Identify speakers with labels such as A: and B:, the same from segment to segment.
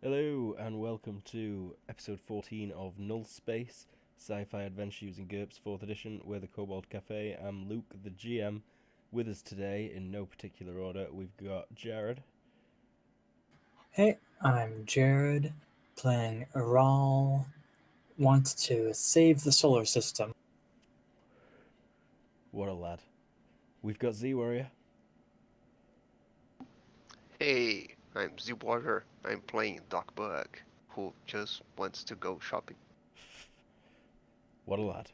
A: Hello and welcome to episode 14 of Null Space, Sci-Fi Adventure using GURPS 4th edition. We're the Kobold Cafe. I'm Luke, the GM. With us today, in no particular order, we've got Jared.
B: Hey, I'm Jared, playing Aral. Want to save the solar system.
A: What a lad. We've got Z-Warrior.
C: Hey, I'm Z-Water. I'm playing Doc Bug, who just wants to go shopping.
A: What a lad.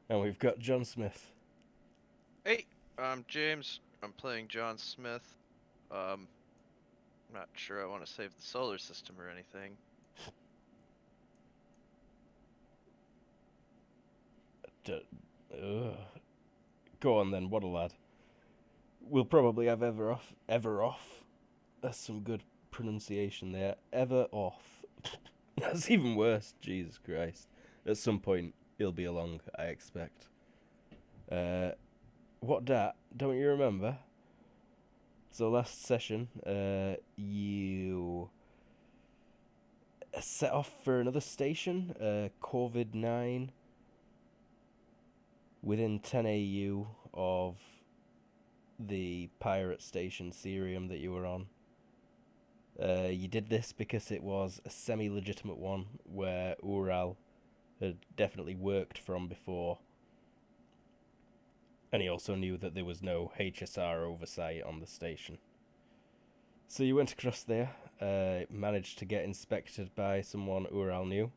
A: And we've got John Smith.
D: Hey, I'm James. I'm playing John Smith. Not sure I want to save the solar system or anything.
A: Go on then, what a lad. We'll probably have ever off. That's some good pronunciation there. Ever off. That's even worse, Jesus Christ. At some point, he'll be along, I expect. What dat? Don't you remember? So last session, you set off for another station, COVID-9, within 10 AU of the pirate station, Cerium, that you were on. You did this because it was a semi-legitimate one where Ural had definitely worked from before. And he also knew that there was no HSR oversight on the station. So you went across there, managed to get inspected by someone Ural knew.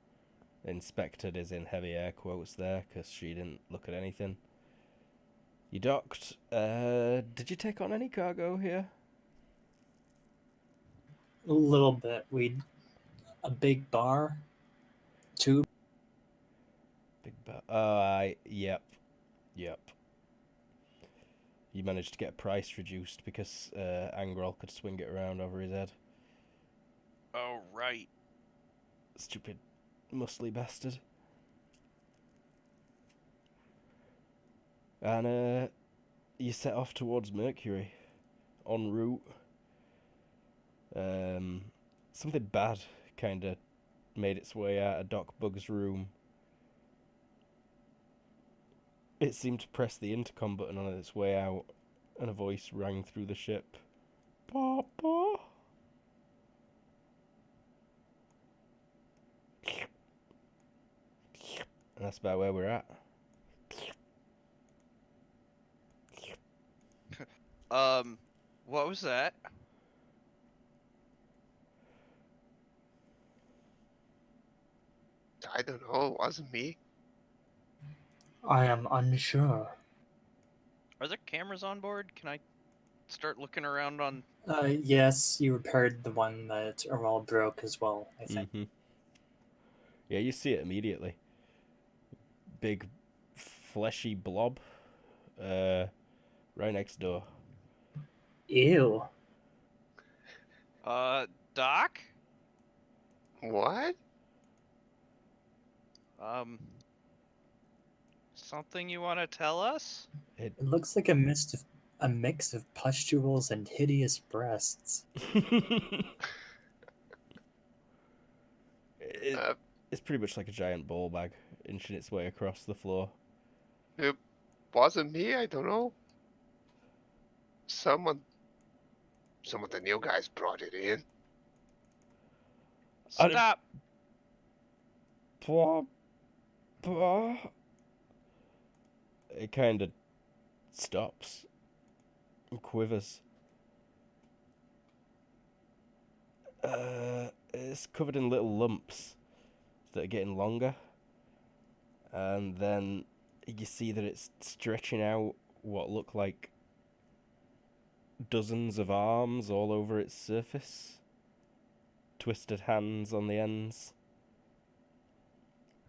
A: Inspected is in heavy air quotes there, because she didn't look at anything. You docked. Did you take on any cargo here?
B: A little bit. A big bar. Two.
A: Big yep. You managed to get a price reduced because Angrel could swing it around over his head.
D: Oh, right.
A: Stupid, muscly bastard. And you set off towards Mercury, en route. Something bad kind of made its way out of Doc Bug's room. It seemed to press the intercom button on its way out, and a voice rang through the ship. Papa? And that's about where we're at.
D: What was that?
C: I don't know, it wasn't me.
B: I am unsure.
D: Are there cameras on board? Can I start looking around on...
B: Yes, you repaired the one that Aral broke as well, I think.
A: Mm-hmm. Yeah, you see it immediately. Big, fleshy blob. Right next door.
B: Ew.
D: Doc?
C: What?
D: Something you want to tell us?
B: It looks like a mix of pustules and hideous breasts.
A: It's pretty much like a giant ball bag inching its way across the floor.
C: It wasn't me, I don't know. Some of the new guys brought it in.
D: Stop!
A: It kind of stops and quivers. It's covered in little lumps that are getting longer. And then you see that it's stretching out what look like dozens of arms all over its surface. Twisted hands on the ends.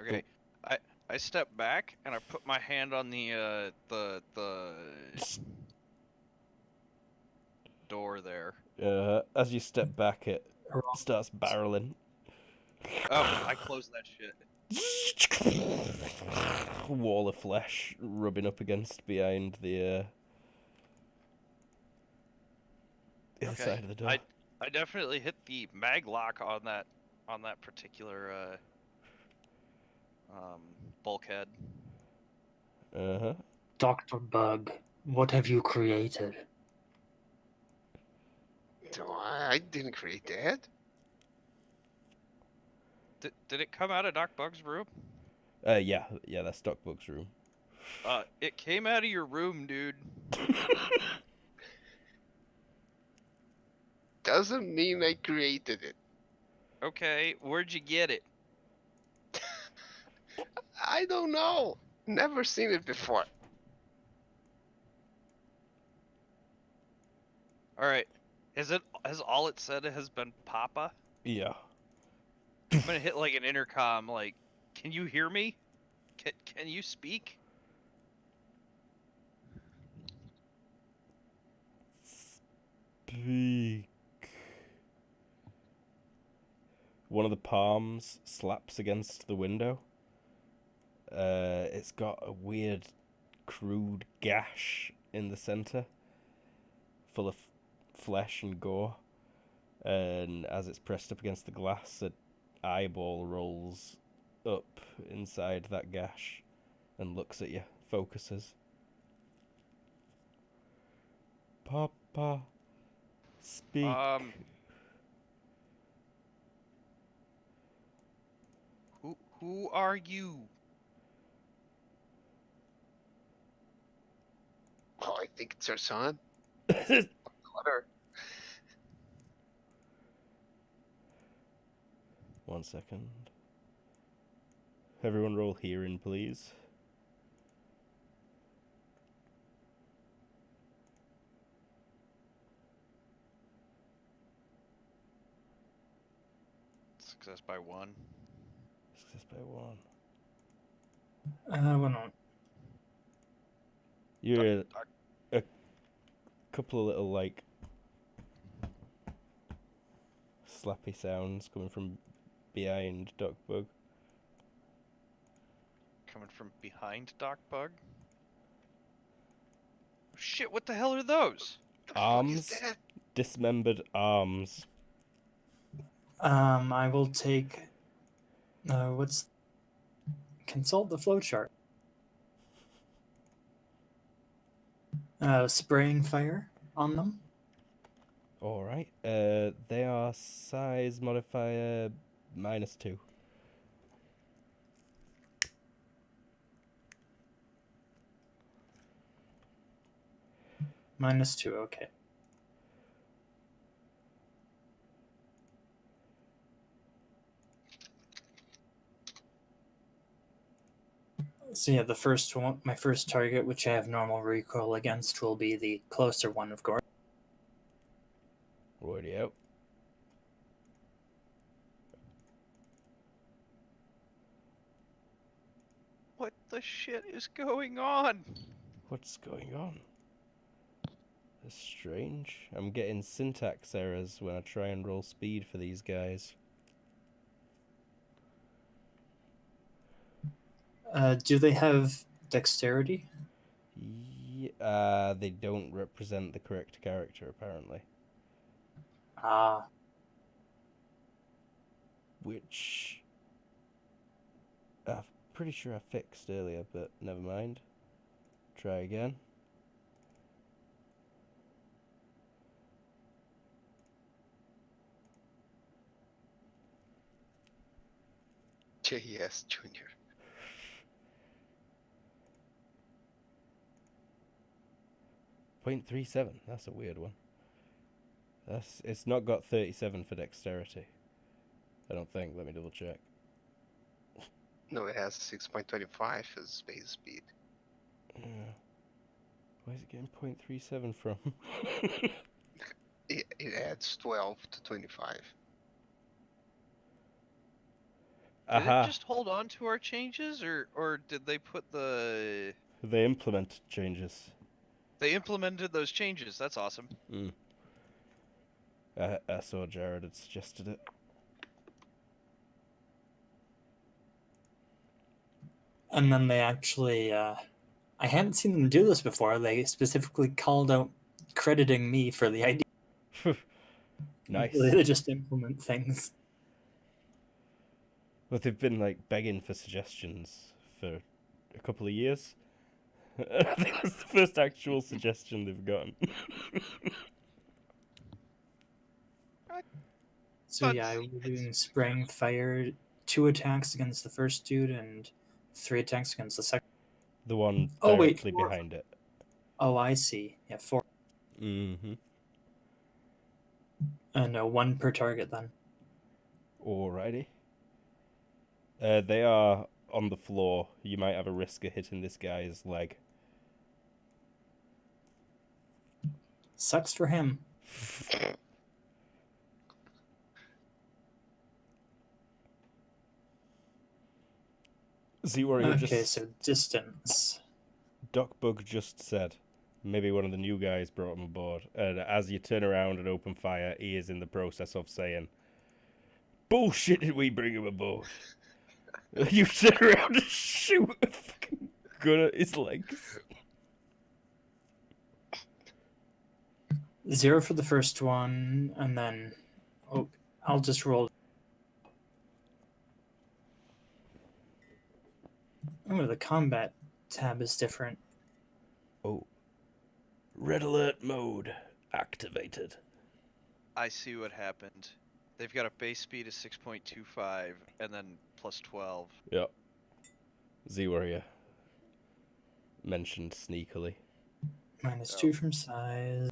D: Okay, I step back and I put my hand on the door there.
A: As you step back, it
B: Aral
A: starts barreling.
D: Oh, I closed that shit.
A: Wall of flesh rubbing up against behind the other side of the door.
D: I definitely hit the mag lock on that particular bulkhead.
A: Uh-huh.
B: Dr. Bug, what have you created?
C: So I didn't create that.
D: Did it come out of Doc Bug's room?
A: Yeah, that's Doc Bug's room.
D: It came out of your room, dude.
C: Doesn't mean I created it.
D: Okay, where'd you get it?
C: I don't know. Never seen it before.
D: All right, has all it said has been Papa?
A: Yeah.
D: I'm gonna hit like an intercom. Like, can you hear me? Can you speak?
A: Speak. One of the palms slaps against the window. It's got a weird, crude gash in the center, full of flesh and gore. And as it's pressed up against the glass, an eyeball rolls up inside that gash and looks at you, focuses. Papa, speak.
D: Who are you?
C: Oh, I think it's her son. Daughter.
A: 1 second. Everyone roll hearing, please.
D: Success by 1.
A: Success by 1.
B: One on.
A: You hear a couple of little, like, slappy sounds coming from behind Doc Bug.
D: Coming from behind Doc Bug? Shit, what the hell are those?
C: The fuck is
A: Arms?
C: that?
A: Dismembered arms.
B: I will take. Consult the flowchart. Spraying fire on them.
A: Alright. They are size modifier -2.
B: -2, okay. So yeah, the first one, my first target, which I have normal recoil against, will be the closer one, of course.
A: Already out.
D: What the shit is going on?
A: What's going on? That's strange. I'm getting syntax errors when I try and roll speed for these guys.
B: Do they have dexterity?
A: They don't represent the correct character, apparently.
B: Ah.
A: Which I'm pretty sure I fixed earlier, but never mind. Try again.
C: JS Junior.
A: .37. That's a weird one. It's not got 37 for dexterity. I don't think. Let me double check.
C: No, it has 6.25 as space speed.
A: Yeah. Where's it getting .37 from?
C: It adds 12 to 25.
D: Did it just hold on to our changes, or did they put the...
A: They implemented changes.
D: They implemented those changes. That's awesome.
A: I saw Jared had suggested it.
B: And then they actually, I hadn't seen them do this before. They specifically called out crediting me for the idea.
A: Nice.
B: Really, they just implement things.
A: Well, they've been like begging for suggestions for a couple of years. I think that's the first actual suggestion they've gotten.
B: So yeah, we're doing spraying fire, 2 attacks against the first dude and 3 attacks against the second.
A: The one
B: Oh wait,
A: directly
B: 4.
A: behind it.
B: Oh, I see. Yeah, 4.
A: Mm-hmm.
B: No, 1 per target then.
A: Alrighty. They are on the floor. You might have a risk of hitting this guy's leg.
B: Sucks for him.
A: Z-Warrior
B: Okay,
A: just...
B: so distance.
A: Docbug just said, maybe one of the new guys brought him aboard. And as you turn around and open fire, he is in the process of saying, "Bullshit, did we bring him aboard?" You turn around and shoot a fucking gun at his legs.
B: 0 for the first one, and then I'll just roll. Oh, the combat tab is different.
A: Oh. Red alert mode activated.
D: I see what happened. They've got a base speed of 6.25 and then plus 12.
A: Yep. Z-Warrior mentioned sneakily.
B: -2 from size.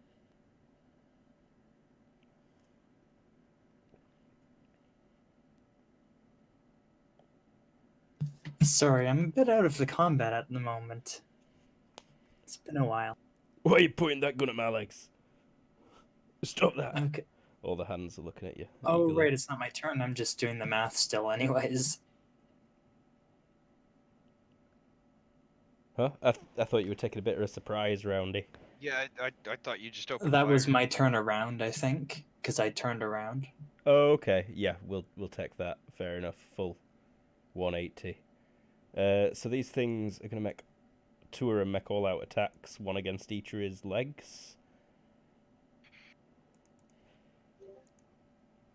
B: Sorry, I'm a bit out of the combat at the moment. It's been a while.
A: Why are you pointing that gun at my legs? Stop that.
B: Okay.
A: All the hands are looking at you.
B: Oh,
A: eagerly.
B: right, it's not my turn. I'm just doing the math still, anyways.
A: Huh? I thought you were taking a bit of a surprise, Roundy.
D: Yeah, I thought you just opened
B: That
D: fire.
B: was my turn around, I think, because I turned around.
A: Oh, okay. Yeah, we'll take that. Fair enough. Full 180. So these things are going to make 2 of them make all-out attacks, 1 against each of his legs.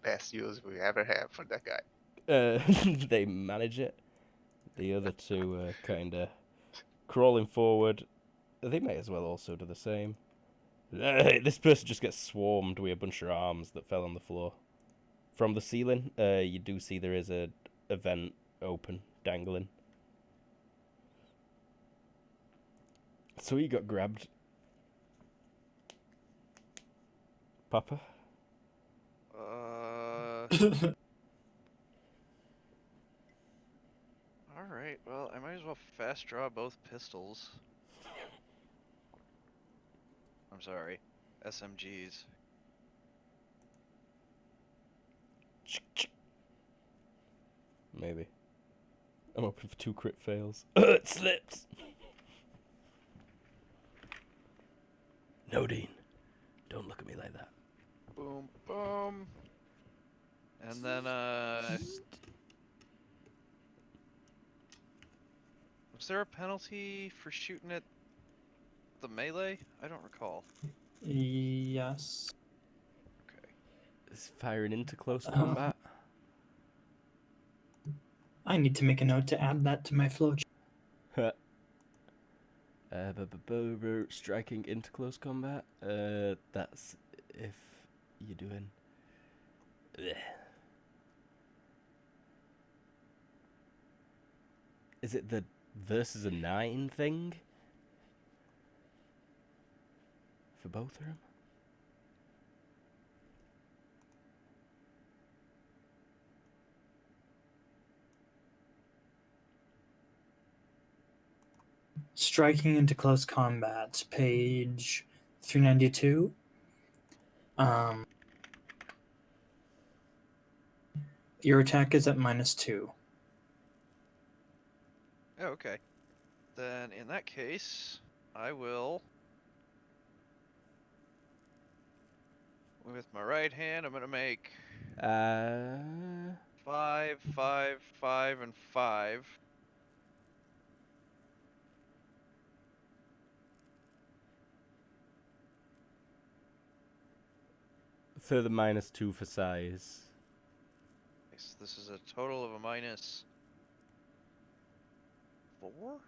C: Best use we ever have for that guy.
A: They manage it. The other 2 are kind of crawling forward. They may as well also do the same. This person just gets swarmed with a bunch of arms that fell on the floor. From the ceiling, you do see there is a vent open, dangling. So he got grabbed. Papa?
D: Alright, well, I might as well fast draw both pistols. I'm sorry. SMGs.
A: Maybe. I'm hoping for 2 crit fails. It slipped! No, Dean. Don't look at me like that.
D: Boom, boom. And then, was there a penalty for shooting at the melee? I don't recall.
B: Yes.
D: Okay.
A: Is firing into close combat?
B: I need to make a note to add that to my flowchart.
A: Striking into close combat. That's if you're doing. Blech. Is it the versus a 9 thing? For both of them?
B: Striking into close combat, page 392. Your attack is at -2.
D: Oh, okay. Then in that case, I will. With my right hand, I'm gonna make 5, 5, 5, and 5.
A: Further -2 for size.
D: So this is a total of a -4?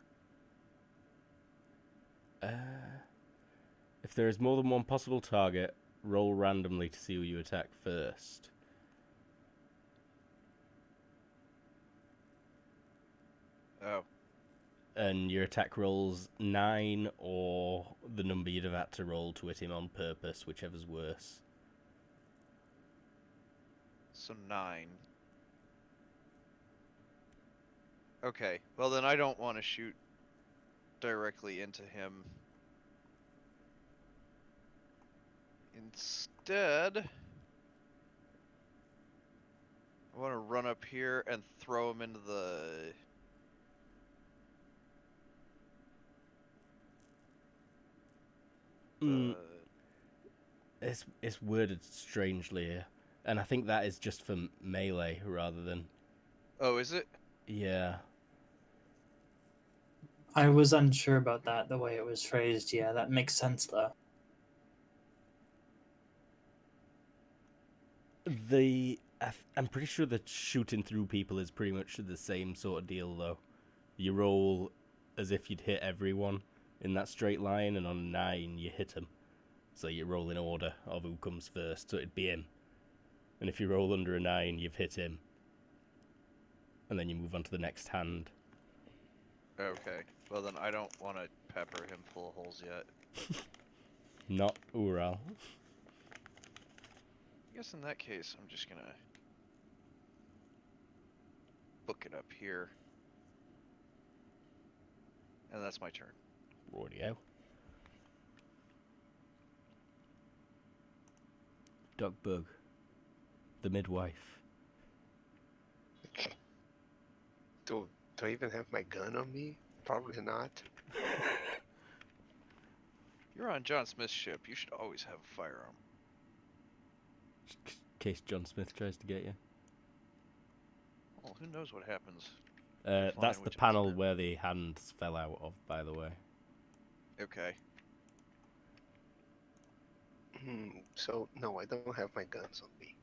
A: If there is more than one possible target, roll randomly to see who you attack first.
D: Oh.
A: And your attack rolls 9 or the number you'd have had to roll to hit him on purpose, whichever's worse.
D: So 9. Okay, well then I don't want to shoot directly into him. Instead, I want to run up here and throw him into the...
A: It's worded strangely here, and I think that is just for melee rather than...
D: Oh, is it?
A: Yeah.
B: I was unsure about that, the way it was phrased. Yeah, that makes sense, though.
A: I'm pretty sure that shooting through people is pretty much the same sort of deal, though. You roll as if you'd hit everyone in that straight line, and on 9 you hit them. So you roll in order of who comes first, so it'd be him. And if you roll under a 9, you've hit him. And then you move on to the next hand.
D: Okay, well then I don't want to pepper him full of holes yet.
A: Not Ural.
D: I guess in that case, I'm just gonna book it up here. And that's my turn.
A: Rodeo. Duckbug. The midwife.
C: Do I even have my gun on me? Probably not.
D: You're on John Smith's ship. You should always have a firearm.
A: In case John Smith tries to get you.
D: Well, who knows what happens.
A: That's
D: Flying
A: the
D: with John
A: panel
D: Smith.
A: where the hands fell out of, by the way.
D: Okay.
C: So, no, I don't have my guns on me.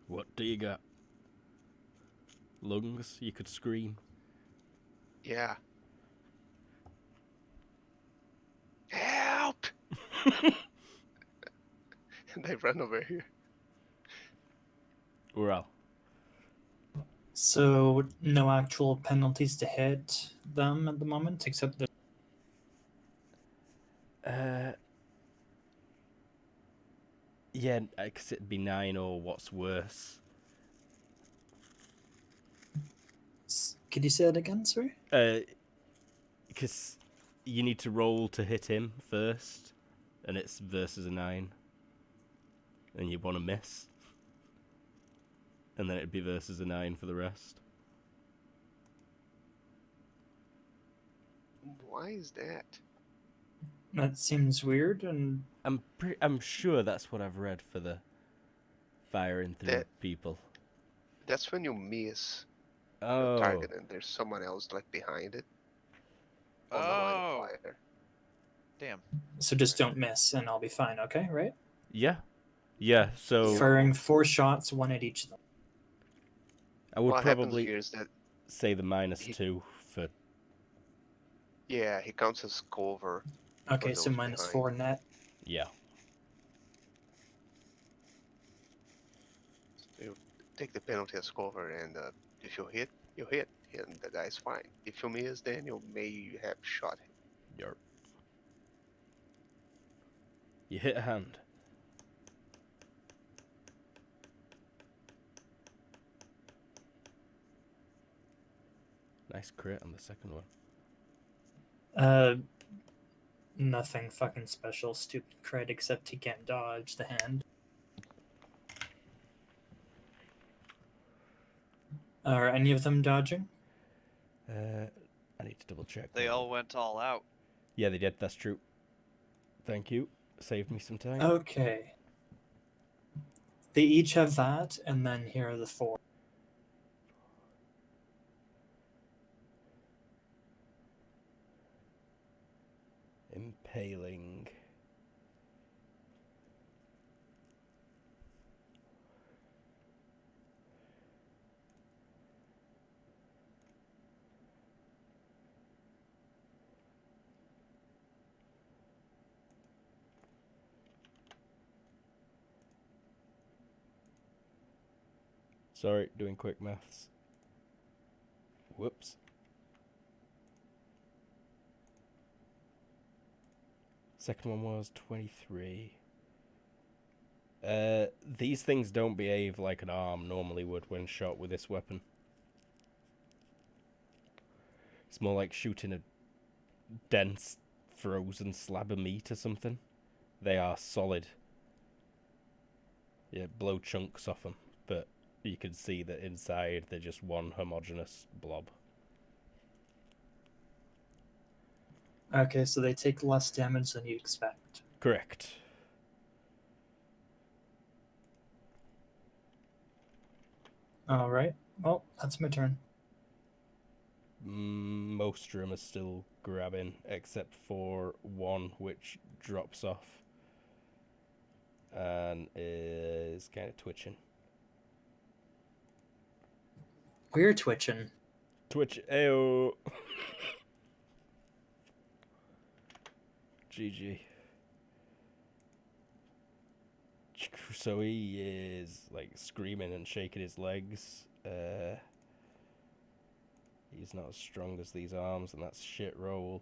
A: What do you got? Lungs? You could scream.
C: Yeah. Help! And I run over here.
A: Ural.
B: So, no actual penalties to hit them at the moment, except the...
A: Yeah, because it'd be 9 or what's worse.
B: Could you say that again, sorry?
A: Because you need to roll to hit him first, and it's versus a 9. And you want to miss. And then it'd be versus a 9 for the rest.
C: Why is that?
B: That seems weird, and
A: I'm sure that's what I've read for the firing through people.
C: That's when you miss your
A: Oh,
C: target and there's someone else like behind it. On the line of fire.
D: Damn.
B: so just don't miss, and I'll be fine, okay, right?
A: yeah. So
B: Firing 4 shots, 1 at each of them.
A: I would
C: What happens
A: probably
C: here is that,
A: say the -2 for...
C: yeah, he counts as cover.
B: Okay, so
C: those
B: minus
C: behind.
B: 4 net.
A: Yeah.
C: You take the penalty as cover, and if you hit, you hit, and the guy's fine. If you miss, then you may have shot him.
A: Yerp. You hit a hand. Nice crit on the second one.
B: Nothing fucking special, stupid crit, except he can't dodge the hand. Are any of them dodging?
A: I need to double check.
D: They all went all out.
A: Yeah, they did. That's true. Thank you. Saved me some time.
B: Okay. They each have that, and then here are the 4.
A: Impaling. Sorry, doing quick maths. Whoops. Second one was 23. These things don't behave like an arm normally would when shot with this weapon. It's more like shooting a dense, frozen slab of meat or something. They are solid. Yeah, blow chunks off them, but you can see that inside they're just one homogeneous blob.
B: Okay, so they take less damage than you'd expect.
A: Correct.
B: All right. Well, that's my turn.
A: Most of them are still grabbing, except for one which drops off and is kind of twitching.
B: We're twitching.
A: Twitch, ayo. GG. So he is like screaming and shaking his legs. He's not as strong as these arms, and that's shit roll.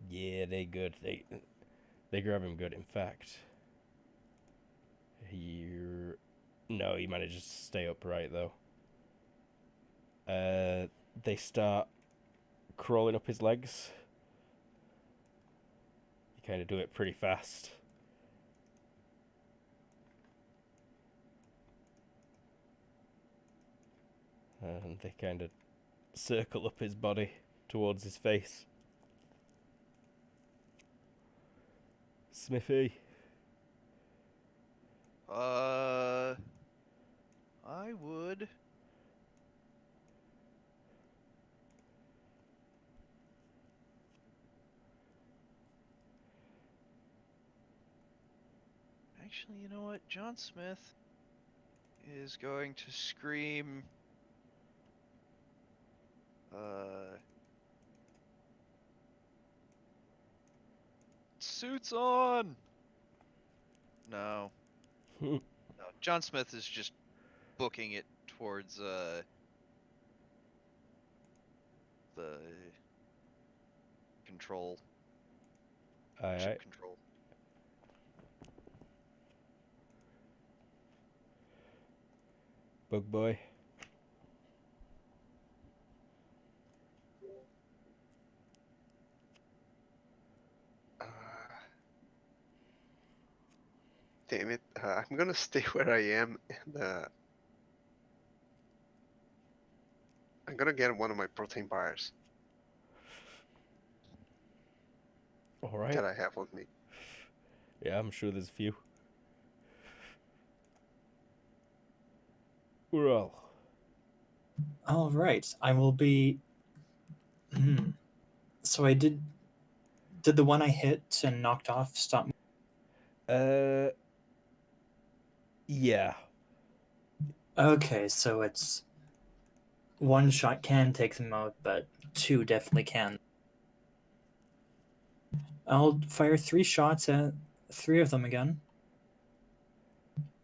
A: Yeah, they good. They grab him good. In fact, he manages to stay upright though. They start crawling up his legs. You kind of do it pretty fast. And they kind of circle up his body towards his face. Smithy.
D: I would. Actually, you know what? John Smith is going to scream. Suits on! No. No. John Smith is just booking it towards, the control.
A: Aye,
D: Ship
A: aye.
D: control.
A: Bug boy.
C: Damn it. I'm gonna stay where I am, and I'm gonna get one of my protein bars
A: All right.
C: that I have on me.
A: Yeah, I'm sure there's a few. Ural.
B: All right. I will be. So I did. Did the one I hit and knocked off stop me?
A: Yeah.
B: Okay, so it's one shot can take them out, but two definitely can. I'll fire 3 shots at 3 of them again.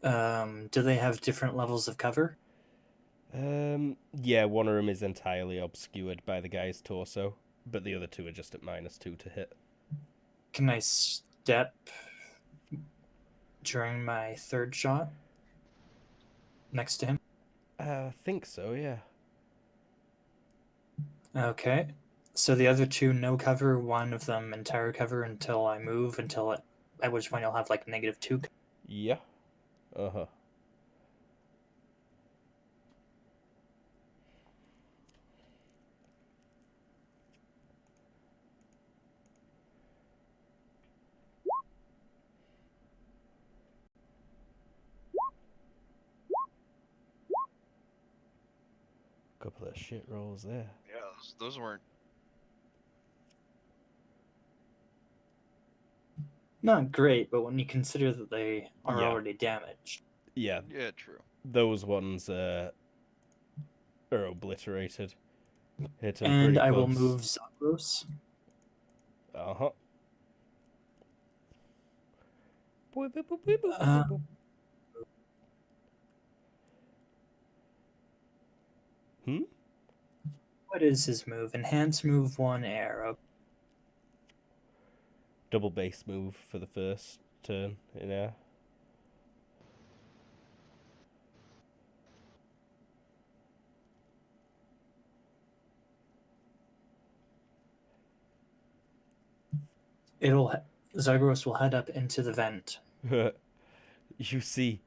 B: Do they have different levels of cover?
A: Yeah, one of them is entirely obscured by the guy's torso, but the other two are just at -2 to hit.
B: Can I step during my 3rd shot next to him?
A: I think so, yeah.
B: Okay. So the other 2 no cover, one of them entire cover until I move, at which point I'll have like -2.
A: Yeah. Uh-huh. Couple of shit rolls there.
D: Yeah, those weren't.
B: Not great, but when you consider that they are
A: Yeah.
B: already damaged.
A: Yeah,
D: Yeah, true.
A: those ones are obliterated. Hit 'em
B: And
A: pretty
B: I will
A: close.
B: move Zagros.
A: Uh-huh.
B: What is his move? Enhance move 1 arrow.
A: Double base move for the first turn in air.
B: Zagros will head up into the vent.
A: You see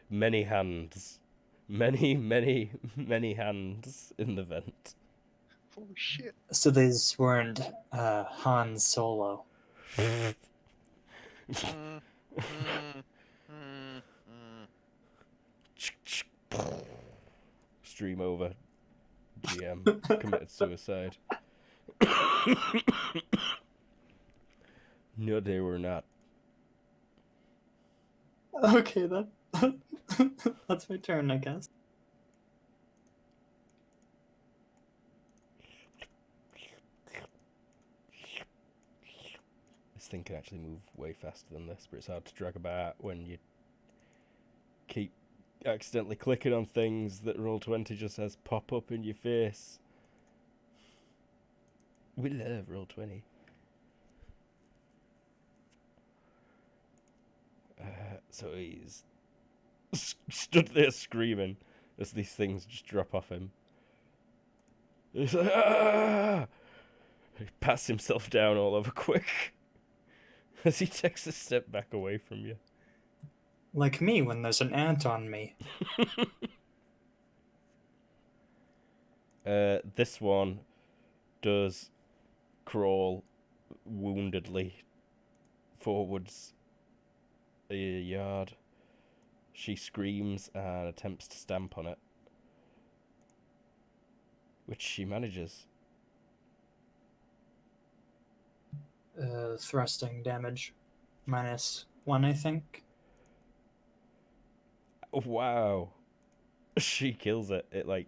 A: many hands. Many, many, many hands in the vent.
C: Holy shit.
B: So these weren't Han Solo.
D: Mm, mm, mm, mm.
A: Stream over. GM committed suicide. No, they were not.
B: Okay, that's my turn, I guess.
A: This thing can actually move way faster than this, but it's hard to drag about when you keep accidentally clicking on things that Roll20 just has pop up in your face. We love Roll20. So he's stood there screaming as these things just drop off him. He's like, ah! He pats himself down all over quick as he takes a step back away from you.
B: Like me when there's an ant on me.
A: This one does crawl woundedly forwards a yard. She screams and attempts to stamp on it, which she manages.
B: Thrusting damage. -1, I think.
A: Wow. She kills it. It like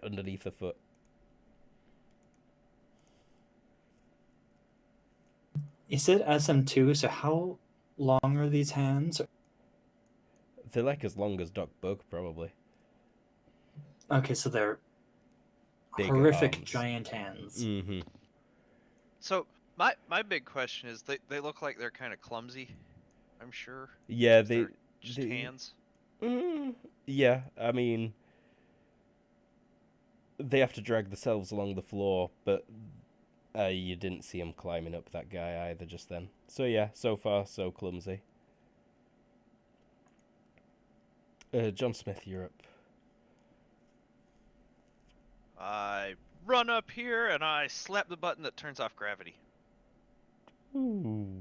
A: underneath the foot.
B: You said SM2, so how long are these hands?
A: They're like as long as Doc Bug, probably.
B: Okay, so they're
A: Big
B: horrific
A: arms.
B: giant hands.
A: Mm-hmm.
D: So my big question is they look like they're kind of clumsy. I'm sure.
A: Yeah,
D: They're just hands.
A: Yeah, I mean, they have to drag themselves along the floor, but you didn't see him climbing up that guy either just then. So yeah, so far so clumsy. John Smith, you're up.
D: I run up here and I slap the button that turns off gravity.
A: Ooh.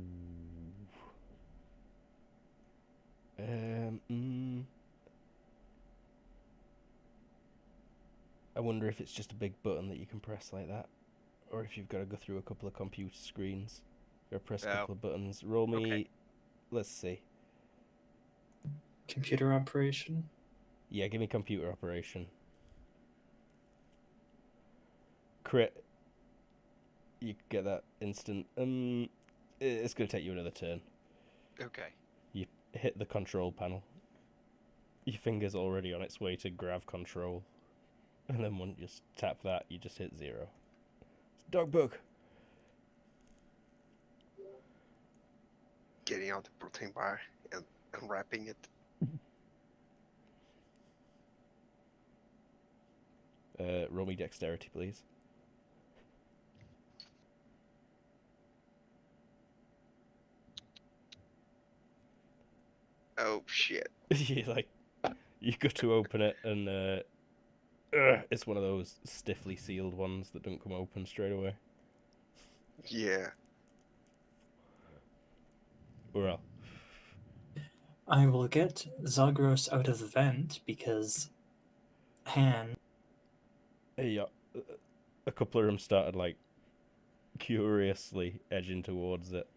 A: I wonder if it's just a big button that you can press like that, or if you've got to go through a couple of computer screens. Or press a couple of buttons. Roll me.
D: Okay.
A: Let's see.
B: Computer operation.
A: Yeah, give me computer operation. Crit. You get that instant. It's gonna take you another turn.
D: Okay.
A: You hit the control panel. Your finger's already on its way to grab control. And then when you just tap that, you just hit 0. It's Dog Book.
C: Getting out the protein bar and unwrapping it.
A: Roll me dexterity, please.
C: Oh shit.
A: You go to open it and it's one of those stiffly sealed ones that don't come open straight away.
C: Yeah.
A: Well,
B: I will get Zagros out of the vent because Han.
A: yeah, a couple of them started like curiously edging towards it.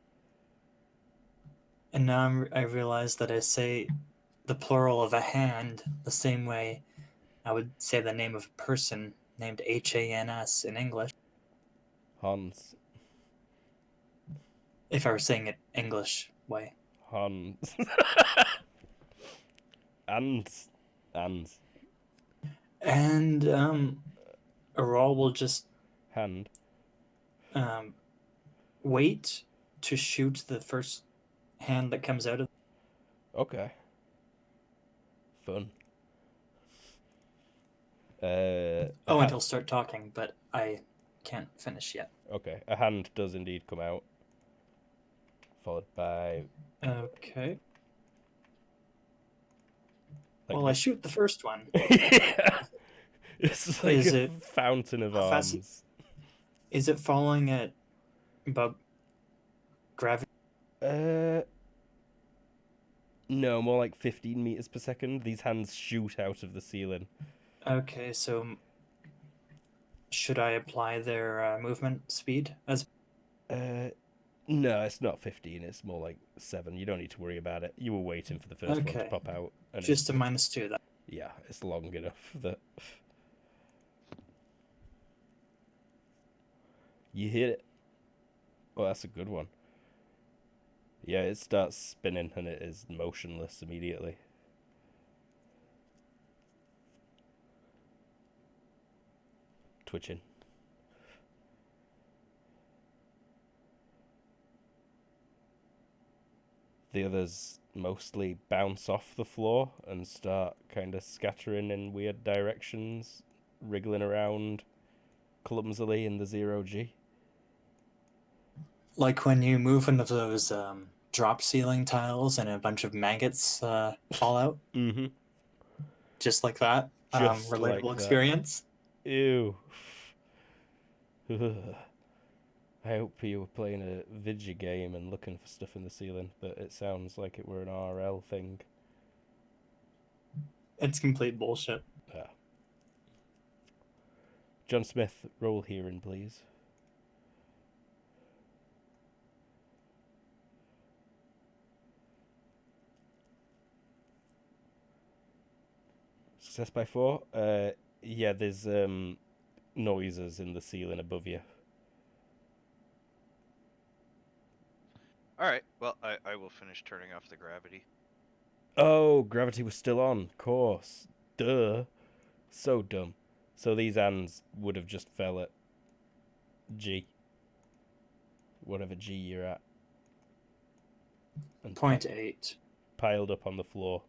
B: And now I realize that I say the plural of a hand the same way I would say the name of a person named Hans in English.
A: Hans.
B: If I were saying it English way.
A: Hans. and.
B: And Aurora will just
A: Hand.
B: wait to shoot the first hand that comes out of.
A: Okay. Fun.
B: Oh, and he'll start talking, but I can't finish yet.
A: Okay, a hand does indeed come out, followed by.
B: Okay.
A: Like
B: Well, I shoot the first one.
A: It's like
B: Is
A: a
B: it-
A: fountain of
B: how fast-
A: arms.
B: Is it falling at about gravity?
A: No, more like 15 meters per second. These hands shoot out of the ceiling.
B: Okay, so should I apply their movement speed as?
A: No, it's not 15. It's more like 7. You don't need to worry about it. You were waiting for the first one to
B: Okay.
A: pop out, and
B: Just a -2. That.
A: yeah, it's long enough that you hit it. Oh, that's a good one. Yeah, it starts spinning and it is motionless immediately. Twitching. The others mostly bounce off the floor and start kind of scattering in weird directions, wriggling around clumsily in the 0G.
B: Like when you move one of those drop ceiling tiles and a bunch of maggots fall out.
A: Mm-hmm.
B: Just like that.
A: Just
B: Relatable
A: like that.
B: experience.
A: Ew. I hope you were playing a video game and looking for stuff in the ceiling, but it sounds like it were an RL thing.
B: It's complete bullshit.
A: Ah. John Smith, roll hearing, please. Success by 4. Yeah, there's noises in the ceiling above you.
D: Alright, well, I will finish turning off the gravity.
A: Oh, gravity was still on. Course. Duh. So dumb. So these hands would have just fell at G. Whatever G you're at. And
B: 0.8.
A: piled up on the floor.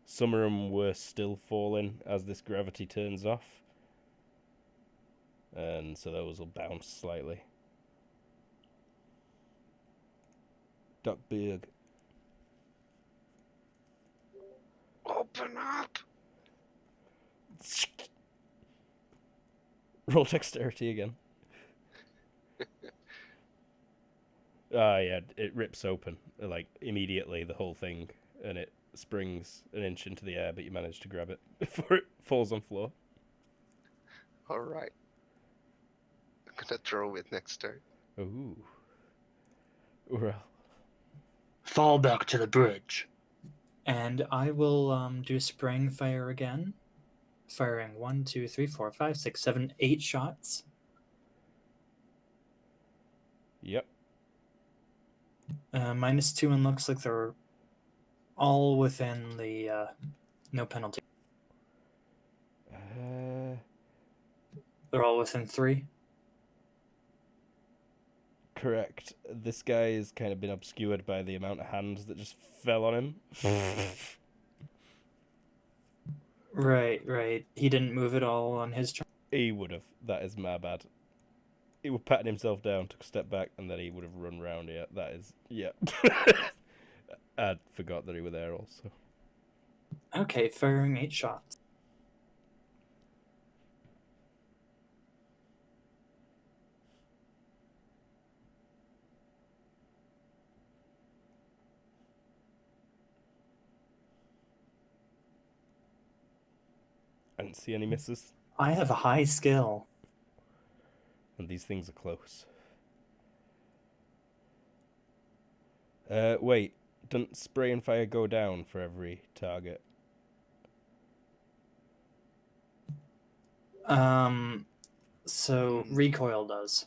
A: Some of them were still falling as this gravity turns off. And so those will bounce slightly. Doc Berg.
C: Open up!
A: Roll dexterity again. Yeah, it rips open, like, immediately, the whole thing, and it springs an inch into the air, but you manage to grab it before it falls on floor.
C: Alright. I'm gonna throw it next turn.
A: Ooh. Well,
B: Fall back to the bridge. And I will do spraying fire again. Firing 1, 2, 3, 4, 5, 6, 7, 8 shots.
A: yep.
B: -2, and looks like they're all within the no penalty. They're all within 3.
A: Correct. This guy has kind of been obscured by the amount of hands that just fell on him.
B: Right. He didn't move at all on his turn.
A: He would have. That is my bad. He was patting himself down, took a step back, and then he would have run round here. That is, yeah. I forgot that he were there also.
B: Okay, firing 8 shots.
A: I didn't see any misses.
B: I have a high skill.
A: And these things are close. Wait. Doesn't spray and fire go down for every target?
B: So recoil does,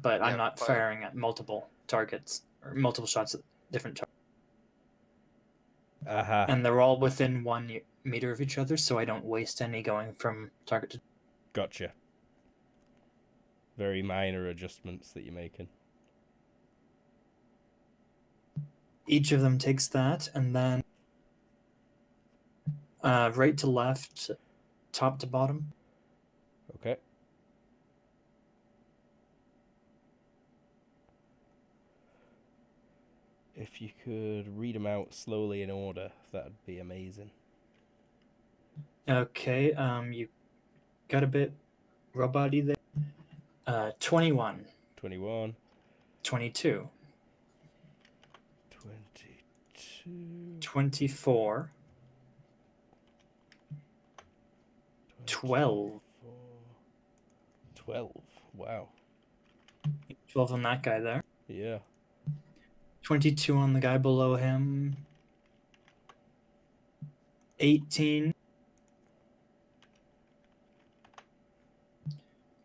B: but I'm
C: Yeah,
B: not
C: fire.
B: firing at multiple targets or multiple shots at different targets.
A: Aha.
B: And they're all within 1 meter of each other, so I don't waste any going from target to.
A: Gotcha. Very minor adjustments that you're making.
B: Each of them takes that, and then right to left, top to bottom.
A: Okay. If you could read them out slowly in order, that'd be amazing.
B: Okay, you got a bit robot-y there. 21,
A: 21,
B: 22,
A: 22,
B: 24, 12.
A: 12. Wow.
B: 12 on that guy there.
A: Yeah.
B: 22 on the guy below him. 18.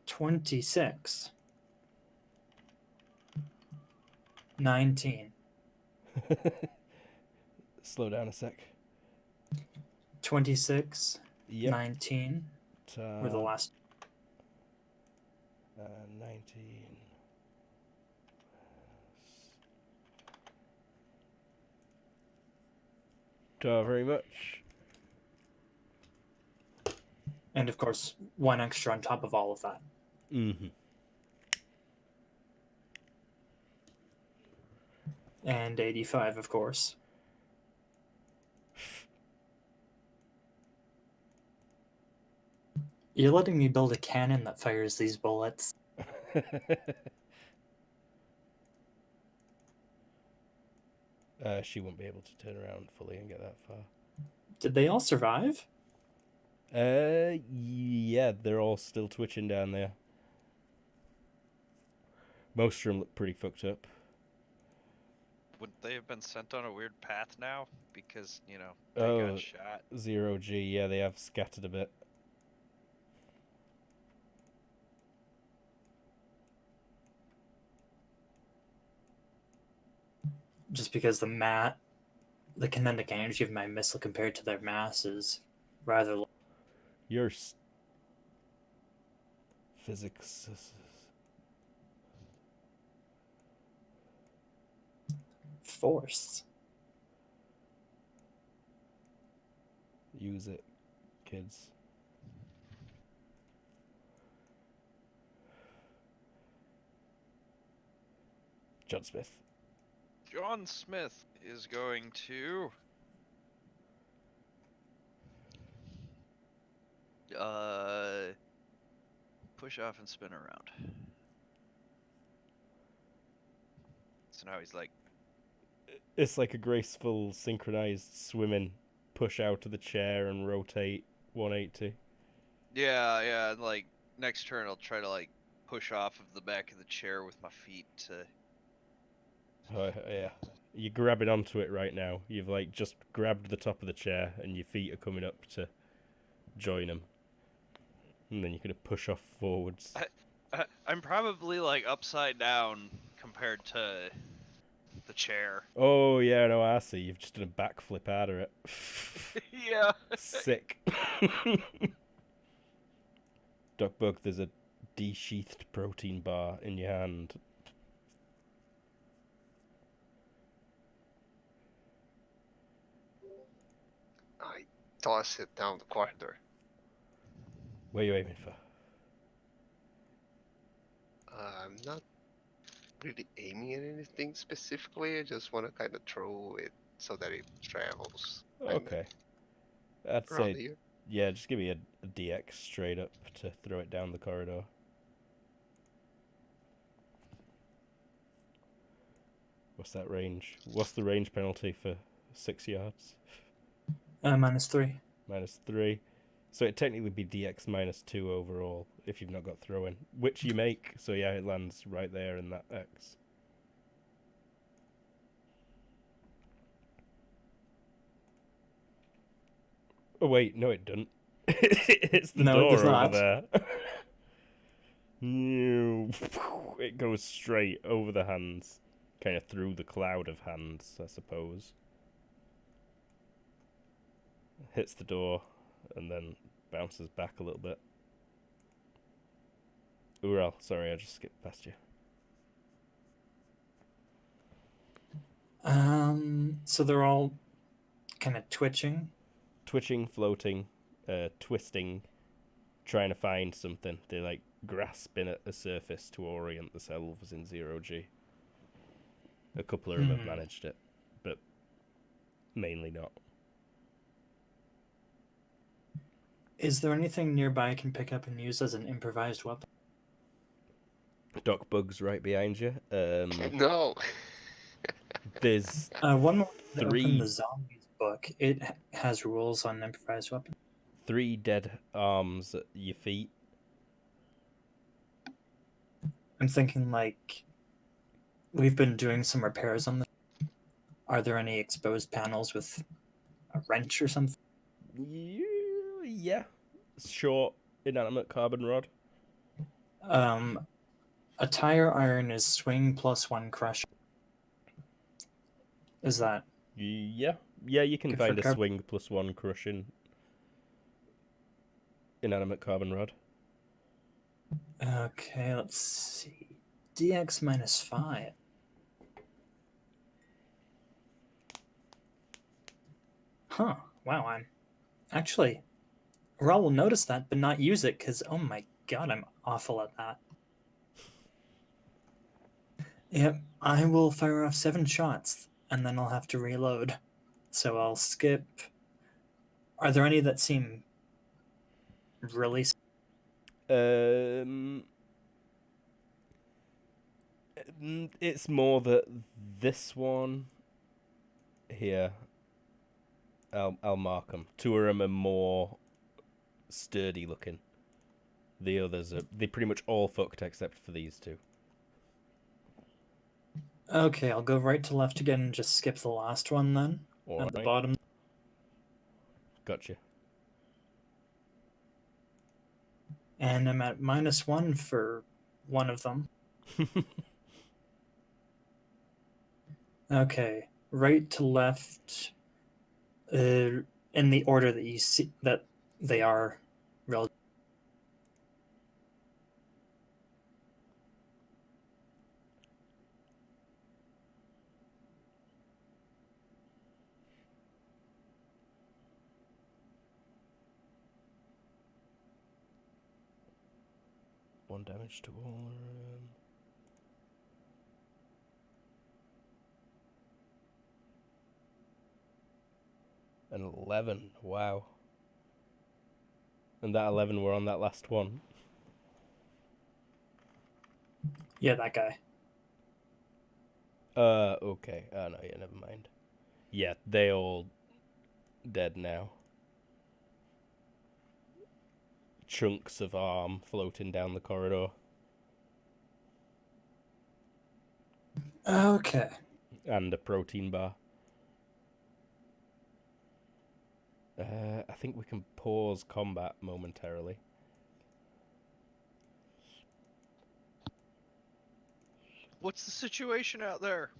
B: 26. 19.
A: Slow down a sec.
B: 26.
A: Yep.
B: 19. Were the last.
A: 19. Very much.
B: And of course, 1 extra on top of all of that.
A: Mm-hmm.
B: And 85, of course. You're letting me build a cannon that fires these bullets.
A: She won't be able to turn around fully and get that far.
B: Did they all survive?
A: Yeah, they're all still twitching down there. Most of them look pretty fucked up.
D: Wouldn't they have been sent on a weird path now? Because, you know, they got shot.
A: 0G, yeah, they have scattered a bit.
B: Just because the kinetic energy of my missile compared to their mass is rather low.
A: Your physics.
B: Force.
A: Use it, kids. John Smith.
D: John Smith is going to push off and spin around. So now he's like,
A: It's like a graceful, synchronized swimming. Push out of the chair and rotate 180.
D: yeah, and like next turn I'll try to like push off of the back of the chair with my feet to.
A: Yeah. You're grabbing onto it right now. You've like just grabbed the top of the chair and your feet are coming up to join them. And then you're going to push off forwards.
D: I'm probably like upside down compared to the chair.
A: Oh, yeah, no, I see. You've just done a backflip out of it.
D: Yeah.
A: Sick. Doc Bug, there's a desheathed protein bar in your hand.
C: I toss it down the corridor.
A: Where are you aiming for?
C: I'm not really aiming at anything specifically. I just want to kind of throw it so that it travels
A: Okay. I'd
C: around
A: say,
C: here.
A: yeah, just give me a DX straight up to throw it down the corridor. What's that range? What's the range penalty for 6 yards?
B: -3.
A: -3. So it'd technically be DX -2 overall if you've not got throw-in, which you make. So yeah, it lands right there in that X. Oh wait, no it doesn't. It's the
B: No, it does
A: door
B: not.
A: over there. It goes straight over the hands. Kind of through the cloud of hands, I suppose. hits the door, and then bounces back a little bit. Ural, sorry, I just skipped past you.
B: So they're all kind of twitching.
A: Twitching, floating, twisting, trying to find something. They're like grasping at the surface to orient themselves in 0G. A couple of them have managed it, but mainly not.
B: Is there anything nearby I can pick up and use as an improvised weapon?
A: Doc Bug's right behind you.
C: No.
A: There's
B: One more. Open
A: three
B: the zombies book. It has rules on improvised weapon.
A: 3 dead arms at your feet.
B: I'm thinking like we've been doing some repairs on this. Are there any exposed panels with a wrench or something?
A: Yeah. Short, inanimate carbon rod.
B: A tire iron is swing plus 1 crush. Is that
A: Yeah. Yeah, you can
B: good
A: find
B: for
A: a swing plus 1 crushing inanimate carbon rod.
B: Okay, let's see. DX minus 5. Huh. Wow, I'm actually Raul will notice that but not use it because oh my god, I'm awful at that. Yep, I will fire off 7 shots and then I'll have to reload. So I'll skip. Are there any that seem really
A: It's more that this one here, I'll mark them. 2 of them are more sturdy looking. The others they pretty much all fucked except for these 2.
B: Okay, I'll go right to left again and just skip the last one then.
A: All
B: At the
A: right.
B: bottom.
A: Gotcha.
B: And I'm at -1 for one of them. Okay, right to left, in the order that you see that they are relative.
A: One damage to all. An 11. Wow. And that 11 were on that last one.
B: Yeah, that guy.
A: Okay. Oh, no, yeah, never mind. Yeah, they all dead now. Chunks of arm floating down the corridor.
B: Okay.
A: And a protein bar. I think we can pause combat momentarily.
D: What's the situation out there?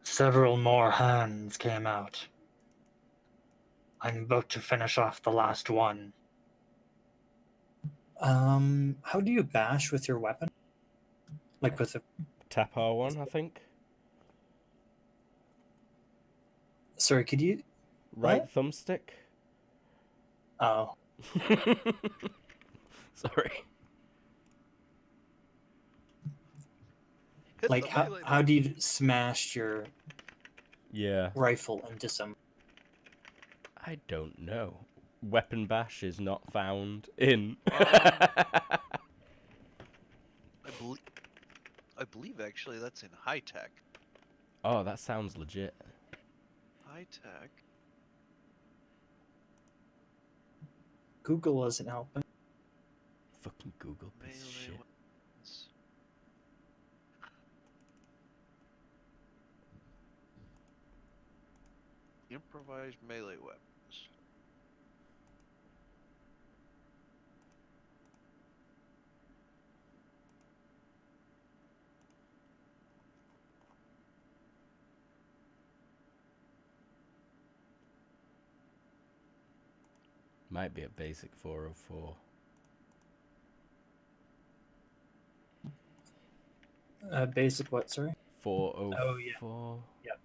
B: Several more hands came out. I'm about to finish off the last one. How do you bash with your weapon? Like with a...
A: Tap R1, I think.
B: Sorry, could you...
A: Right
B: What?
A: thumbstick.
B: Oh.
A: Sorry.
D: Hit
B: Like,
D: the
B: how
D: melee
B: do you smash your
A: Yeah.
B: rifle into some...
A: I don't know. Weapon bash is not found in.
D: I believe actually that's in high tech.
A: Oh, that sounds legit.
D: High tech.
B: Google isn't helping.
A: Fucking Google piece of
D: Melee
A: shit.
D: weapons. Improvised melee weapons.
A: Might be a basic 404.
B: Basic what, sorry?
A: 404.
B: Oh, yeah. Yep.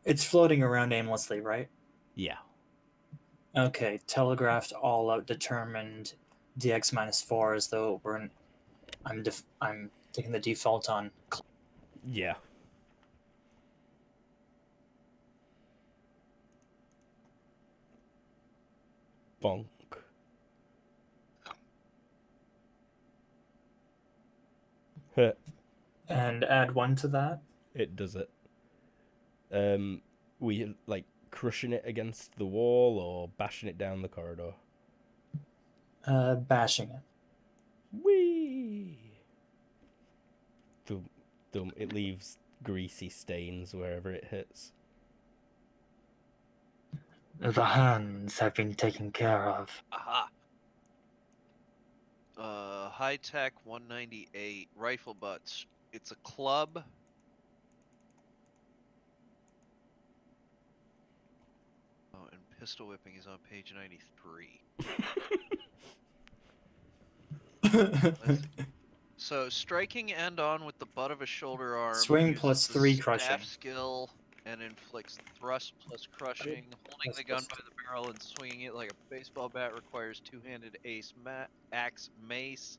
B: It's floating around aimlessly, right?
A: Yeah.
B: Okay, telegraphed all out determined dx minus 4 as though I'm taking the default on.
A: Yeah. Bonk. Heh,
B: And add 1 to that.
A: it does it. Were you, like, crushing it against the wall or bashing it down the corridor?
B: Bashing it.
A: Whee! Thump, thump. It leaves greasy stains wherever it hits.
B: The hands have been taken care of.
D: Aha. High tech 198 rifle butts. It's a club. Oh, and pistol whipping is on page 93. So striking end on with the butt of a shoulder arm.
B: Swing
D: uses
B: plus
D: the
B: 3
D: staff
B: crushing.
D: skill and inflicts thrust plus crushing. Holding the gun by the barrel and swinging it like a baseball bat requires two-handed axe mace.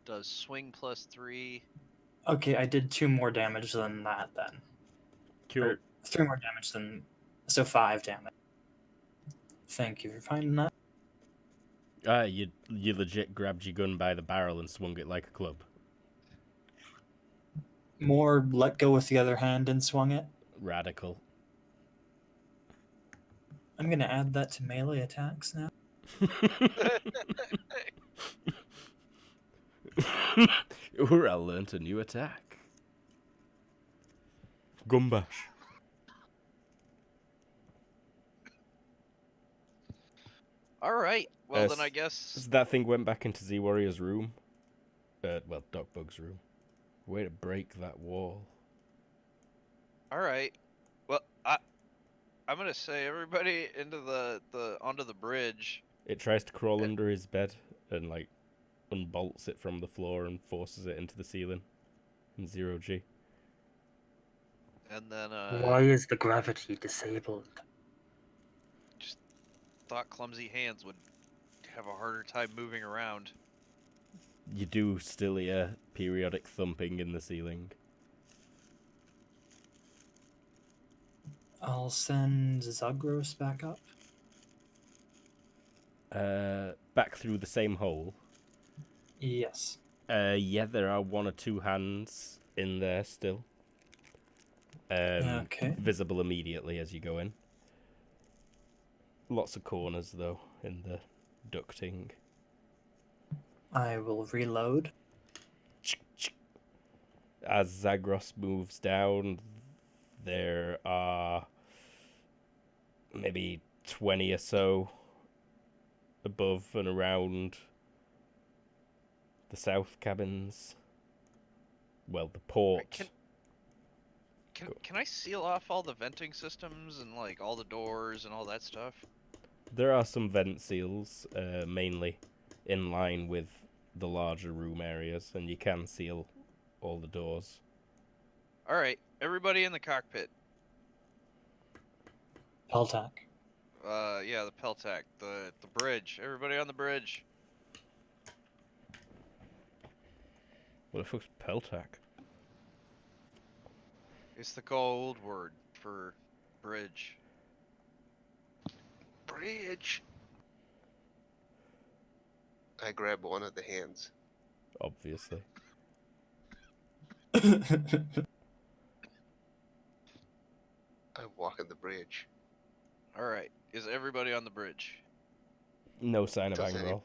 D: Does swing plus 3.
B: Okay, I did 2 more damage than that then.
A: Cool.
B: Or 3 more damage than. So 5 damage. Thank you for finding that.
A: You legit grabbed your gun by the barrel and swung it like a club.
B: More let go with the other hand and swung it.
A: Radical.
B: I'm gonna add that to melee attacks now.
A: Ural learnt a new attack. Gumbash.
D: Alright, well then I guess...
A: So that thing went back into Z Warrior's room. Well, Doc Bug's room. Way to break that wall.
D: Alright. Well, I'm gonna say everybody into onto the bridge.
A: It tries to crawl under his bed and, like, unbolts it from the floor and forces it into the ceiling in 0G.
D: And then,
B: Why is the gravity disabled?
D: just thought clumsy hands would have a harder time moving around.
A: You do still hear periodic thumping in the ceiling.
B: I'll send Zagros back up.
A: Back through the same hole.
B: Yes.
A: Yeah, there are 1 or 2 hands in there still.
B: Okay.
A: Visible immediately as you go in. Lots of corners, though, in the ducting.
B: I will reload.
A: As Zagros moves down, there are maybe 20 or so above and around the south cabins. Well, the port.
D: Can I seal off all the venting systems and like all the doors and all that stuff?
A: There are some vent seals, mainly in line with the larger room areas, and you can seal all the doors.
D: Alright, everybody in the cockpit.
B: Peltac.
D: Yeah, the Peltac, the bridge. Everybody on the bridge.
A: What the fuck's Peltac?
D: It's the gold word for bridge.
C: Bridge. I grab one of the hands.
A: Obviously.
C: I walk on the bridge.
D: Alright, is everybody on the bridge?
A: No sign of
C: Does any-
A: Angrel.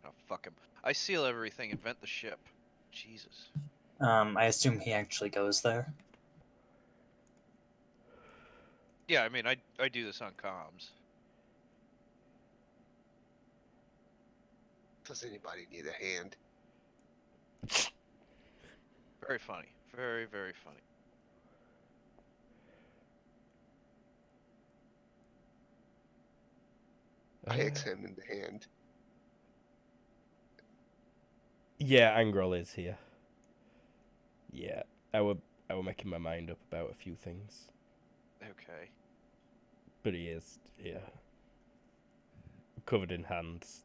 D: Oh, fuck him. I seal everything and vent the ship. Jesus.
B: I assume he actually goes there.
D: Yeah, I mean, I do this on comms.
C: Does anybody need a hand?
D: Very funny. Very, very funny.
C: I examine the hand.
A: Yeah, Angrel is here. Yeah, I were making my mind up about a few things,
D: Okay.
A: but he is here, covered in hands,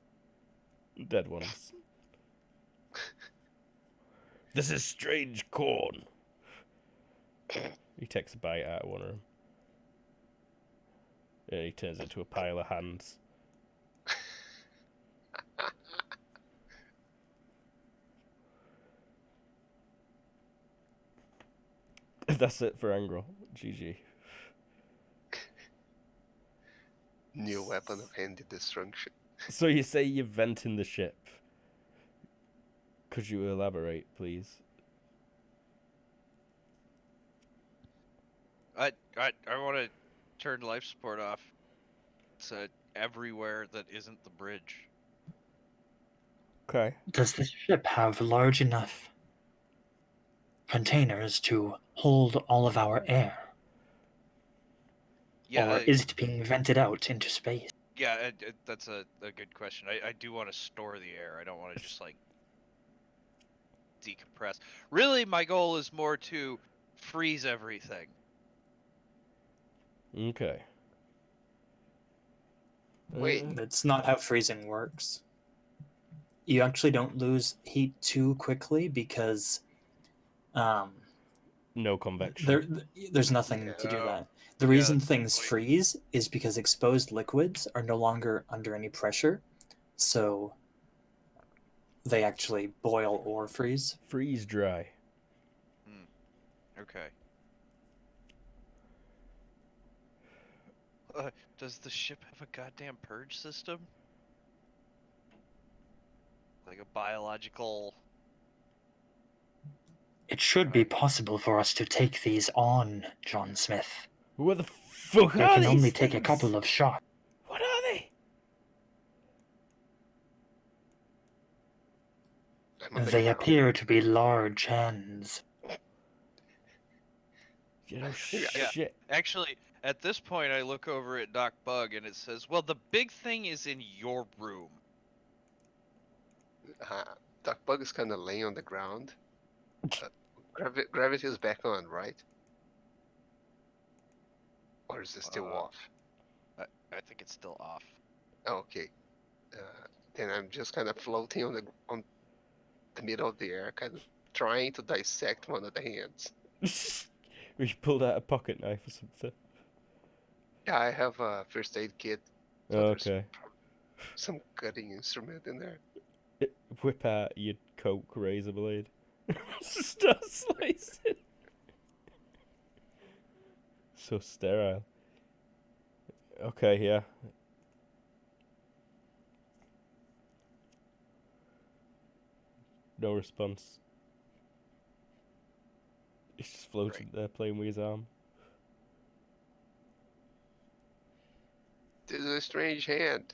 A: dead ones. This is strange corn. He takes a bite out of one of them. And he turns it into a pile of hands. That's it for Angrel. GG.
C: New weapon of handy destruction.
A: So you say you're venting the ship. Could you elaborate, please?
D: I want to turn life support off to everywhere that isn't the bridge.
A: Okay.
B: Does the ship have large enough containers to hold all of our air?
D: Yeah,
B: Or is it being vented out into space?
D: yeah, that's a good question. I do want to store the air. I don't want to just like decompress. Really, my goal is more to freeze everything.
A: Okay.
C: Wait.
B: That's not how freezing works. You actually don't lose heat too quickly because
A: No convection.
B: there's nothing
C: Yeah.
B: to do
D: Oh,
B: that. The
D: yeah,
B: reason
D: that's a good
B: things
D: point.
B: freeze is because exposed liquids are no longer under any pressure, so they actually boil or freeze.
A: Freeze dry.
D: Okay. Does the ship have a goddamn purge system? Like a biological...
B: It should be possible for us to take these on, John Smith.
A: What the fuck
B: They
A: are
B: can
A: these
B: only
A: things?
B: take a couple of shots.
A: What are they?
C: I'm on the
B: They
C: ground.
B: appear to be large hands.
A: You know,
D: Yeah.
A: shit.
D: Actually, at this point, I look over at Doc Bug and it says, well, the big thing is in your room.
C: Doc Bug is kind of laying on the ground. Gravity is back on, right? Or is it still off?
D: I think it's still off.
C: Oh, okay. Then I'm just kind of floating on the middle of the air, kind of trying to dissect one of the hands.
A: We pulled out a pocket knife or something.
C: Yeah, I have a first aid kit. So there's
A: Okay.
C: some cutting instrument in there.
A: Whip out your Coke razor blade. Start slicing. So sterile. Okay, yeah. No response. He's just floating there playing with his arm.
C: This is a strange hand.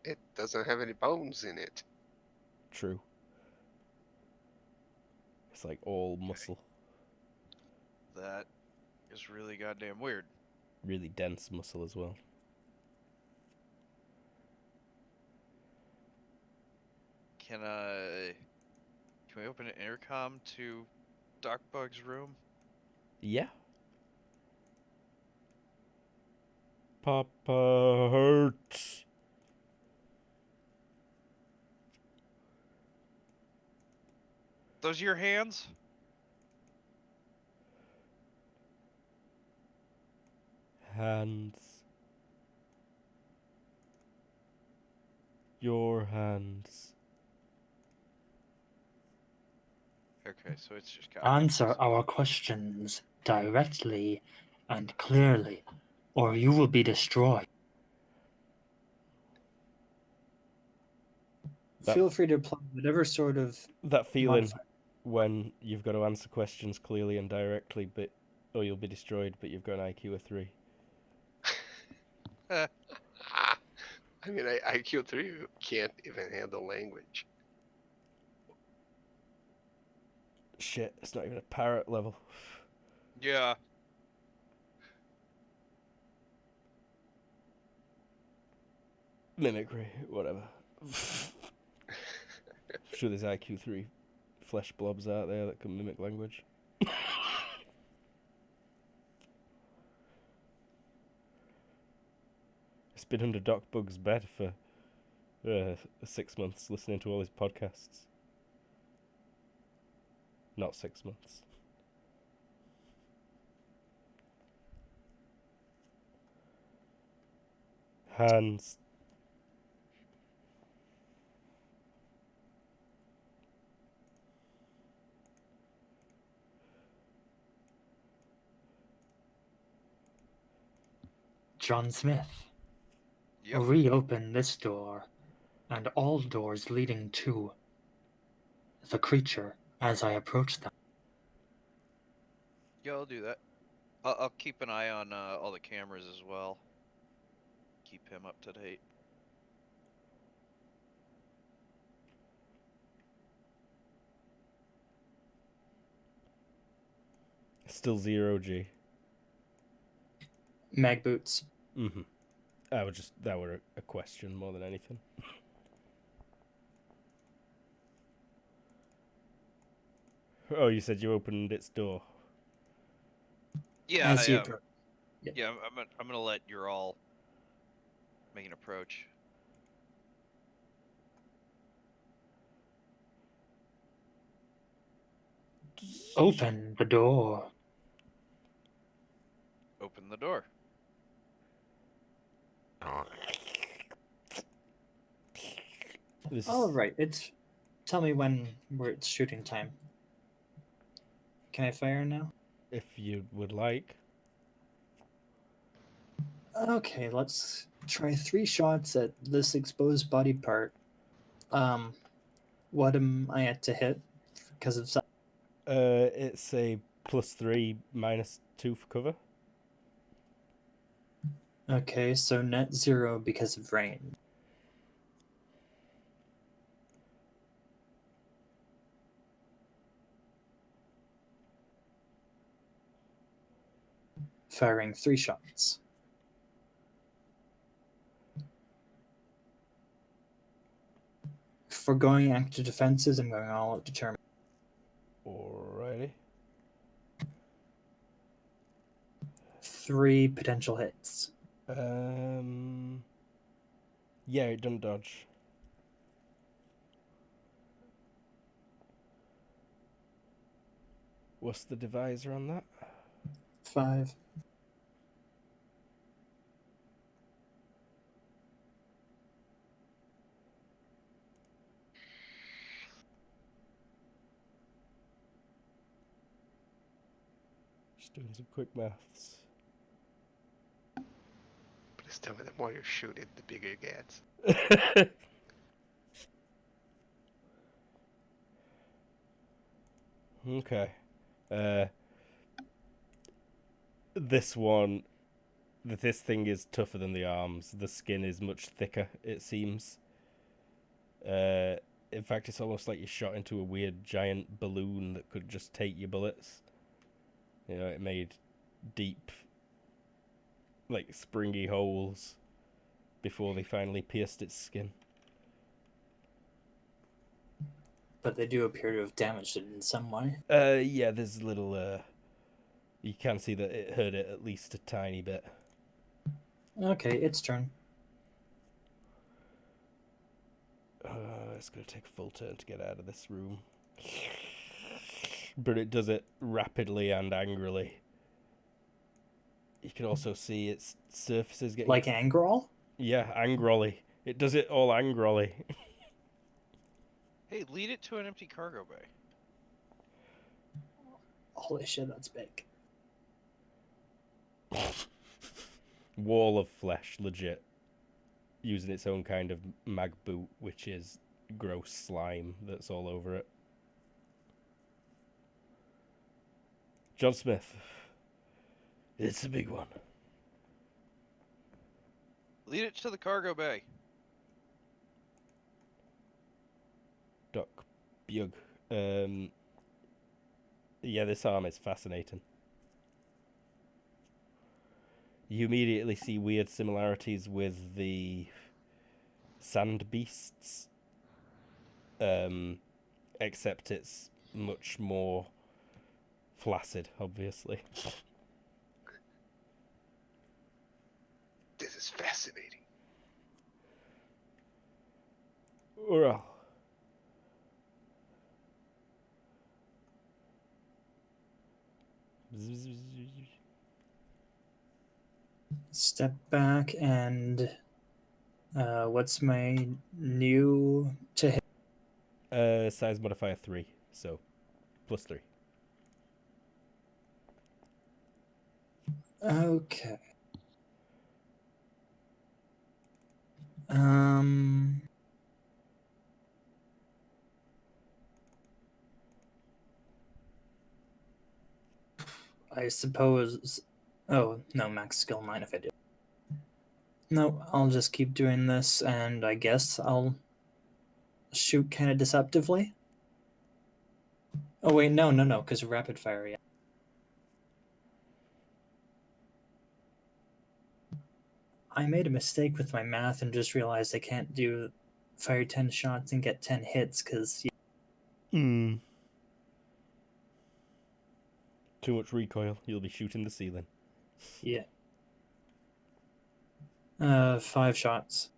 C: It doesn't have any bones in it.
A: True. It's like all muscle.
D: That is really goddamn weird.
A: Really dense muscle as well.
D: Can we open an intercom to Doc Bug's room?
A: Yeah. Papa hurts.
D: Those your hands?
A: Hands. Your hands.
D: Okay, so it's just got
B: Answer our questions directly and clearly, or you will be destroyed.
A: That-
B: Feel free to apply whatever sort of
A: That feeling
B: modifier.
A: when you've got to answer questions clearly and directly, but or you'll be destroyed, but you've got an IQ of 3.
C: I mean, IQ3 can't even handle language.
A: Shit, it's not even a parrot level.
D: Yeah.
A: Mimicry, whatever. Sure, there's IQ3 flesh blobs out there that can mimic language. It's been under Doc Bug's bed for 6 months listening to all his podcasts. Not 6 months. Hands.
B: John Smith,
D: Yep.
B: reopen this door and all doors leading to the creature as I approach them.
D: Yeah, I'll do that. I'll keep an eye on all the cameras as well. Keep him up to date.
A: Still 0G.
B: Mag boots.
A: Mm-hmm. That were a question more than anything. Oh, you said you opened its door.
D: Yeah,
B: As you
D: yeah,
B: approach. Yep.
D: yeah. I'm gonna let you all make an approach.
B: Open the door.
D: Open the door.
A: This
B: All right. Tell me when it's shooting time. Can I fire now?
A: if you would like.
B: Okay, let's try 3 shots at this exposed body part. What am I at to hit because of size?
A: It's a +3, -2 for cover.
B: Okay, so net 0 because of rain. Firing 3 shots. For going active defenses, I'm going all out determined.
A: Alrighty.
B: 3 potential hits.
A: Yeah, it doesn't dodge. What's the divisor on that?
B: 5.
A: Just doing some quick maths.
C: Please tell me the more you shoot it, the bigger it gets.
A: Okay. This one, this thing is tougher than the arms. The skin is much thicker, it seems. In fact, it's almost like you're shot into a weird giant balloon that could just take your bullets. You know, it made deep, like springy holes before they finally pierced its skin.
B: But they do appear to have damaged it in some way.
A: Yeah, there's a little, you can see that it hurt it at least a tiny bit.
B: Okay, its turn.
A: It's gonna take a full turn to get out of this room. But it does it rapidly and angrily. You can also see its surfaces getting...
B: Like Angrel?
A: Yeah, angrily. It does it all angrily.
D: Hey, lead it to an empty cargo bay.
B: Holy shit, that's big.
A: Wall of flesh, legit. Using its own kind of mag boot, which is gross slime that's all over it. John Smith. It's a big one.
D: Lead it to the cargo bay.
A: Doc Bug. Yeah, this arm is fascinating. You immediately see weird similarities with the sand beasts. Except it's much more flaccid, obviously.
C: This is fascinating.
A: Well.
B: Step back and what's my new to hit?
A: Size modifier 3, so +3.
B: Okay. Um. I suppose. Oh no, max skill 9 if I do. No, I'll just keep doing this, and I guess I'll shoot kind of deceptively. Oh wait, no, because rapid fire. Yeah. I made a mistake with my math and just realized I can't do fire 10 shots and get 10 hits because
A: Too much recoil, you'll be shooting the ceiling.
B: yeah. 5 shots.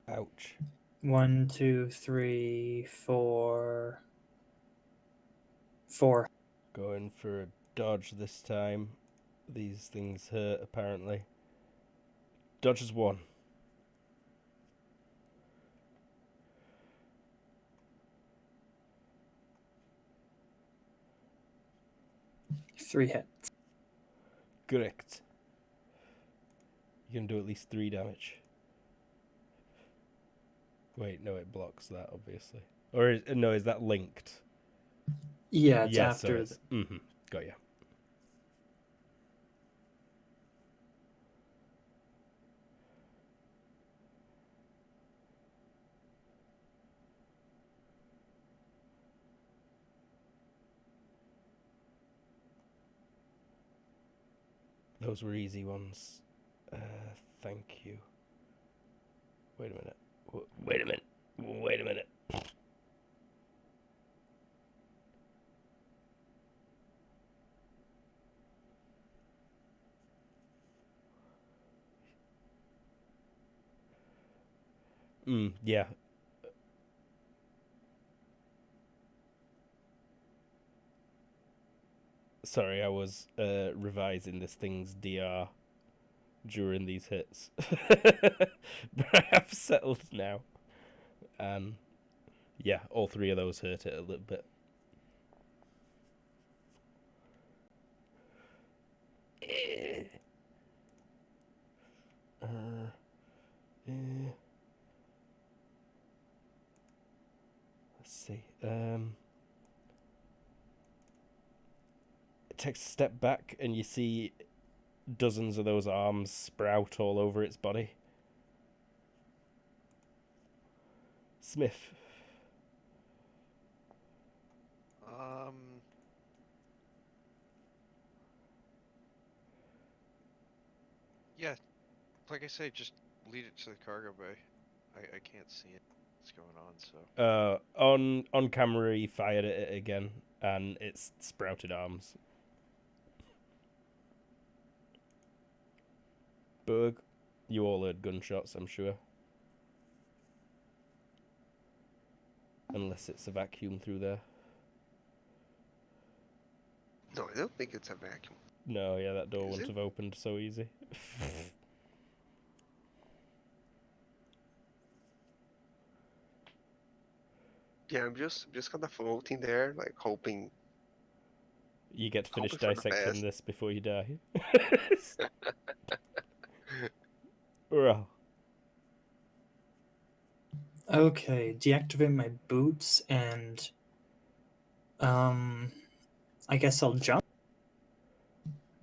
A: Ouch.
B: 1, 2, 3, 4. 4.
A: Going for a dodge this time. These things hurt, apparently. Dodges 1.
B: 3 hits.
A: Correct. You can do at least 3 damage. Wait, no, it blocks that, obviously. Or, is that linked?
B: Yeah, it's
A: Yeah, so
B: after.
A: it's... Got ya. Those were easy ones. Thank you. Wait a minute. Wait a minute. Wait a minute. Yeah. Sorry, I was revising this thing's DR during these hits. But I have settled now. Yeah, all 3 of those hurt it a little bit. Let's see. It takes a step back and you see dozens of those arms sprout all over its body. Smith.
D: Yeah, like I say, just lead it to the cargo bay. I can't see it. What's going on? So.
A: On camera, he fired at it again, and it's sprouted arms. Berg, you all heard gunshots, I'm sure. Unless it's a vacuum through there.
C: No, I don't think it's a vacuum.
A: No, yeah, that door
C: Is
A: wouldn't
C: it?
A: have opened so easy.
C: Yeah, I'm just kind of floating there, like hoping.
A: You get to finish
C: Hoping for the
A: dissecting
C: best.
A: this before you die. Well,
B: Okay, deactivate my boots and I guess I'll jump.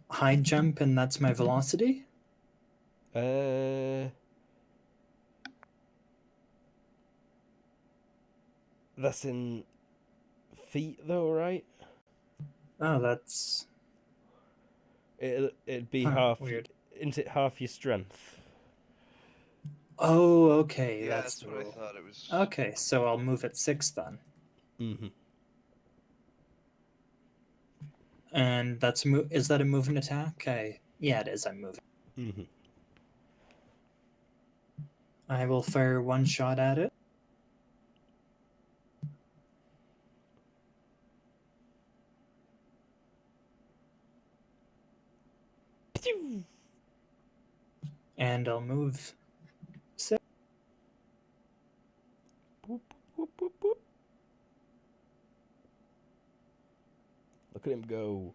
B: High jump and that's my velocity?
A: That's in feet though, right?
B: Oh, that's
A: It'd be half.
B: weird.
A: Isn't it half your strength?
B: Oh, okay,
D: Yeah,
B: that's the
D: what I
B: rule.
D: thought it was.
B: Okay, so I'll move at 6 then.
A: Mm-hmm.
B: And that's is that a moving attack? Okay. Yeah, it is. I'm moving.
A: Mm-hmm.
B: I will fire one shot at it. And I'll move 6.
A: Boop, boop, boop, boop. Look at him go.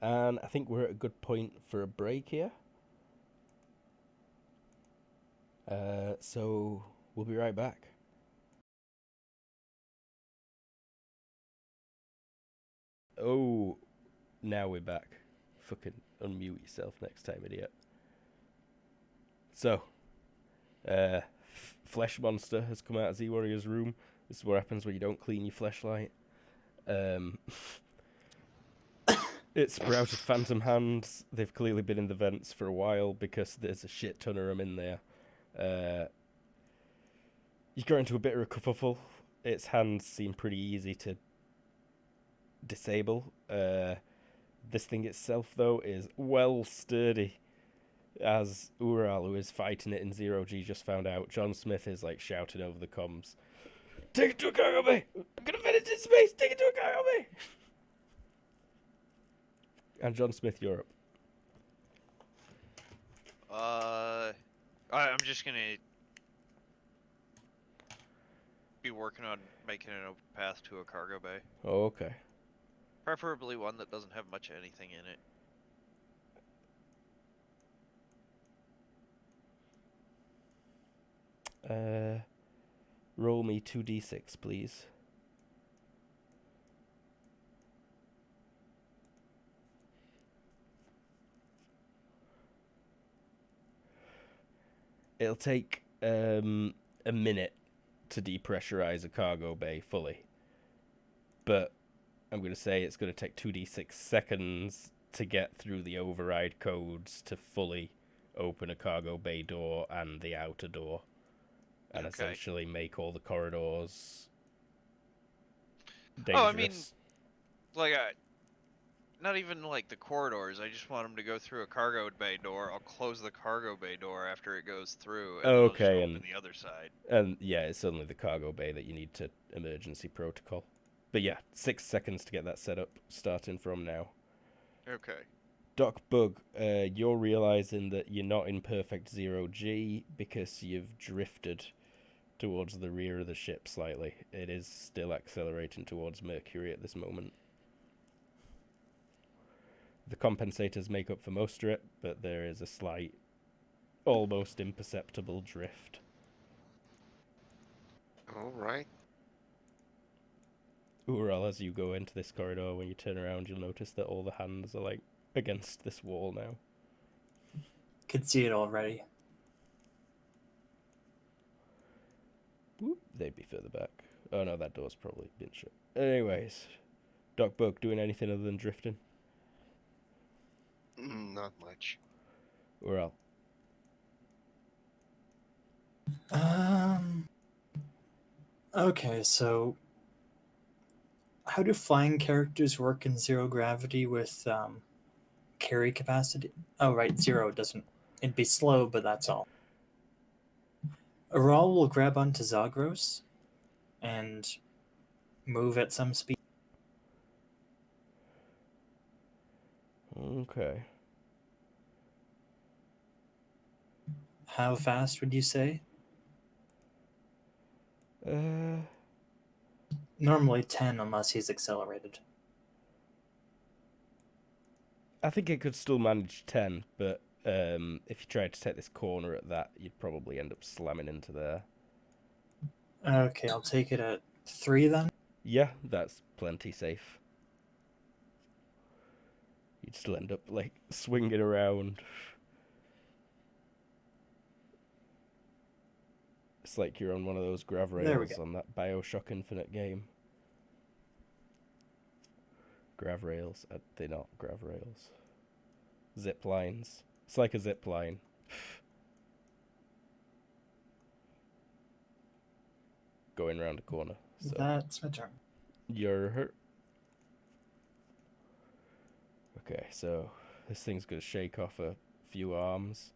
A: And I think we're at a good point for a break here. So we'll be right back. Oh, now we're back. Fucking unmute yourself next time, idiot. So, Flesh Monster has come out of Z Warrior's room. This is what happens when you don't clean your fleshlight. It sprouted phantom hands. They've clearly been in the vents for a while because there's a shit ton of them in there. You got into a bit of a kerfuffle. Its hands seem pretty easy to disable. This thing itself, though, is well sturdy. As Ural, who is fighting it in 0G, just found out, John Smith is like shouting over the comms, "Take it to a cargo bay! I'm gonna finish in space! Take it to a cargo bay!" And John Smith, Europe.
D: I'm just gonna be working on making an open path to a cargo bay.
A: Oh, okay.
D: Preferably one that doesn't have much of anything in it.
A: Roll me 2d6, please. It'll take a minute to depressurize a cargo bay fully. But I'm going to say it's going to take 2d6 seconds to get through the override codes to fully open a cargo bay door and the outer door. And
D: Okay.
A: essentially make all the corridors dangerous.
D: Oh, I mean, like, not even like the corridors. I just want them to go through a cargo bay door. I'll close the cargo bay door after it goes through, and then I'll just
A: Okay,
D: open the other side.
A: And yeah, it's only the cargo bay that you need to emergency protocol. But yeah, 6 seconds to get that set up, starting from now.
D: Okay.
A: Doc Bug, you're realizing that you're not in perfect 0G because you've drifted towards the rear of the ship slightly. It is still accelerating towards Mercury at this moment. The compensators make up for most of it, but there is a slight, almost imperceptible drift.
C: Alright.
A: Ural, as you go into this corridor, when you turn around, you'll notice that all the hands are like against this wall now.
B: Could see it already.
A: Whoop, they'd be further back. Oh no, that door's probably been shut. Anyways, Doc Bug doing anything other than drifting?
C: Not much.
A: Ural.
B: Okay, so how do flying characters work in zero gravity with carry capacity? Oh, right, zero doesn't. It'd be slow, but that's all. Aral will grab onto Zagros and move at some speed.
A: Okay.
B: How fast would you say? Normally 10 unless he's accelerated.
A: I think it could still manage 10, but if you tried to take this corner at that, you'd probably end up slamming into there.
B: Okay, I'll take it at 3 then.
A: Yeah, that's plenty safe. You'd still end up, like, swinging around. It's like you're on one of those grav
B: There we
A: rails
B: go.
A: on that Bioshock Infinite game. Grav rails. They're not grav rails. Zip lines. It's like a zip line. Going round a corner. So
B: That's my turn.
A: you're hurt. Okay, so this thing's gonna shake off a few arms.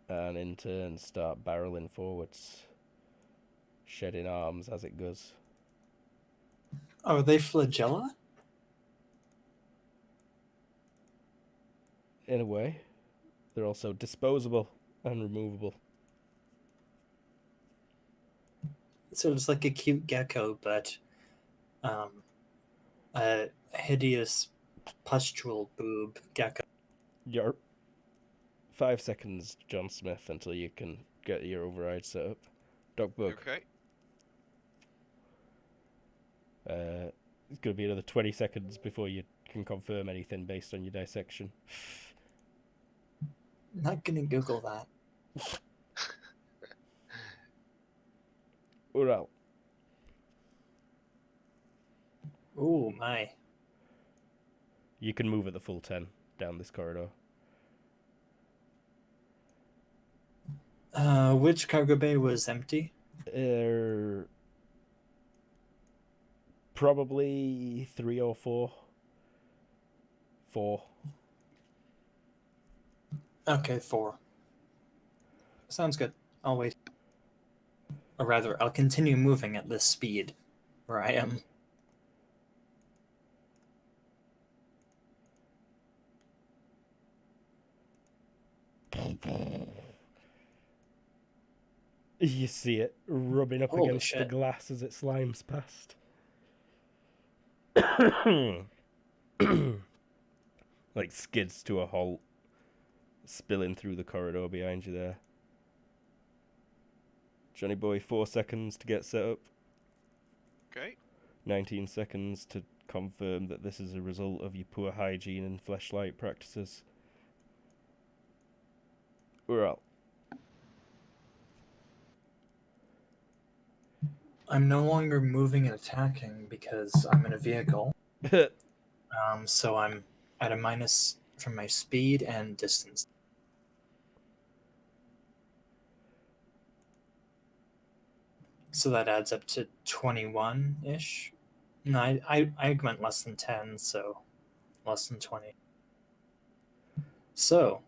A: And in turn start barreling forwards, shedding arms as it goes.
B: Oh, are they flagella?
A: In a way, they're also disposable and removable.
B: So it's like a cute gecko, but a hideous pustule boob gecko.
A: You're 5 seconds, John Smith, until you can get your override set up. Dog bug.
D: Okay.
A: It's going to be another 20 seconds before you can confirm anything based on your dissection.
B: Not gonna Google that.
A: Ural.
B: Ooh, my.
A: You can move at the full 10 down this corridor.
B: Which cargo bay was empty?
A: Probably 3 or 4. 4.
B: Okay, 4. Sounds good. I'll wait. Or rather, I'll continue moving at this speed where I am.
A: You see it rubbing up
B: Holy
A: against the
B: shit.
A: glass as it slimes past. Like skids to a halt, spilling through the corridor behind you there. Johnny boy, 4 seconds to get set up.
D: Okay.
A: 19 seconds to confirm that this is a result of your poor hygiene and fleshlight practices. We're out.
B: I'm no longer moving and attacking because I'm in a vehicle. So I'm at a minus from my speed and distance. So that adds up to 21-ish. No, I went less than 10, so less than 20. So,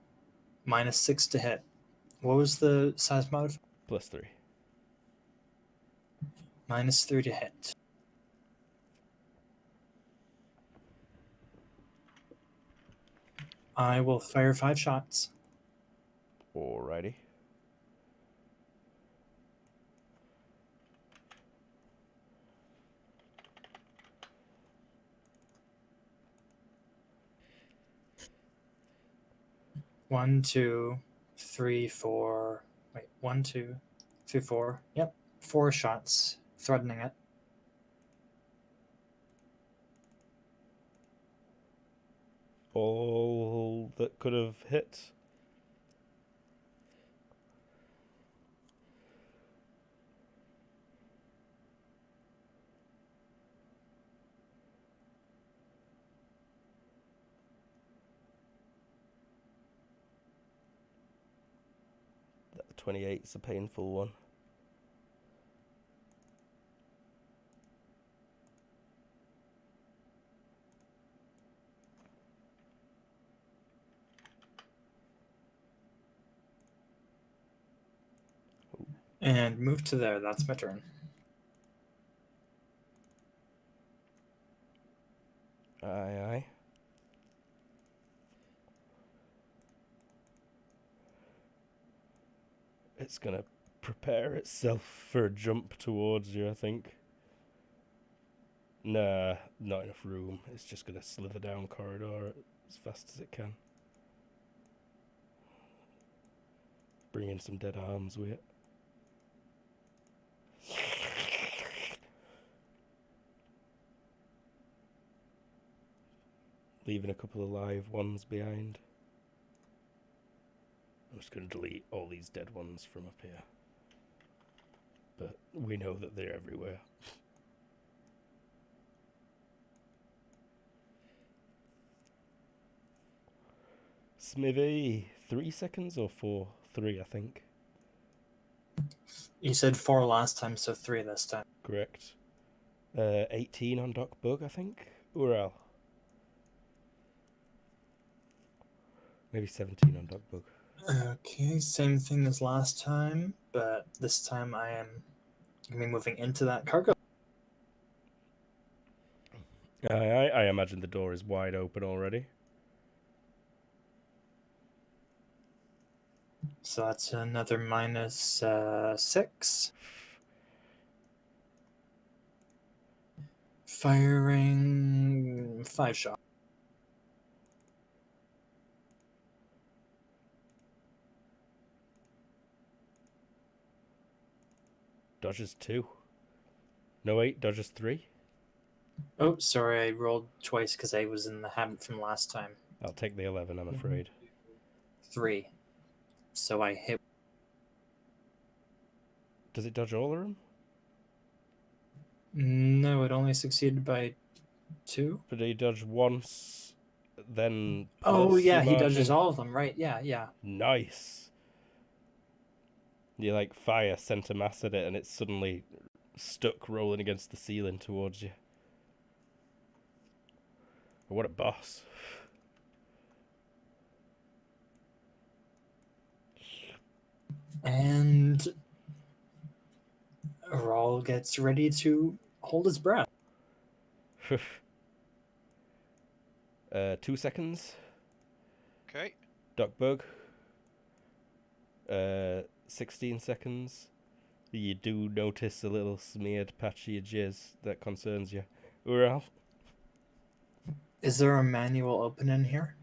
B: minus 6 to hit. What was the size modifier?
A: +3.
B: Minus 3 to hit. I will fire 5 shots.
A: Alrighty.
B: One, two, three, four. Wait, 1, 2, 3, 4. Yep, 4 shots, threatening it.
A: All that could have hit. That 28's a painful one.
B: And move to there. That's my turn.
A: Aye, aye. It's gonna prepare itself for a jump towards you, I think. Nah, not enough room. It's just gonna slither down corridor at as fast as it can. Bring in some dead arms with it. Leaving a couple of live ones behind. I'm just going to delete all these dead ones from up here. But we know that they're everywhere. Smithy, 3 seconds or 4? 3, I think.
B: You said 4 last time, so 3 this time.
A: Correct. 18 on Doc Bug, I think. Ural. Maybe 17 on Doc Bug.
B: Okay, same thing as last time, but this time I am going to be moving into that cargo.
A: I imagine the door is wide open already.
B: So that's another minus 6. Firing 5 shots.
A: Dodges 2. No, wait, dodges 3.
B: Oh, sorry, I rolled twice because I was in the habit from last time.
A: I'll take the 11, I'm afraid.
B: 3. So I hit.
A: Does it dodge all of them?
B: No, it only succeeded by 2.
A: But he dodge once, then
B: Oh,
A: plus
B: yeah,
A: your
B: he dodges
A: margin?
B: all of them, right? Yeah, yeah.
A: Nice. You like fire center mass at it and it's suddenly stuck rolling against the ceiling towards you. What a boss.
B: And Raul gets ready to hold his breath.
A: 2 seconds.
D: Okay.
A: Doc Bug. 16 seconds. You do notice a little smeared patchy jizz that concerns you. Ural?
B: Is there a manual open in here?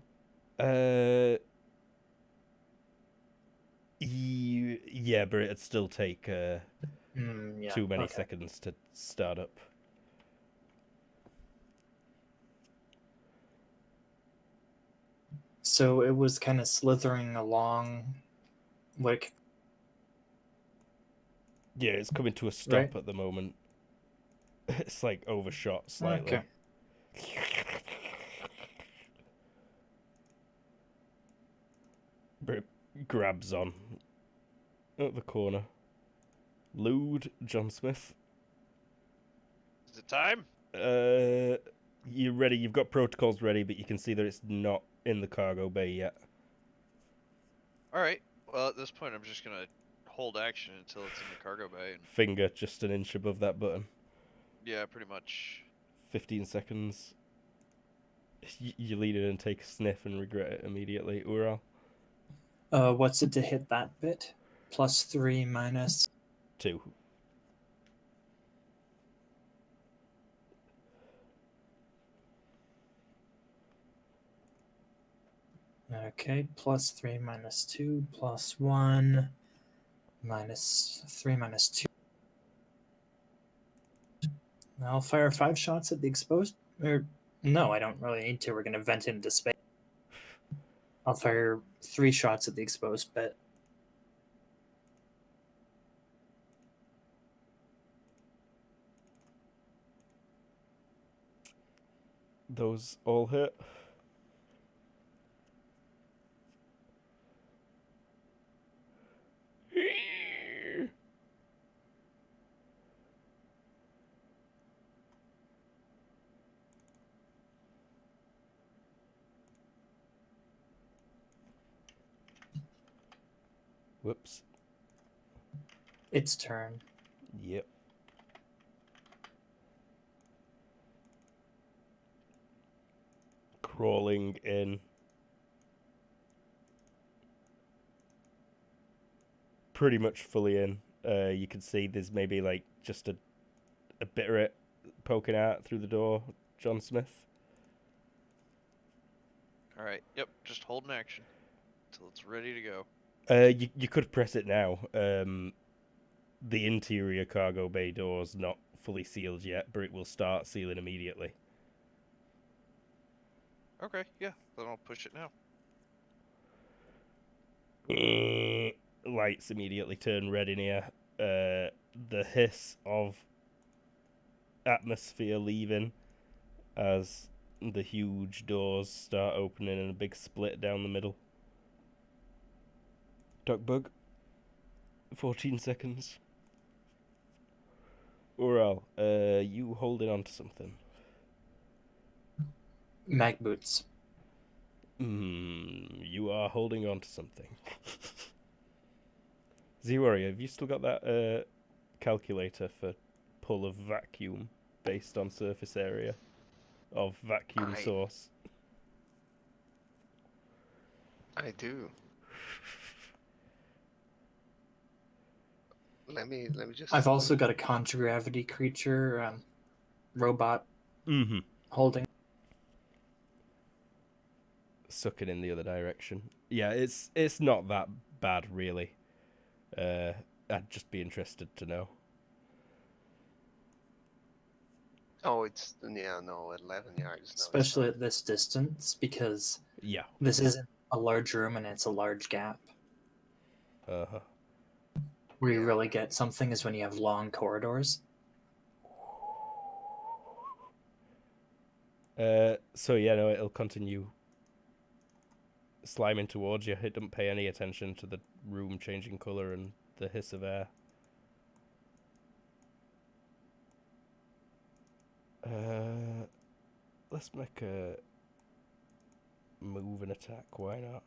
A: Yeah, but it'd still take
B: Yeah,
A: too many
B: okay.
A: seconds to start up.
B: So it was kind of slithering along, like,
A: Yeah, it's coming to a stop
B: right?
A: at the moment. It's like overshot slightly.
B: Okay.
A: But it grabs on at the corner. Lewd, John Smith.
D: Is it time?
A: You're ready. You've got protocols ready, but you can see that it's not in the cargo bay yet.
D: All right. Well, at this point, I'm just gonna hold action until it's in the cargo bay. And
A: Finger just an inch above that button.
D: yeah, pretty much.
A: 15 seconds. You lean in and take a sniff and regret it immediately. Ural?
B: What's it to hit that bit? +3 minus.
A: 2.
B: Okay, +3 minus 2 +1 minus 3 minus 2. I'll fire 5 shots at the exposed. Or no, I don't really need to. We're gonna vent into space. I'll fire 3 shots at the exposed bit.
A: Those all hit. Whoops.
B: Its turn.
A: Yep. Crawling in. Pretty much fully in. You can see there's maybe like just a bit of it poking out through the door. John Smith.
D: All right. Yep. Just hold an action until it's ready to go.
A: You could press it now. The interior cargo bay door's not fully sealed yet, but it will start sealing immediately.
D: Okay. Yeah. Then I'll push it now.
A: Lights immediately turn red in here. The hiss of atmosphere leaving as the huge doors start opening and a big split down the middle. Duckbug. 14 seconds. Ural, you holding on to something?
B: Mag boots.
A: You are holding on to something. Z-Warrior, have you still got that calculator for pull of vacuum based on surface area of vacuum
C: I-
A: source?
C: I do. Let me just.
B: I've also got a contragravity creature, robot holding.
A: Sucking in the other direction. Yeah, it's not that bad really. I'd just be interested to know.
C: Oh, it's yeah, no, 11 yards. No, it's
B: Especially
C: not.
B: at this distance, because
A: Yeah.
B: this isn't a large room and it's a large gap.
A: Uh-huh.
B: Where you
C: Yeah.
B: really get something is when you have long corridors.
A: So yeah, no, it'll continue sliming towards you. It doesn't pay any attention to the room changing colour and the hiss of air. Let's make a move and attack. Why not?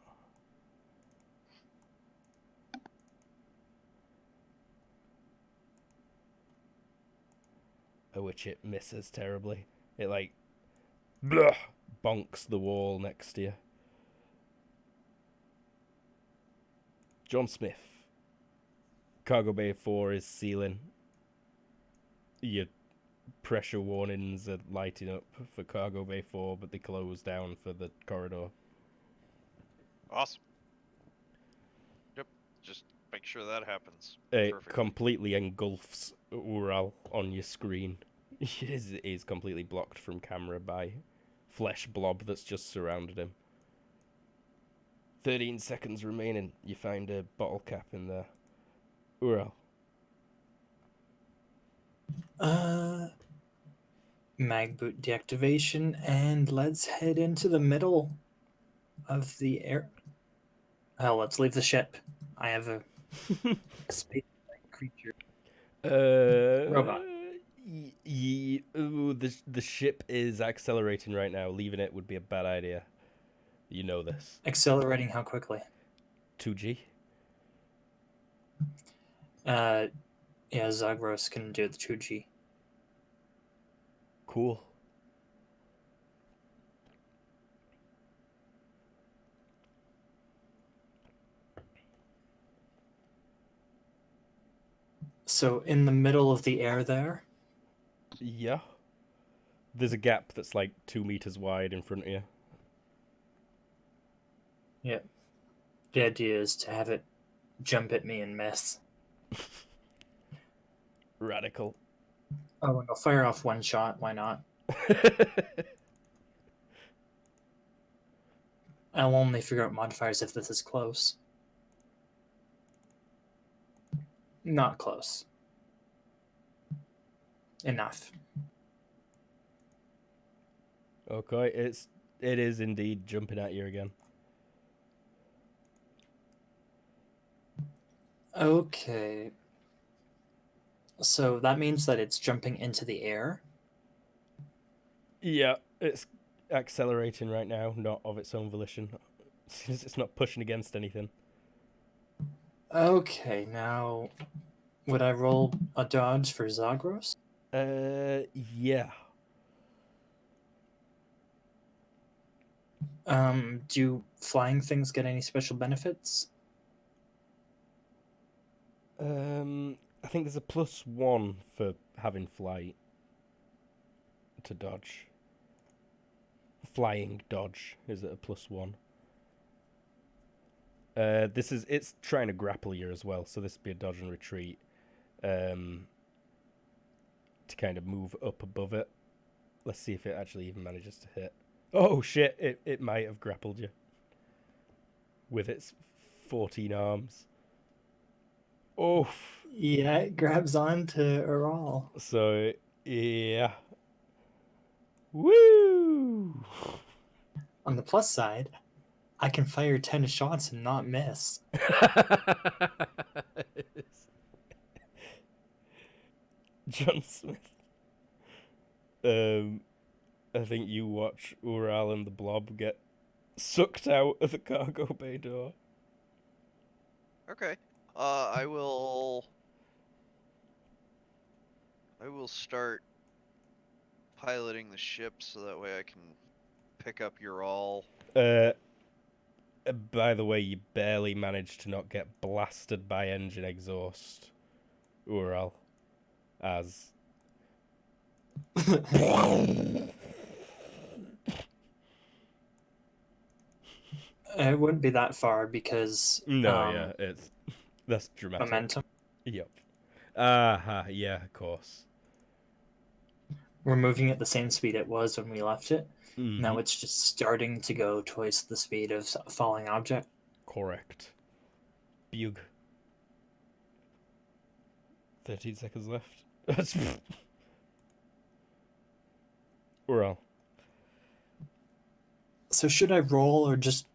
A: Which it misses terribly. It like blah, bonks the wall next to you. John Smith. Cargo Bay 4 is sealing. Your pressure warnings are lighting up for Cargo Bay 4, but they close down for the corridor.
D: Awesome. Yep. Just make sure that happens.
A: It
D: Perfectly.
A: completely engulfs Ural on your screen. It is completely blocked from camera by flesh blob that's just surrounded him. 13 seconds remaining. You find a bottle cap in there. Ural.
B: Mag boot deactivation, and let's head into the middle of the air. Hell, let's leave the ship. I have a space creature. Robot.
A: Ooh, the ship is accelerating right now. Leaving it would be a bad idea. You know this.
B: Accelerating how quickly?
A: 2G.
B: Yeah, Zagros can do the 2G.
A: Cool.
B: So in the middle of the air there.
A: Yeah. There's a gap that's like 2 meters wide in front of you.
B: Yeah. The idea is to have it jump at me and miss.
A: Radical.
B: Oh, and I'll fire off one shot. Why not? I'll only figure out modifiers if this is close. Not close. Enough.
A: Okay, it is indeed jumping at you again.
B: Okay. So that means that it's jumping into the air.
A: Yeah, it's accelerating right now, not of its own volition. Since it's not pushing against anything.
B: Okay, now would I roll a dodge for Zagros?
A: Yeah.
B: Do flying things get any special benefits?
A: I think there's a +1 for having flight to dodge. Flying dodge is at a +1. It's trying to grapple you as well, so this would be a dodge and retreat. To kind of move up above it. Let's see if it actually even manages to hit. Oh shit, it might have grappled you. With its 14 arms. Oof.
B: Yeah, it grabs onto Ural.
A: So, yeah. Woo!
B: On the plus side, I can fire 10 shots and not miss.
A: John Smith. I think you watch Ural and the Blob get sucked out of the cargo bay door.
D: Okay. I will start piloting the ship so that way I can pick up your all.
A: By the way, you barely managed to not get blasted by engine exhaust, Ural, as
B: It wouldn't be that far because
A: that's dramatic.
B: momentum.
A: Yep. Yeah, of course.
B: We're moving at the same speed it was when we left it.
A: Mm-hmm.
B: Now it's just starting to go twice the speed of a falling object.
A: Correct. Bug. 13 seconds left. Ural.
B: So should I roll or just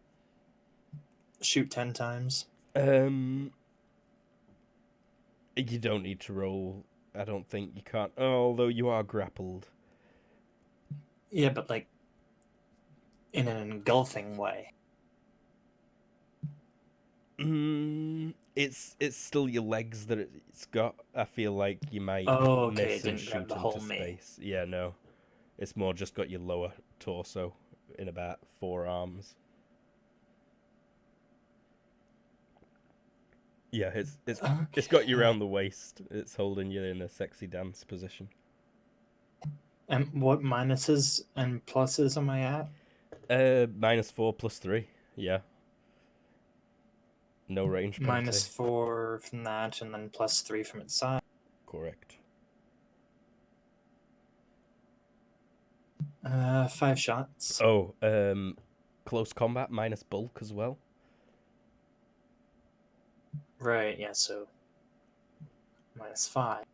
B: shoot 10 times?
A: You don't need to roll. I don't think you can't. Although you are grappled.
B: Yeah, but like in an engulfing way.
A: It's still your legs that it's got. I feel like you might
B: Oh, okay,
A: miss
B: it
A: and
B: didn't grab
A: shoot
B: the
A: into
B: whole me.
A: space. Yeah, no. It's more just got your lower torso in about 4 arms. Yeah, it's got you around the waist. It's holding you in a sexy dance position.
B: And what minuses and pluses am I at?
A: -4 +3. Yeah. No range penalty.
B: -4 from that, and then +3 from its side.
A: Correct.
B: 5 shots.
A: Oh, close combat minus bulk as well.
B: Right, yeah, so -5.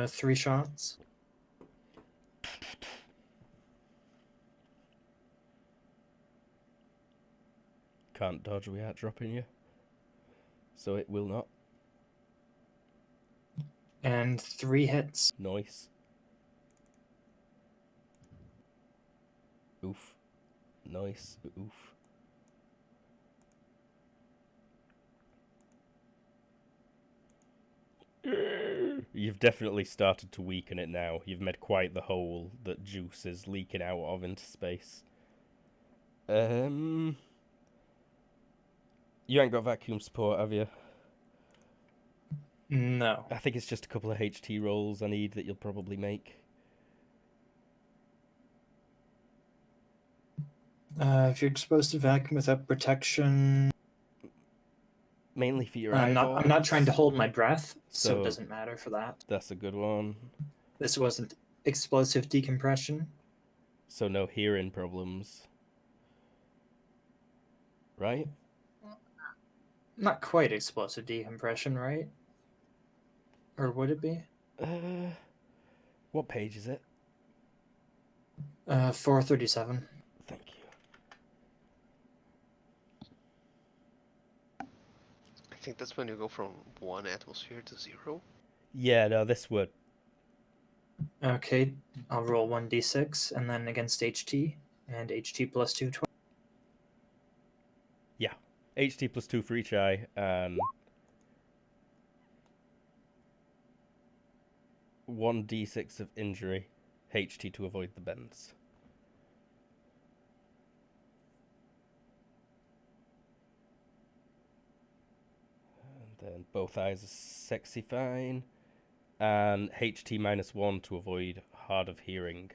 B: 3 shots.
A: Can't dodge without dropping you. So it will not.
B: And 3 hits.
A: Nice. Oof. Nice. Oof. You've definitely started to weaken it now. You've made quite the hole that juice is leaking out of into space. You ain't got vacuum support, have you?
B: No.
A: I think it's just a couple of HT rolls I need that you'll probably make.
B: If you're exposed to vacuum without protection...
A: Mainly for your
B: I'm
A: eyeballs.
B: not trying to hold my breath, so
A: So-
B: it doesn't matter for that.
A: That's a good one.
B: This wasn't explosive decompression.
A: So no hearing problems. Right?
B: Not quite explosive decompression, right? Or would it be?
A: What page is it?
B: 437.
A: Thank you.
C: I think that's when you go from 1 atmosphere to 0.
A: Yeah, no, this would.
B: Okay, I'll roll 1d6 and then against HT, and HT plus 2 twice.
A: Yeah. HT +2 for each eye, and 1d6 of injury. HT to avoid the bends. And then both eyes are sexy fine. And HT -1 to avoid hard of hearing.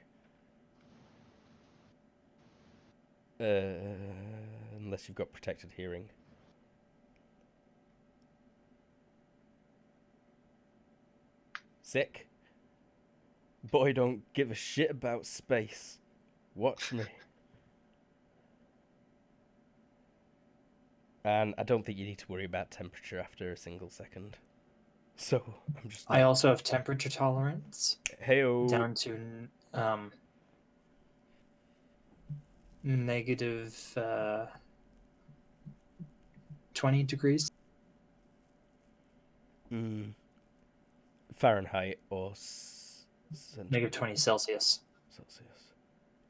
A: Unless you've got protected hearing. Sick? Boy, don't give a shit about space. Watch me. And I don't think you need to worry about temperature after a single second. So, I'm just
B: I also have temperature tolerance
A: Heyo.
B: down to negative 20 degrees.
A: Fahrenheit or
B: Negative 20 Celsius.
A: Celsius.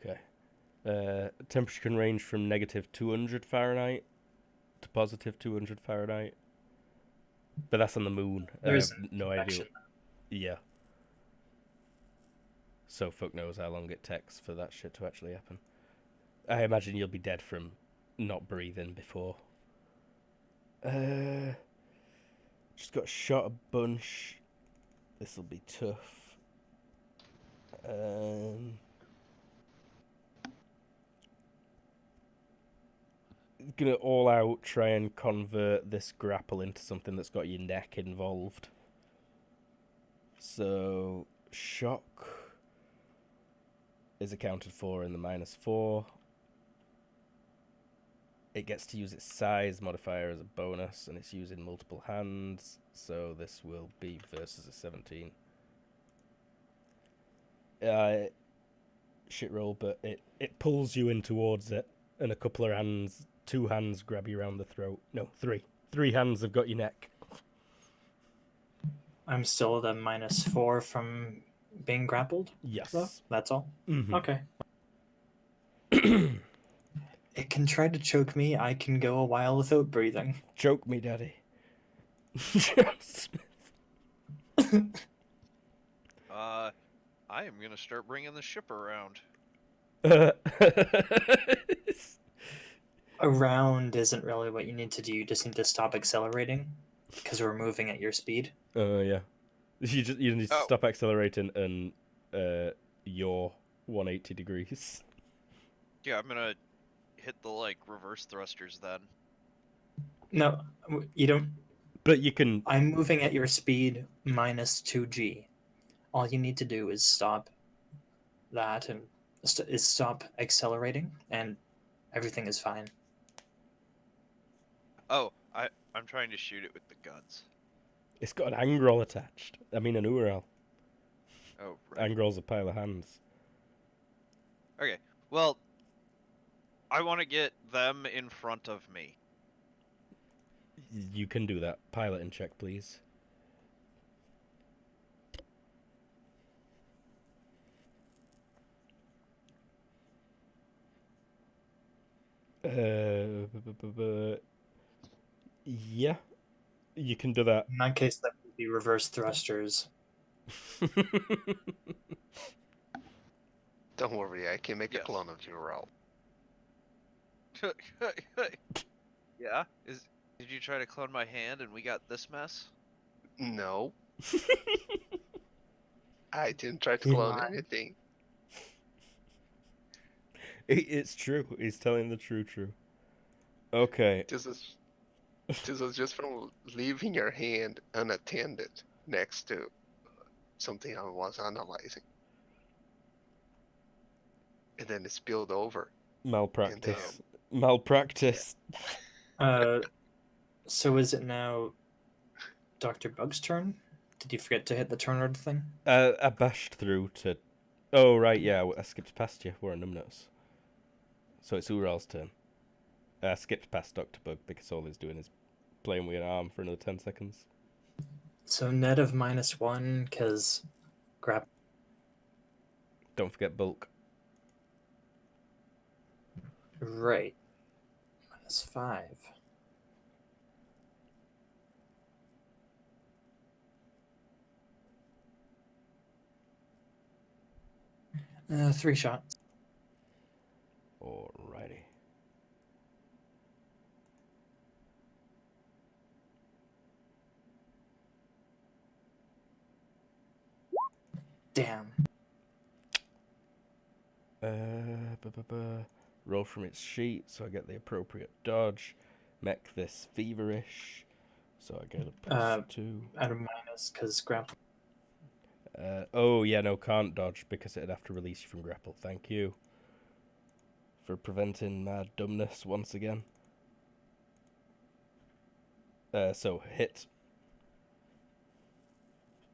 A: Okay. Temperature can range from negative 200 Fahrenheit to positive 200 Fahrenheit. But that's on the moon. I
B: There's
A: have no idea.
B: convection.
A: Yeah. So fuck knows how long it takes for that shit to actually happen. I imagine you'll be dead from not breathing before. Just got shot a bunch. This'll be tough. Gonna all out try and convert this grapple into something that's got your neck involved. So shock is accounted for in the -4. It gets to use its size modifier as a bonus, and it's using multiple hands, so this will be versus a 17. Shit roll, but it pulls you in towards it, and a couple of hands, 2 hands grab you around the throat. No, 3. 3 hands have got your neck.
B: I'm still at a -4 from being grappled.
A: Yes.
B: Though? That's all.
A: Mhm.
B: Okay. It can try to choke me. I can go a while without breathing.
A: Choke me, daddy.
D: I am gonna start bringing the ship around.
B: Around isn't really what you need to do. You just need to stop accelerating because we're moving at your speed.
A: Yeah. You need to
D: Oh.
A: stop accelerating and you're 180 degrees.
D: Yeah, I'm gonna hit the like reverse thrusters then.
B: No, you don't.
A: But you can.
B: I'm moving at your speed -2g. All you need to do is stop that and is stop accelerating, and everything is fine.
D: Oh, I'm trying to shoot it with the guns.
A: It's got an angrel attached. I mean, an Ural.
D: Oh, right.
A: Angrel's a pile of hands.
D: Okay. Well, I want to get them in front of me.
A: You can do that. Piloting check, please. Yeah, you can do that.
B: In that case, that would be reverse thrusters.
C: Don't worry, I can make a
D: Yes.
C: clone of your route.
D: Yeah? Did you try to clone my hand and we got this mess?
C: No, I didn't try to
B: He
C: clone
B: lied.
C: anything.
A: It's true. He's telling the true. Okay.
C: This is just from leaving your hand unattended next to something I was analyzing. And then it spilled over.
A: Malpractice. Malpractice.
B: So is it now Dr. Bug's turn? Did you forget to hit the turn order thing?
A: I bashed through to. Oh right, yeah. I skipped past you. We're on numbnotes. So it's Ural's turn. I skipped past Dr. Bug because all he's doing is playing with an arm for another 10 seconds.
B: So net of -1 because grab.
A: Don't forget bulk.
B: Right. -5. 3 shots.
A: Alrighty.
B: Damn.
A: Roll from its sheet, so I get the appropriate dodge. Mech this feverish, so I get a +2.
B: At a minus, because grapple.
A: Oh, yeah, no, can't dodge because it'd have to release you from grapple. Thank you for preventing my dumbness once again. So, hit.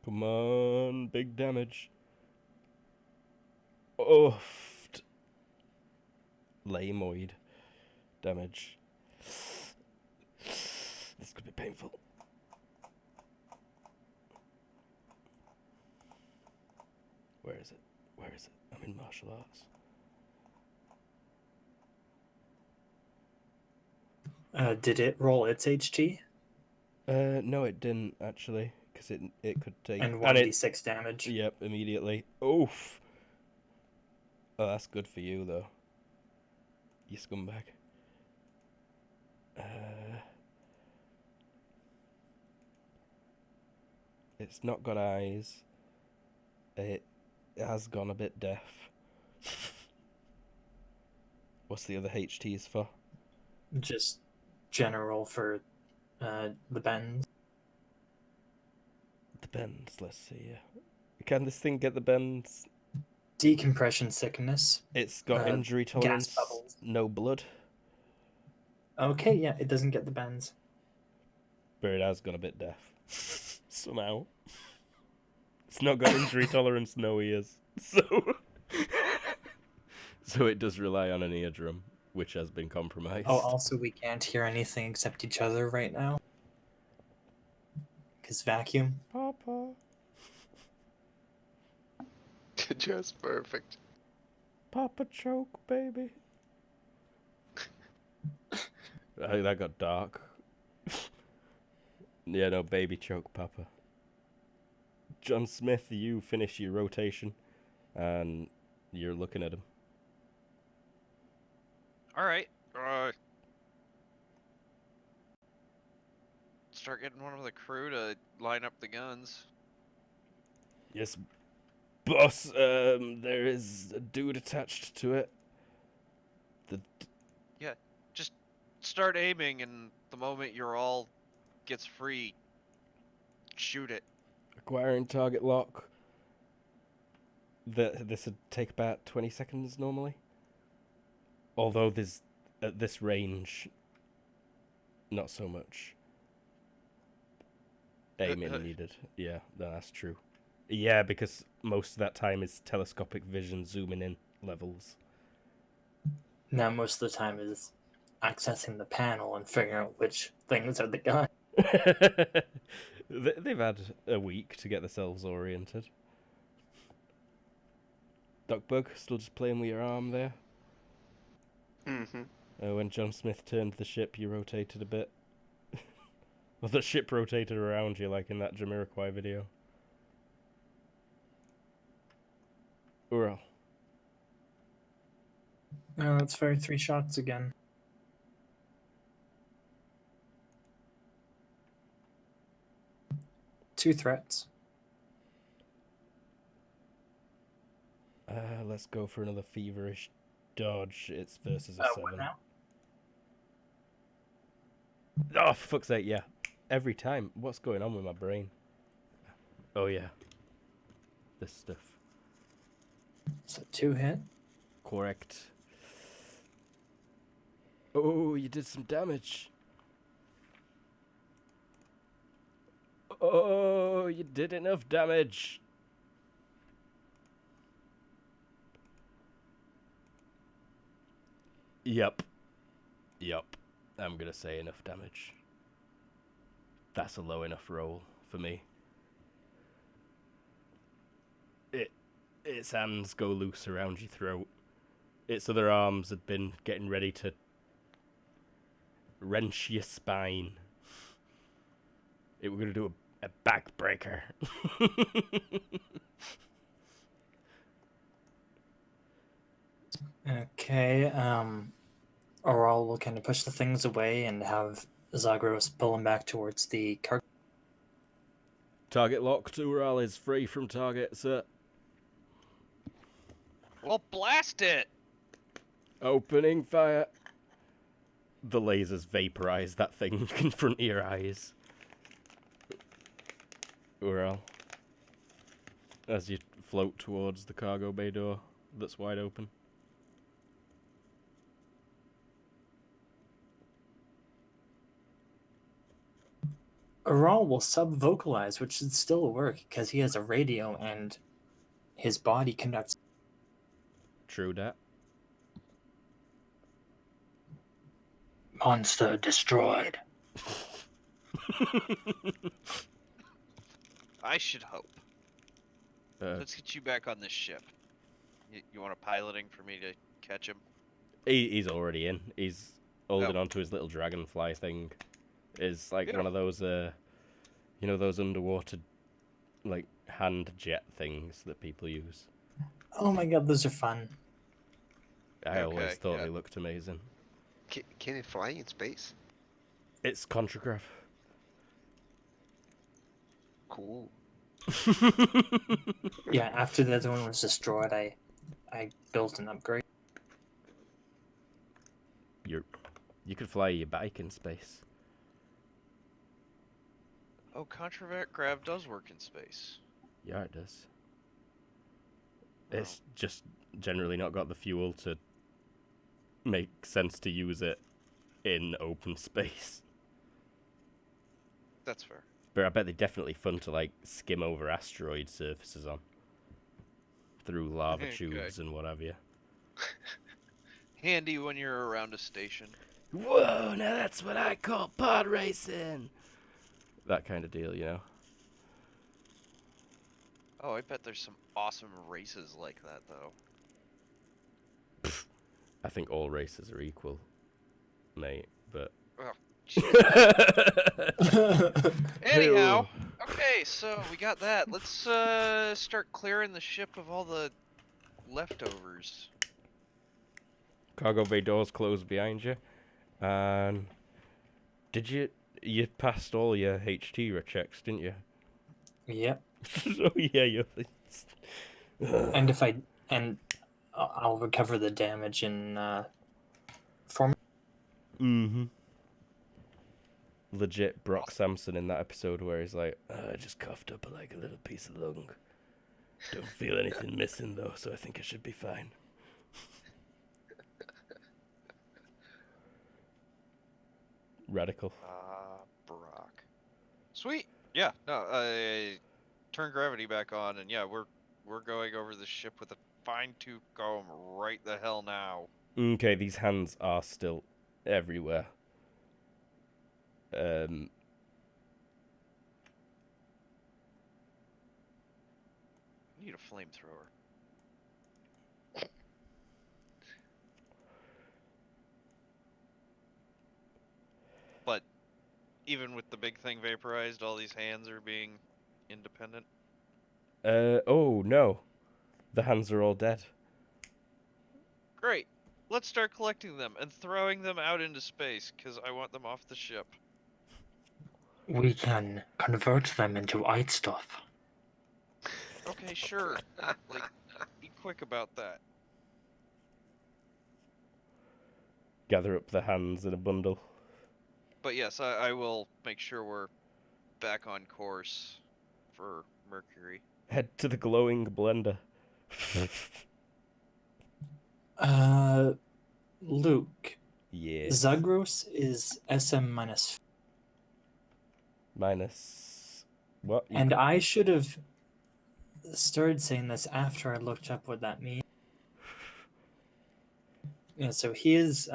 A: Come on, big damage. Oofed. Lamoid damage. This could be painful. Where is it? Where is it? I'm in martial arts.
B: Did it roll its HT?
A: No, it didn't actually, because it could take
B: And 1d6 damage.
A: Yep, immediately. Oof. Oh, that's good for you though. You scumbag. It's not got eyes. It has gone a bit deaf. What's the other HTs for?
B: Just general for the bends.
A: The bends, let's see. Can this thing get the bends?
B: Decompression sickness.
A: It's got injury
B: gas
A: tolerance,
B: bubbles.
A: no blood.
B: Okay, yeah, it doesn't get the bends.
A: But it has gone a bit deaf. Somehow. It's not got injury tolerance, no ears. So it does rely on an eardrum, which has been compromised.
B: Oh, also we can't hear anything except each other right now. Because vacuum.
A: Papa.
C: Just perfect.
A: Papa choke, baby. That got dark. Yeah, no, baby choke, Papa. John Smith, you finish your rotation, and you're looking at him.
D: Alright. Start getting one of the crew to line up the guns.
A: Yes, boss, there is a dude attached to it.
D: Just start aiming, and the moment your all gets free, shoot it.
A: Acquiring target lock. This would take about 20 seconds normally. Although there's, at this range, not so much aiming needed. Yeah, that's true. Yeah, because most of that time is telescopic vision zooming in levels.
B: Now most of the time is accessing the panel and figuring out which things are the gun.
A: They've had a week to get themselves oriented. Duckbug, still just playing with your arm there?
C: Mm-hmm.
A: When John Smith turned the ship, you rotated a bit. Well, the ship rotated around you, like in that Jamiroquai video. Ural.
B: No, let's fire 3 shots again. Two threats.
A: Let's go for another feverish dodge. It's versus a 7.
B: What now?
A: Oh, for fuck's sake, yeah. Every time. What's going on with my brain? Oh, yeah. This stuff.
B: So 2 hit.
A: Correct. Oh, you did some damage. Oh, you did enough damage. Yup. I'm gonna say enough damage. That's a low enough roll for me. Its hands go loose around your throat. Its other arms had been getting ready to wrench your spine. It were gonna do a backbreaker.
B: Okay, Oral will kind of push the things away and have Zagros pull him back towards the cargo.
A: Target locked. Ural is free from target, sir.
D: Well, blast it!
A: Opening fire. The lasers vaporize that thing in front of your eyes. Ural. As you float towards the cargo bay door that's wide open.
B: Aral will sub-vocalize, which should still work because he has a radio and his body conducts.
A: True dat.
B: Monster destroyed.
D: I should hope.
A: Uh,
D: Let's get you back on this ship. You want a piloting for me to catch him?
A: he's already in. He's holding onto his little dragonfly thing. Is like one of those, you know, those underwater, like, hand jet things that people use.
B: Oh my god, those are fun.
A: I always
D: Okay,
A: thought
D: yeah.
A: they looked amazing.
C: Can it fly in space?
A: It's contragraph.
C: Cool.
B: Yeah, after the other one was destroyed, I built an upgrade.
A: You could fly your bike in space.
D: Oh, contragrav does work in space.
A: Yeah, it does.
D: Wow.
A: It's just generally not got the fuel to make sense to use it in open space.
D: That's fair.
A: But I bet they're definitely fun to, like, skim over asteroid surfaces on. Through lava
D: Okay.
A: tubes and what have you.
D: Handy when you're around a station.
A: Whoa, now that's what I call pod racing! That kind of deal, you know?
D: Oh, I bet there's some awesome races like that, though.
A: I think all races are equal, mate, but...
D: Anyhow, okay, so we got that. Let's start clearing the ship of all the leftovers.
A: Cargo bay doors closed behind you. And... You passed all your HT checks, didn't you?
B: Yep.
A: So yeah, you're...
B: And if I'll recover the damage in form.
A: Mm-hmm. Legit Brock Sampson in that episode where he's like, I just coughed up like a little piece of lung. Don't feel anything missing though, so I think I should be fine. Radical.
D: Brock. Sweet. Yeah. No. Turn gravity back on, and yeah, we're going over the ship with a fine-tooth comb right the hell now.
A: Okay, these hands are still everywhere.
D: I need a flamethrower. But even with the big thing vaporized, all these hands are being independent.
A: Oh no. The hands are all dead.
D: Great. Let's start collecting them and throwing them out into space, because I want them off the ship.
B: We can convert them into white stuff.
D: Okay, sure. Like, be quick about that.
A: Gather up the hands in a bundle.
D: But yes, I will make sure we're back on course for Mercury.
A: Head to the glowing blender.
B: Luke.
A: Yeah.
B: Zagros is SM minus.
A: Minus... What?
B: And I should have started saying this after I looked up what that means. Yeah, so he is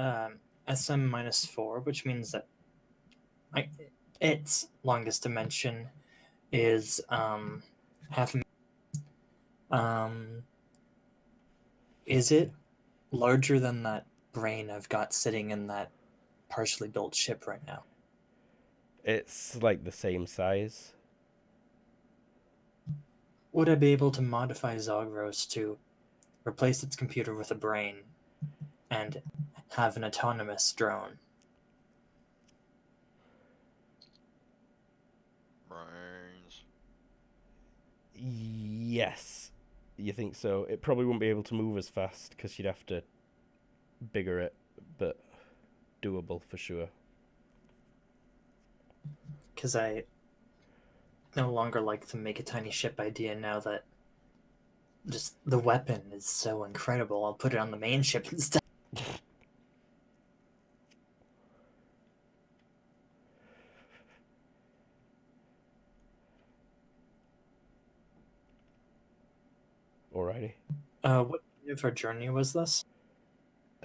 B: SM minus 4, which means that its longest dimension is half a. Is it larger than that brain I've got sitting in that partially built ship right now?
A: It's like the same size.
B: Would I be able to modify Zagros to replace its computer with a brain and have an autonomous drone?
D: Brains.
A: Yes. You think so? It probably wouldn't be able to move as fast because you'd have to bigger it, but doable for sure.
B: Because I no longer like the make a tiny ship idea now that just the weapon is so incredible. I'll put it on the main ship instead.
A: Alrighty.
B: What kind of a journey was this?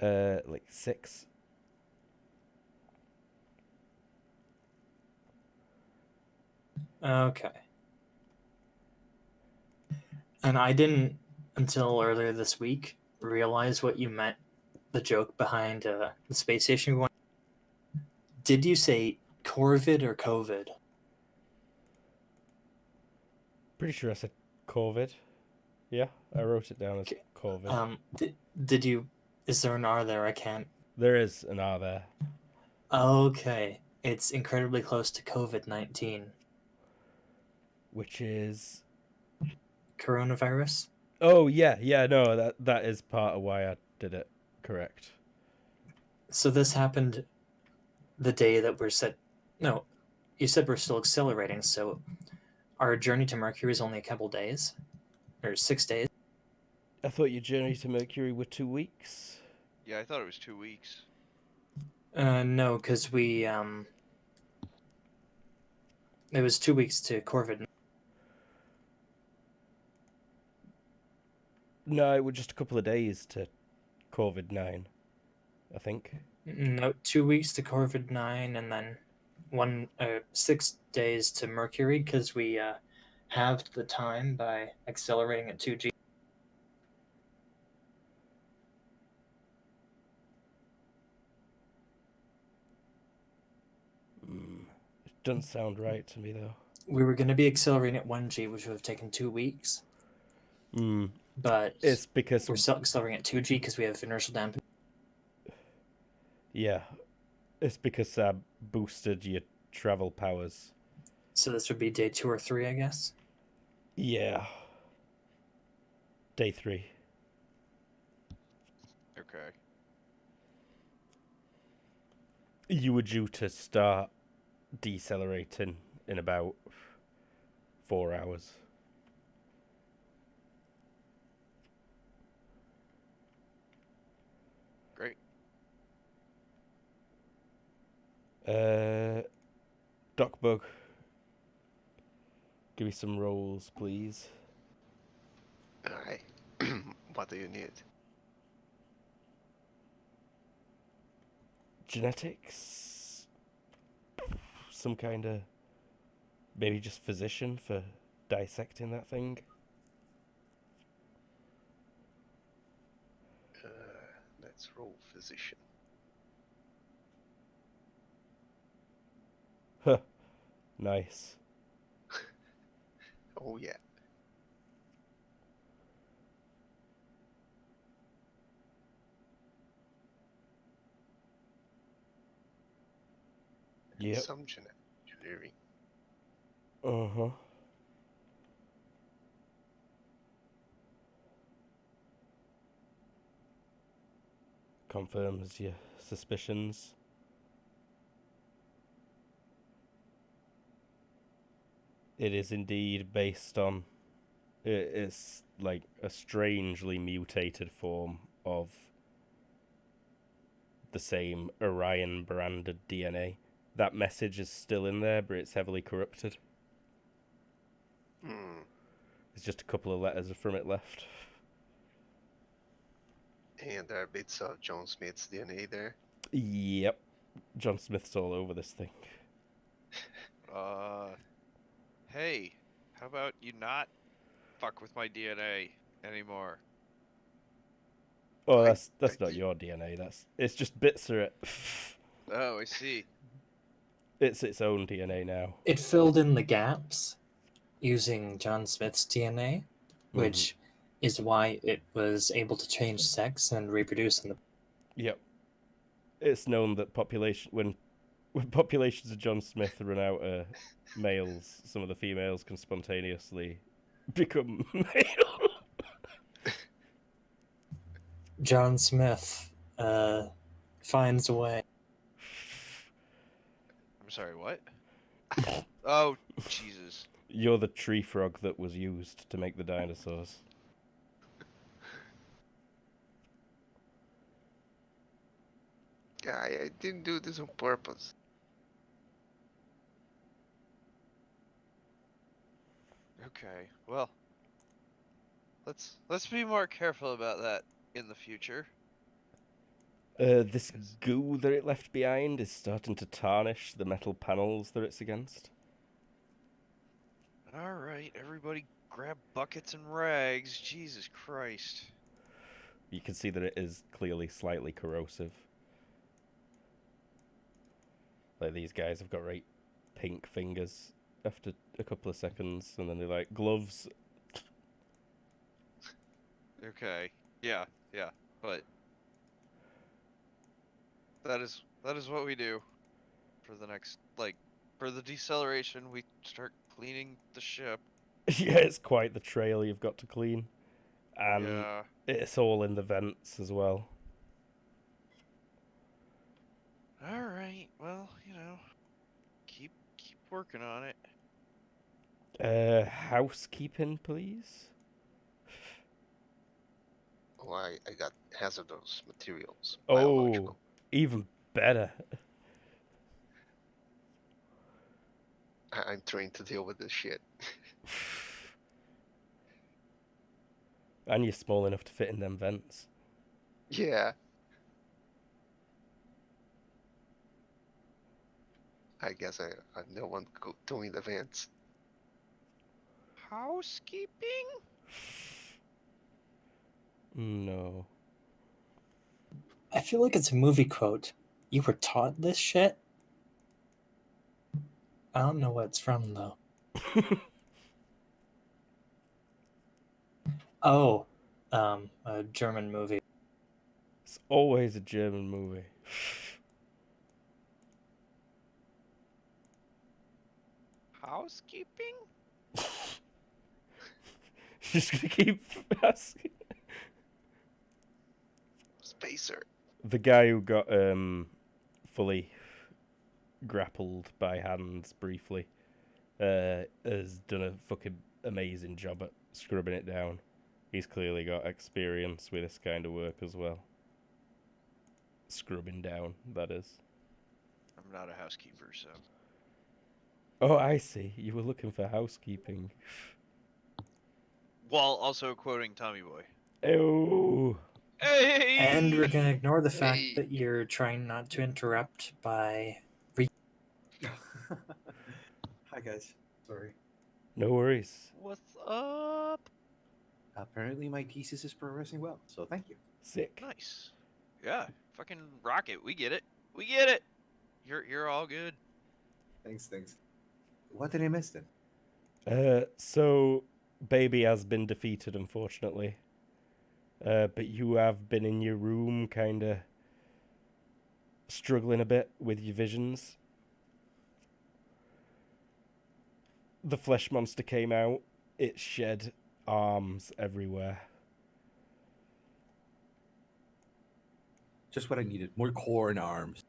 A: Like 6.
B: Okay. And I didn't, until earlier this week, realize what you meant, the joke behind the space station one. Did you say Corvid or COVID?
A: Pretty sure I said COVID. Yeah, I wrote it down as COVID.
B: Did you, is there an R there? I can't.
A: There is an R there.
B: Okay. It's incredibly close to COVID-19.
A: Which is...
B: Coronavirus?
A: Oh, yeah, no, that is part of why I did it. Correct.
B: So this happened the day that we're set. No, you said we're still accelerating, so our journey to Mercury is only a couple days? Or 6 days?
A: I thought your journey to Mercury were 2 weeks.
D: Yeah, I thought it was 2 weeks.
B: No, because it was 2 weeks to Corvid.
A: No, it was just a couple of days to COVID-9, I think.
B: No, 2 weeks to Corvid-9, and then 6 days to Mercury, because we halved the time by accelerating at 2G.
A: It doesn't sound right to me, though.
B: We were going to be accelerating at 1G, which would have taken 2 weeks. But
A: it's because
B: we're still accelerating at 2G because we have inertial damping.
A: Yeah, it's because I boosted your travel powers.
B: So this would be day 2 or 3, I guess.
A: Yeah. Day 3.
D: Okay.
A: You were due to start decelerating in about 4 hours.
D: Great.
A: Docbug, give me some rolls, please.
C: Alright. What do you need?
A: Genetics? Some kind of... Maybe just physician for dissecting that thing?
C: Let's roll physician.
A: Huh. Nice.
C: Oh yeah.
A: Yep.
C: Some genetic engineering.
A: Uh-huh. Confirms your suspicions. It is indeed based on... It's like a strangely mutated form of the same Orion branded DNA. That message is still in there, but it's heavily corrupted. There's just a couple of letters from it left.
C: And there are bits of John Smith's DNA there.
A: Yep. John Smith's all over this thing.
D: Hey, how about you not fuck with my DNA anymore?
A: Oh,
C: I
A: that's not your DNA. It's just bits of it.
D: Oh, I see.
A: It's its own DNA now.
B: It filled in the gaps using John Smith's DNA, which is why it was able to change sex and reproduce in the...
A: Yep. It's known that when populations of John Smith run out of males, some of the females can spontaneously become male.
B: John Smith finds a way.
D: I'm sorry, what? Oh, Jesus.
A: You're the tree frog that was used to make the dinosaurs.
C: Guy, I didn't do this on purpose.
D: Okay, well, let's be more careful about that in the future.
A: This goo that it left behind is starting to tarnish the metal panels that it's against.
D: All right, everybody grab buckets and rags. Jesus Christ.
A: You can see that it is clearly slightly corrosive. Like, these guys have got right pink fingers after a couple of seconds, and then they're like, gloves.
D: Okay. Yeah, but that is what we do for the next, like, for the deceleration. We start cleaning the ship.
A: Yeah, it's quite the trail you've got to clean. And
D: Yeah.
A: it's all in the vents as well.
D: All right. Well, keep working on it.
A: Housekeeping, please?
C: Oh, I got hazardous materials.
A: Oh,
C: Biological.
A: even better.
C: I'm trained to deal with this shit.
A: And you're small enough to fit in them vents.
C: Yeah. I guess I'm the one doing the vents.
D: Housekeeping?
A: No.
B: I feel like it's a movie quote. You were taught this shit? I don't know what it's from, though. Oh, a German movie.
A: It's always a German movie.
D: Housekeeping?
A: Just gonna keep asking.
C: Spacer.
A: The guy who got fully grappled by hands briefly has done a fucking amazing job at scrubbing it down. He's clearly got experience with this kind of work as well. Scrubbing down, that is.
D: I'm not a housekeeper, so.
A: Oh, I see. You were looking for housekeeping.
D: While also quoting Tommy Boy.
A: Oh.
D: Hey!
B: And we're gonna ignore the fact
C: Hey.
B: that you're trying not to interrupt by.
E: Hi guys. Sorry.
A: No worries.
D: What's up?
E: Apparently my thesis is progressing well, so thank you.
A: Sick.
D: Nice. Yeah, fucking rock it. We get it. We get it. You're all good.
E: Thanks. What did I miss then?
A: So Baby has been defeated, unfortunately. But you have been in your room, kinda struggling a bit with your visions. The flesh monster came out. It shed arms everywhere.
E: Just what I needed. More corn arms.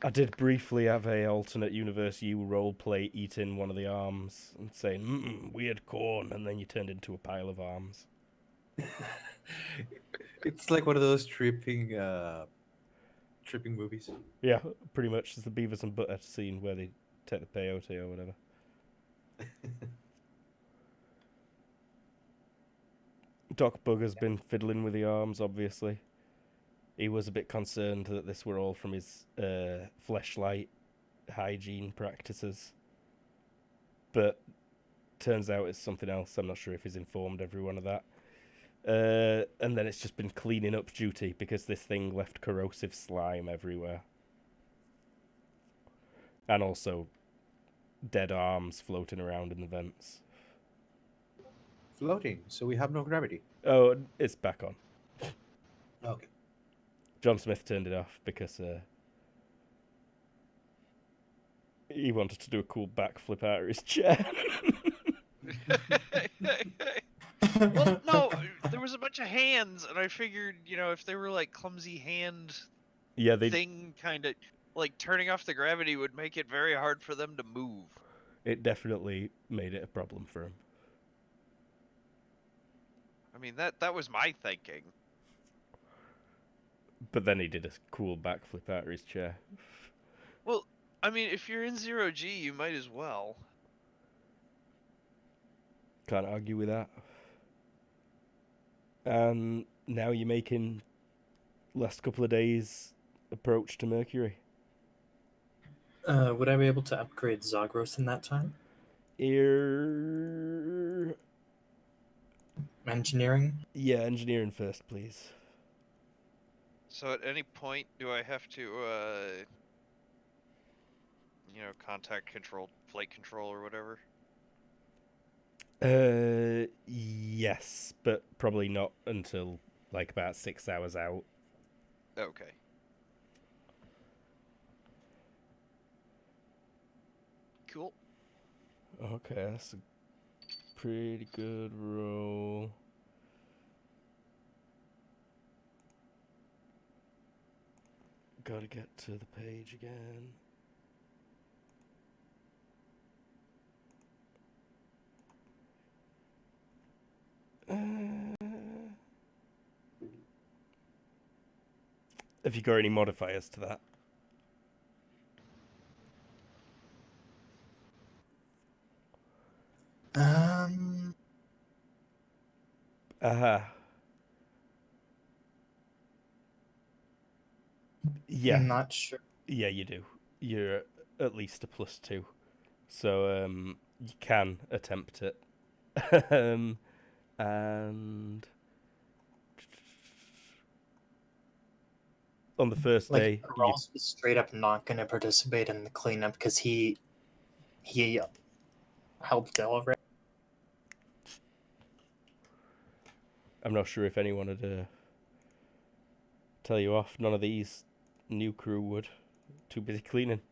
A: I did briefly have a alternate universe you roleplay eating one of the arms and saying, weird corn, and then you turned into a pile of arms.
E: It's like one of those tripping movies.
A: Yeah, pretty much. It's the Beavis and Butthead scene where they take the peyote or whatever. Doc Bug has been fiddling with the arms, obviously. He was a bit concerned that this were all from his fleshlight hygiene practices. But turns out it's something else. I'm not sure if he's informed everyone of that. And then it's just been cleaning up duty because this thing left corrosive slime everywhere. And also dead arms floating around in the vents.
E: Floating, so we have no gravity.
A: Oh, it's back on.
E: Okay.
A: John Smith turned it off because he wanted to do a cool backflip out of his chair.
D: Well, no, there was a bunch of hands, and I figured, if they were like clumsy hand
A: Yeah, they
D: thing, kind of like turning off the gravity would make it very hard for them to move.
A: it definitely made it a problem for him.
D: I mean, that was my thinking.
A: But then he did a cool backflip out of his chair.
D: Well, I mean, if you're in 0G, you might as well.
A: Can't argue with that. And now you're making last couple of days approach to Mercury.
B: Would I be able to upgrade Zagros in that time? Engineering?
A: Yeah, engineering first, please.
D: So at any point, do I have to, contact control, flight control or whatever?
A: Yes, but probably not until like about 6 hours out.
D: Okay. Cool.
A: Okay, that's a pretty good roll. Gotta get to the page again. Have you got any modifiers to that? Aha. Yeah.
B: Not sure.
A: Yeah, you do. You're at least a +2. So, you can attempt it. And on the first day,
B: Rawls was straight up not going to participate in the cleanup because he helped already.
A: I'm not sure if anyone would tell you off. None of these new crew would. Too busy cleaning.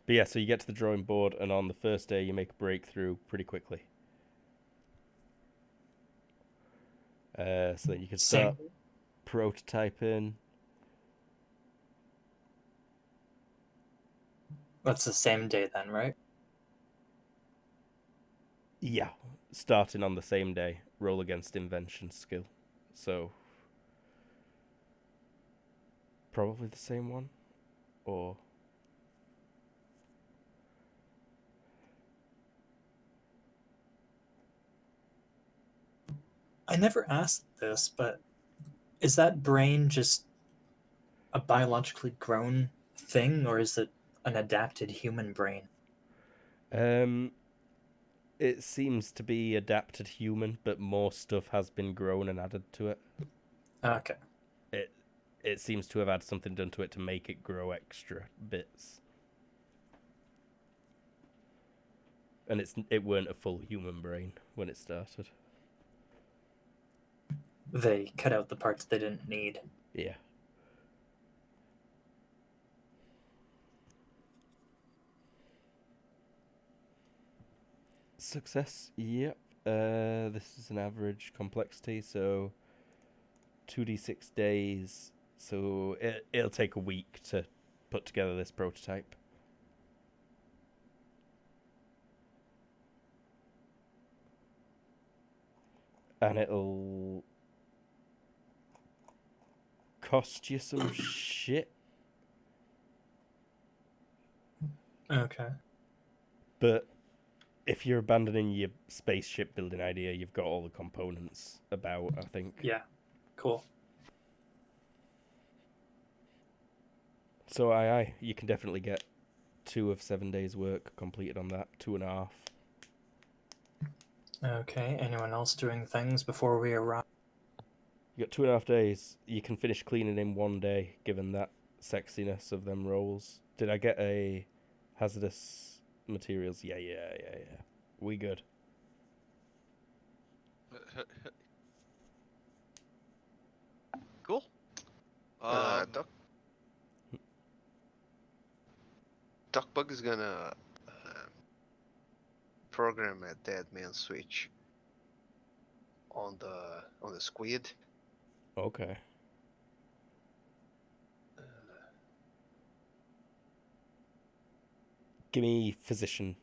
A: But yeah, so you get to the drawing board, and on the first day, you make a breakthrough pretty quickly. So that you can start prototyping.
B: That's the same day then, right?
A: Yeah, starting on the same day. Roll against invention skill. So, probably the same one? Or...
B: I never asked this, but is that brain just a biologically grown thing, or is it an adapted human brain?
A: It seems to be adapted human, but more stuff has been grown and added to it.
B: Okay.
A: It seems to have had something done to it to make it grow extra bits. And it weren't a full human brain when it started.
B: They cut out the parts they didn't need.
A: Yeah. Success, yep. This is an average complexity, so 2d6 days. So it'll take a week to put together this prototype. And it'll cost you some shit.
B: Okay.
A: But if you're abandoning your spaceship building idea, you've got all the components about, I think.
B: Yeah. Cool.
A: So aye, you can definitely get 2 of 7 days work completed on that, 2.5.
B: Okay. Anyone else doing things before we arrive?
A: You got 2.5 days. You can finish cleaning in 1 day, given that sexiness of them rolls. Did I get a hazardous materials? Yeah. We good.
D: Cool.
C: Duckbug is gonna program a dead man switch on the squid.
A: Okay. Give me physician.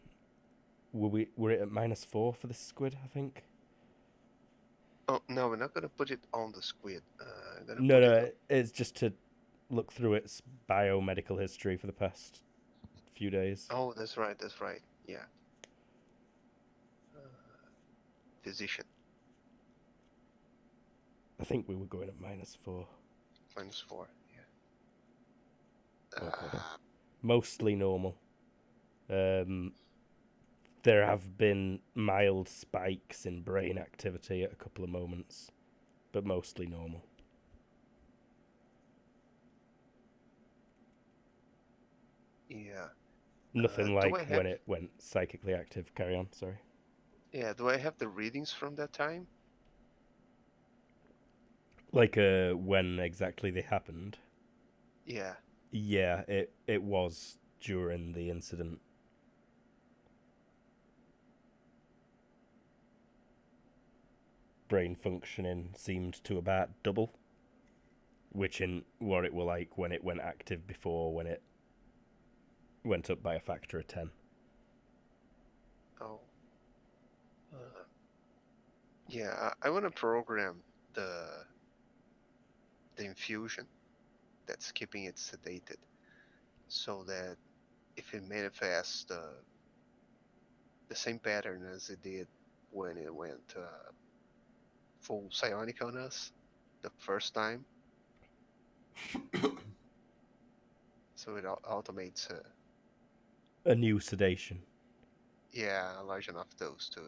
A: Were it at -4 for the squid? I think.
C: Oh no, we're not gonna put it on the squid. I'm gonna
A: No,
C: put it.
A: no, it's just to look through its biomedical history for the past few days.
C: Oh, that's right. That's right. Yeah. Physician
A: I think we were going at -4.
C: -4. Yeah.
A: Okay. Mostly normal. There have been mild spikes in brain activity at a couple of moments, but mostly normal.
C: Yeah.
A: Nothing
C: Do
A: like
C: I have?
A: when it went psychically active. Carry on, sorry.
C: Yeah. Do I have the readings from that time?
A: Like when exactly they happened.
C: Yeah.
A: Yeah, it was during the incident. Brain functioning seemed to about double, which in what it were like when it went active before, when it went up by a factor of 10.
C: Oh. Yeah. I want to program the infusion that's keeping it sedated, so that if it manifests the same pattern as it did when it went full psionic on us the first time, so it automates
A: A new sedation.
C: a large enough dose to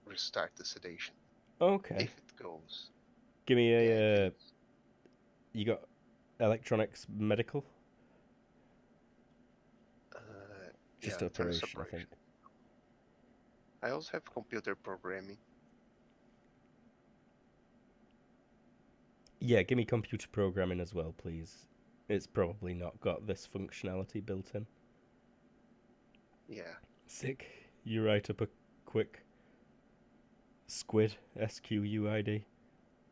C: restart the sedation
A: Okay.
C: if it goes.
A: Give me
C: Yeah,
A: a. You got electronics medical?
C: uh,
A: Just
C: yeah, tennis
A: operation, I think.
C: operation. I also have computer programming.
A: Yeah, give me computer programming as well, please. It's probably not got this functionality built in.
C: Yeah.
A: Sick. You write up a quick squid, SQUID.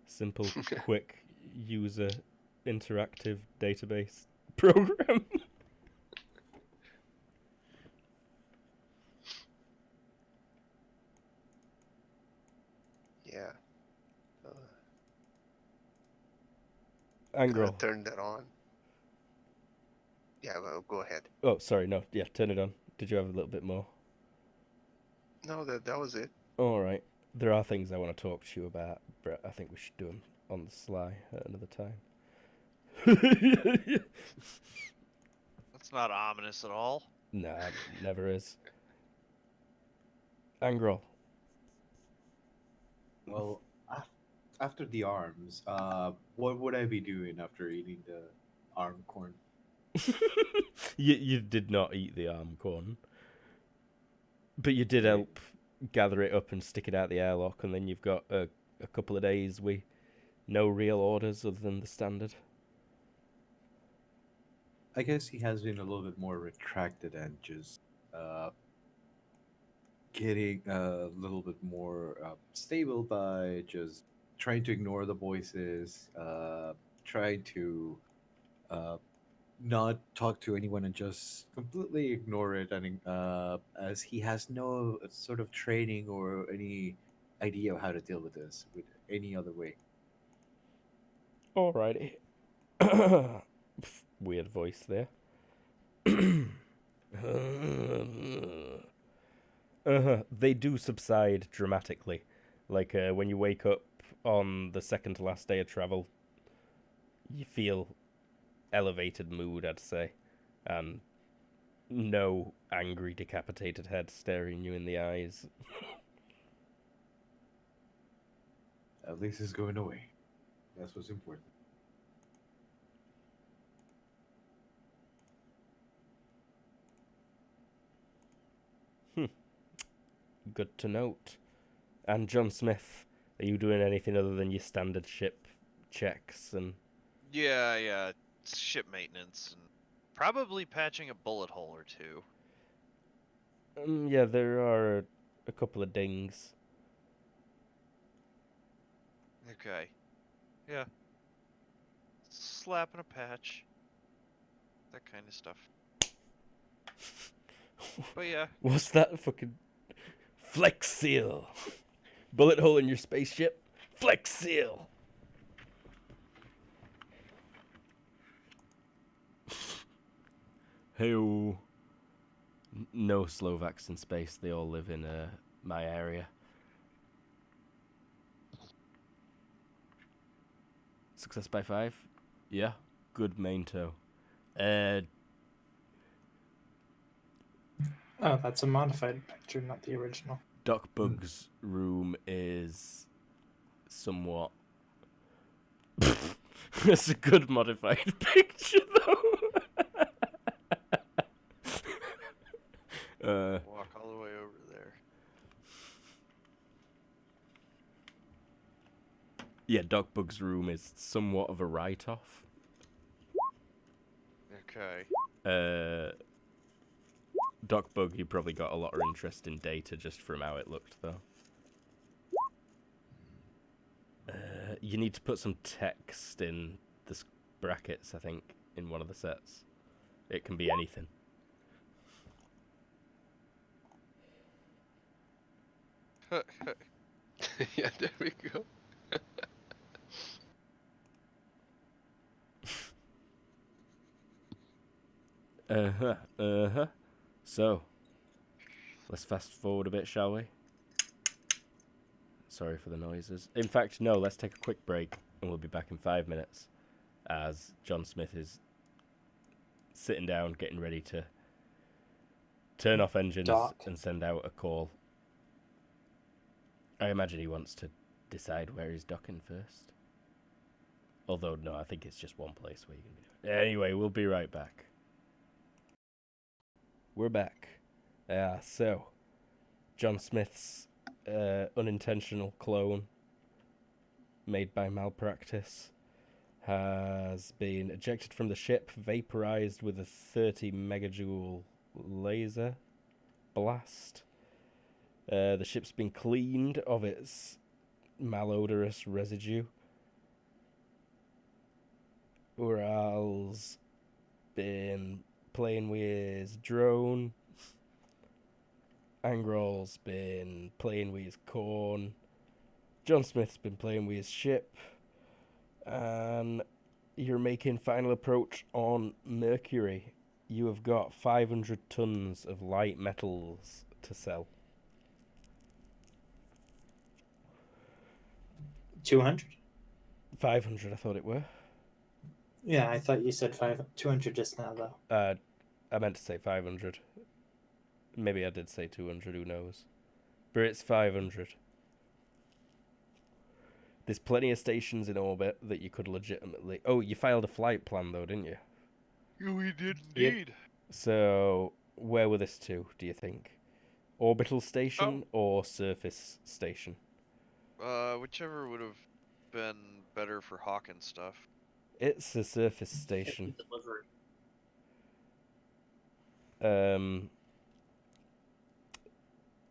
A: Simple, quick, user interactive database program.
C: Yeah.
A: Angro.
C: Turn that on. Yeah, well, go ahead.
A: Oh, sorry, no. Yeah, turn it on. Did you have a little bit more?
C: No, that was it.
A: All right. There are things I want to talk to you about, but I think we should do them on the sly at another time.
D: That's not ominous at all.
A: Nah, never is. Angro.
E: Well, after the arms, what would I be doing after eating the arm corn?
A: You did not eat the arm corn, but you did
E: Right.
A: help gather it up and stick it out the airlock, and then you've got a couple of days with no real orders other than the standard.
E: I guess he has been a little bit more retracted and just uh, getting a little bit more stable by just trying to ignore the voices, trying to uh, not talk to anyone and just completely ignore it. And as he has no sort of training or any idea of how to deal with this with any other way.
A: Alrighty. Weird voice there. They do subside dramatically. Like when you wake up on the second to last day of travel, you feel elevated mood, I'd say, and no angry, decapitated head staring you in the eyes.
E: At least it's going away. That's what's important.
A: Good to note. And John Smith, are you doing anything other than your standard ship checks and?
D: Yeah, it's ship maintenance and probably patching a bullet hole or two.
A: Yeah, there are a couple of dings.
D: Okay. Yeah. Slapping a patch. That kind of stuff. But yeah.
A: What's that fucking Flex Seal? Bullet hole in your spaceship? Flex Seal. Hey-o. No Slovaks in space. They all live in my area. Success by 5? Yeah. Good main toe.
B: Oh, that's a modified picture, not the original.
A: Doc Bug's room is somewhat... It's a good modified picture, though.
D: Walk all the way over there.
A: Yeah, Doc Bug's room is somewhat of a write-off.
D: Okay.
A: Doc Bug, you probably got a lot of interest in data just from how it looked, though. You need to put some text in the brackets, I think, in one of the sets. It can be anything.
C: Yeah, there we go.
A: So, let's fast forward a bit, shall we? Sorry for the noises. In fact, no, let's take a quick break, and we'll be back in 5 minutes, as John Smith is sitting down, getting ready to turn off engines
B: Doc.
A: and send out a call. I imagine he wants to decide where he's docking first. Although, no, I think it's just one place where you can be doing it. Anyway, we'll be right back. We're back. So, John Smith's unintentional clone, made by malpractice, has been ejected from the ship, vaporized with a 30 megajoule laser blast. The ship's been cleaned of its malodorous residue. Ural's been playing with his drone. Angrol's been playing with his corn. John Smith's been playing with his ship. And you're making final approach on Mercury. You have got 500 tons of light metals to sell.
B: 200?
A: 500, I thought it were.
B: Yeah, I thought you said 200 just now, though.
A: I meant to say 500. Maybe I did say 200, who knows. But it's 500. There's plenty of stations in orbit that you could legitimately... Oh, you filed a flight plan, though, didn't you?
D: Yeah, we did
B: Yep.
D: indeed.
A: So, where were this to, do you think? Orbital station or surface station?
D: Whichever would have been better for Hawkins stuff.
A: It's a surface station.
B: Delivery.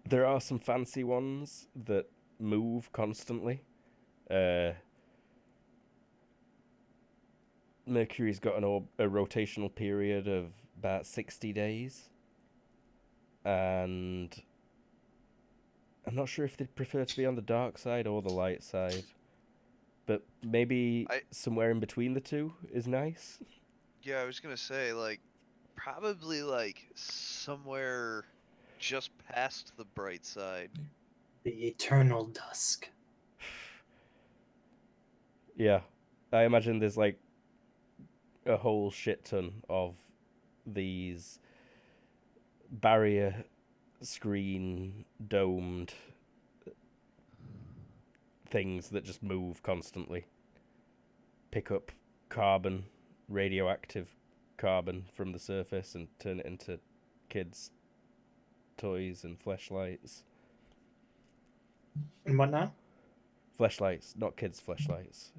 A: There are some fancy ones that move constantly. Mercury's got a rotational period of about 60 days. And I'm not sure if they'd prefer to be on the dark side or the light side. But maybe somewhere in between the two is nice.
D: Yeah, I was gonna say, like, probably, like, somewhere just past the bright side.
B: The eternal dusk.
A: Yeah. I imagine there's like a whole shit ton of these barrier screen domed things that just move constantly. Pick up carbon, radioactive carbon from the surface and turn it into kids' toys and fleshlights.
B: And what now?
A: Fleshlights, not kids' fleshlights.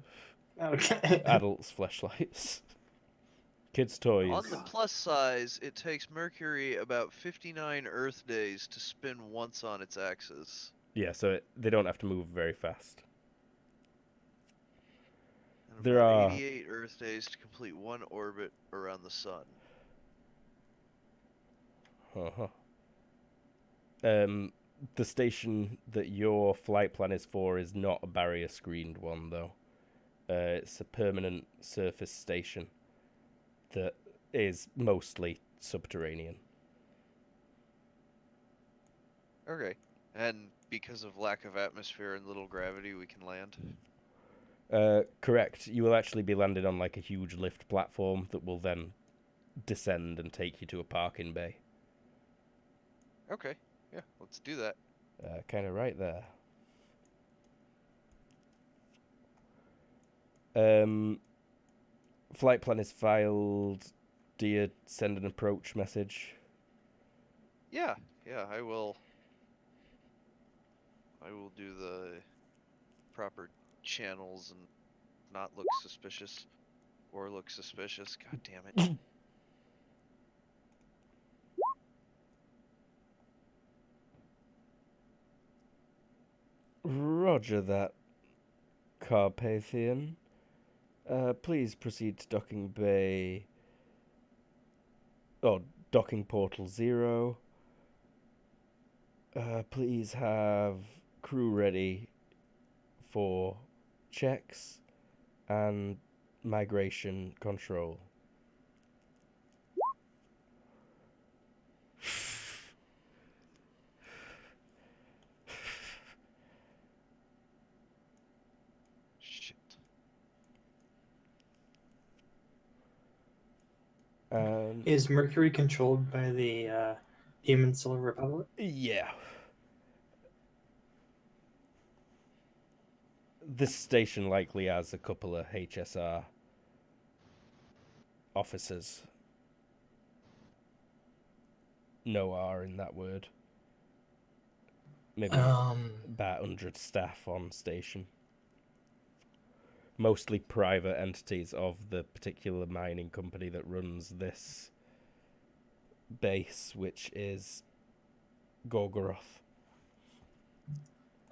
B: Okay.
A: Adults' fleshlights. Kids' toys.
D: On the plus size, it takes Mercury about 59 Earth days to spin once on its axis.
A: Yeah, so they don't have to move very fast.
D: And
A: There
D: about
A: are
D: 88 Earth days to complete one orbit around the sun.
A: uh-huh. The station that your flight plan is for is not a barrier screened one, though. It's a permanent surface station that is mostly subterranean.
D: Okay. And because of lack of atmosphere and little gravity, we can land?
A: Correct. You will actually be landed on like a huge lift platform that will then descend and take you to a parking bay.
D: Okay. Yeah, let's do that.
A: Kind of right there. Flight plan is filed. Do you send an approach message?
D: Yeah, I will. I will do the proper channels and not look suspicious. Or look suspicious. God damn it.
A: Roger that, Carpathian. Please proceed to docking bay. Oh, docking portal 0. Please have crew ready for checks and migration control.
D: Shit.
B: Is Mercury controlled by the Human Solar Republic?
A: Yeah. This station likely has a couple of HSR officers. No R in that word. Maybe about 100 staff on station. Mostly private entities of the particular mining company that runs this base, which is Gorgoroth.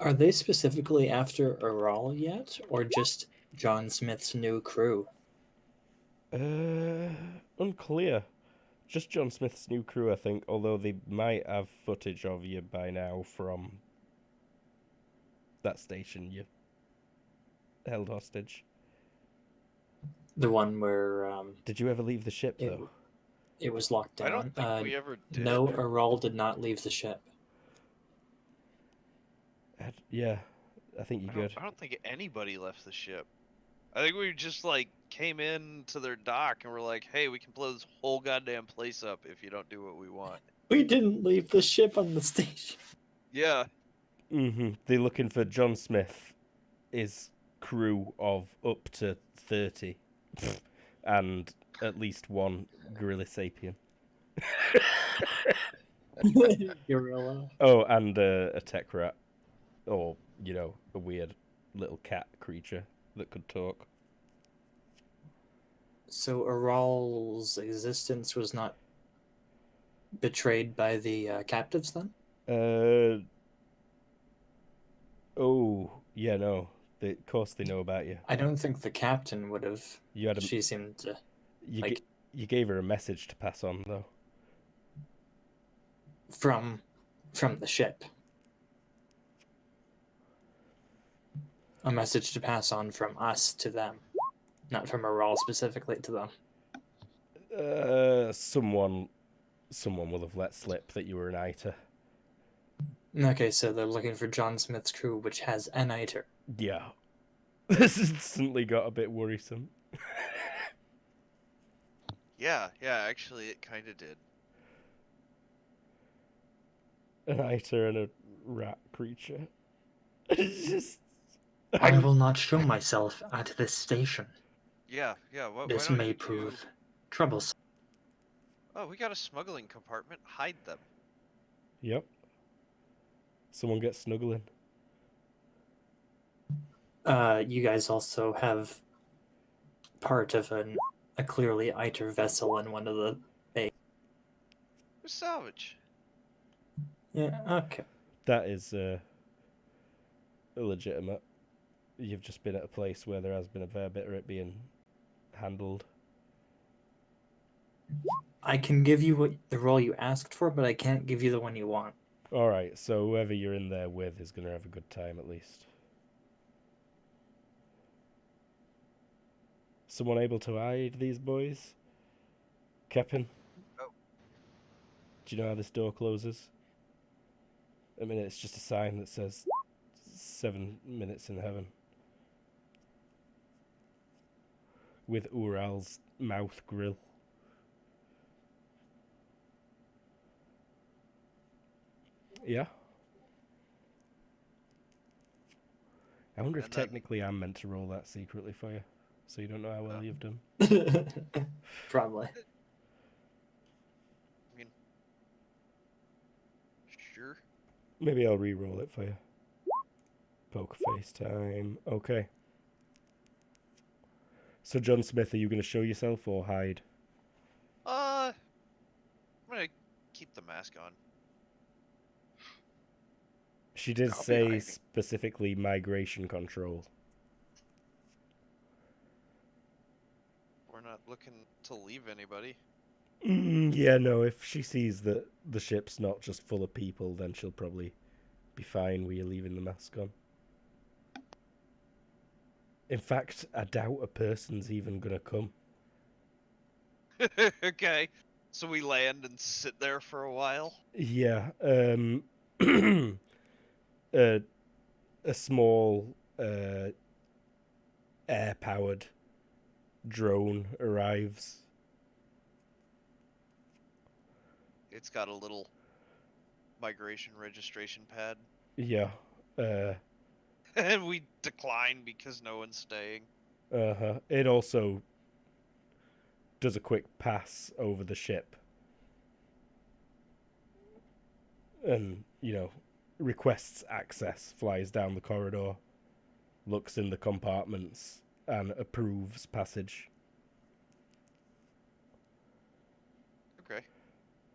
B: Are they specifically after Ural yet, or just John Smith's new crew?
A: Unclear. Just John Smith's new crew, I think, although they might have footage of you by now from that station you held hostage.
B: The one where
A: Did you ever leave the ship,
B: it,
A: though?
B: it was locked down.
D: I don't think we ever did.
B: No, Ural did not leave the ship.
A: Yeah, I think you're good.
D: I don't think anybody left the ship. I think we just like came in to their dock and were like, "Hey, we can blow this whole goddamn place up if you don't do what we want."
B: We didn't leave the ship on the station.
D: Yeah.
A: They're looking for John Smith, his crew of up to 30, and at least one gorilla sapien.
B: Gorilla.
A: Oh, and a tech rat. Or, a weird little cat creature that could talk.
B: So Ural's existence was not betrayed by the captives then?
A: Oh, yeah, no. Of course they know about you.
B: I don't think the captain would have.
A: You had
B: She seemed to
A: you gave her a message to pass on, though.
B: from the ship. A message to pass on from us to them, not from Ural specifically to them.
A: Someone will have let slip that you were an ITER.
B: Okay, so they're looking for John Smith's crew, which has an ITER.
A: Yeah. This instantly got a bit worrisome.
D: Yeah, actually it kind of did.
A: An ITER and a rat creature. It's just...
B: I will not show myself at this station.
D: Yeah,
B: This
D: why don't
B: may
D: you
B: prove troublesome.
D: Oh, we got a smuggling compartment. Hide them.
A: Yep. Someone get snuggling.
B: You guys also have part of a clearly ITER vessel in one of the bays.
D: Salvage.
B: Yeah, okay.
A: That is illegitimate. you've just been at a place where there has been a fair bit of it being handled.
B: I can give you the role you asked for, but I can't give you the one you want.
A: Alright, so whoever you're in there with is going to have a good time at least. Someone able to hide these boys? Kepin?
D: Oh.
A: Do you know how this door closes? I mean, it's just a sign that says 7 minutes in heaven. With Ural's mouth grill. Yeah? I wonder if
D: And then-
A: technically I'm meant to roll that secretly for you, so you don't know how well you've done.
B: Probably.
D: I mean, sure.
A: Maybe I'll re-roll it for you. Poker face time. Okay. So John Smith, are you going to show yourself or hide?
D: I'm gonna keep the mask on.
A: She did
C: I'll be
A: say
C: hiding.
A: specifically migration control.
D: We're not looking to leave anybody.
A: Yeah, no, if she sees that the ship's not just full of people, then she'll probably be fine with you leaving the mask on. In fact, I doubt a person's even going to come.
D: Okay. So we land and sit there for a while.
A: Yeah, a small air-powered drone arrives.
D: It's got a little migration registration pad.
A: Yeah,
D: And we decline because no one's staying.
A: It also does a quick pass over the ship. And, requests access, flies down the corridor, looks in the compartments, and approves passage.
D: Okay.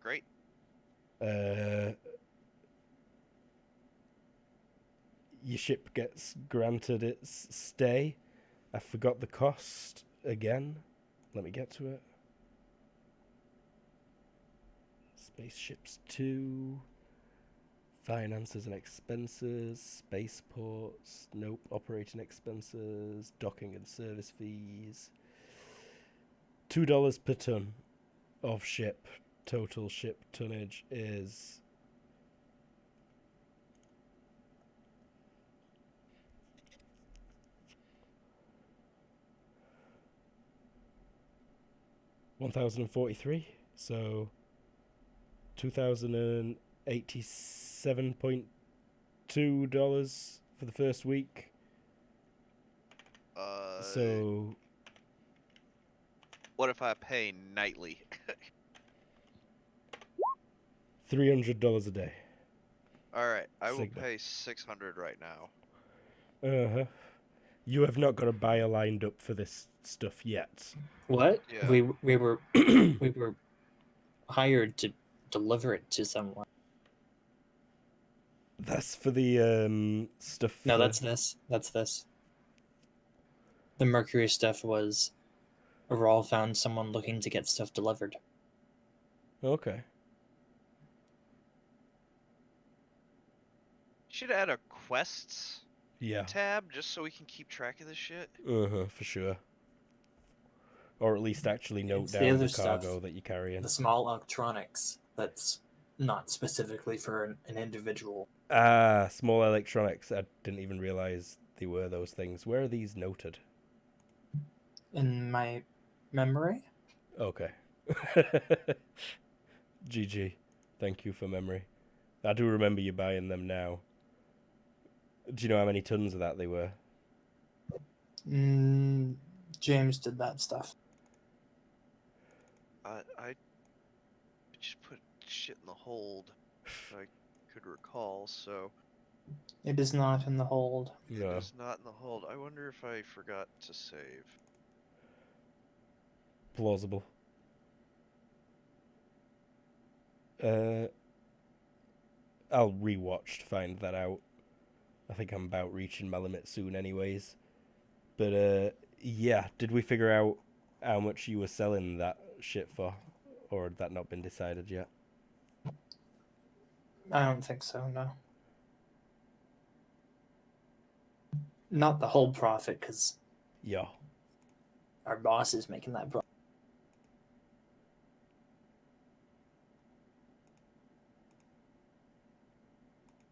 D: Great.
A: Your ship gets granted its stay. I forgot the cost again. Let me get to it. Spaceships 2. Finances and expenses. Spaceports. Nope. Operating expenses. Docking and service fees. $2 per ton of ship. Total ship tonnage is... $1,043, so $2,087.2 for the first week. So
D: What if I pay nightly?
A: $300 a day.
D: All right, I will
A: Sigma.
D: pay 600 right now.
A: You have not got a buyer lined up for this stuff yet.
B: What?
D: Yeah.
B: We were we were hired to deliver it to someone.
A: That's for the stuff.
B: No,
A: for...
B: that's this. That's this. The Mercury stuff was Rawl found someone looking to get stuff delivered.
A: Okay.
D: Should add a quests
A: Yeah.
D: tab just so we can keep track of this shit.
A: For sure. Or at least actually note
B: It's the
A: down
B: other
A: the cargo
B: stuff.
A: that you're carrying.
B: The small electronics that's not specifically for an individual.
A: Ah, small electronics. I didn't even realize they were those things. Where are these noted?
B: In my memory?
A: Okay. GG. Thank you for memory. I do remember you buying them now. Do you know how many tons of that they were?
B: James did that stuff.
D: I just put shit in the hold if I could recall, so
B: It is not in the hold.
A: No.
D: it is not in the hold. I wonder if I forgot to save.
A: Plausible. I'll rewatch to find that out. I think I'm about reaching my limit soon anyways. But yeah, did we figure out how much you were selling that shit for, or had that not been decided yet?
B: I don't think so, no. Not the whole profit, because
A: Yeah.
B: our boss is making that profit.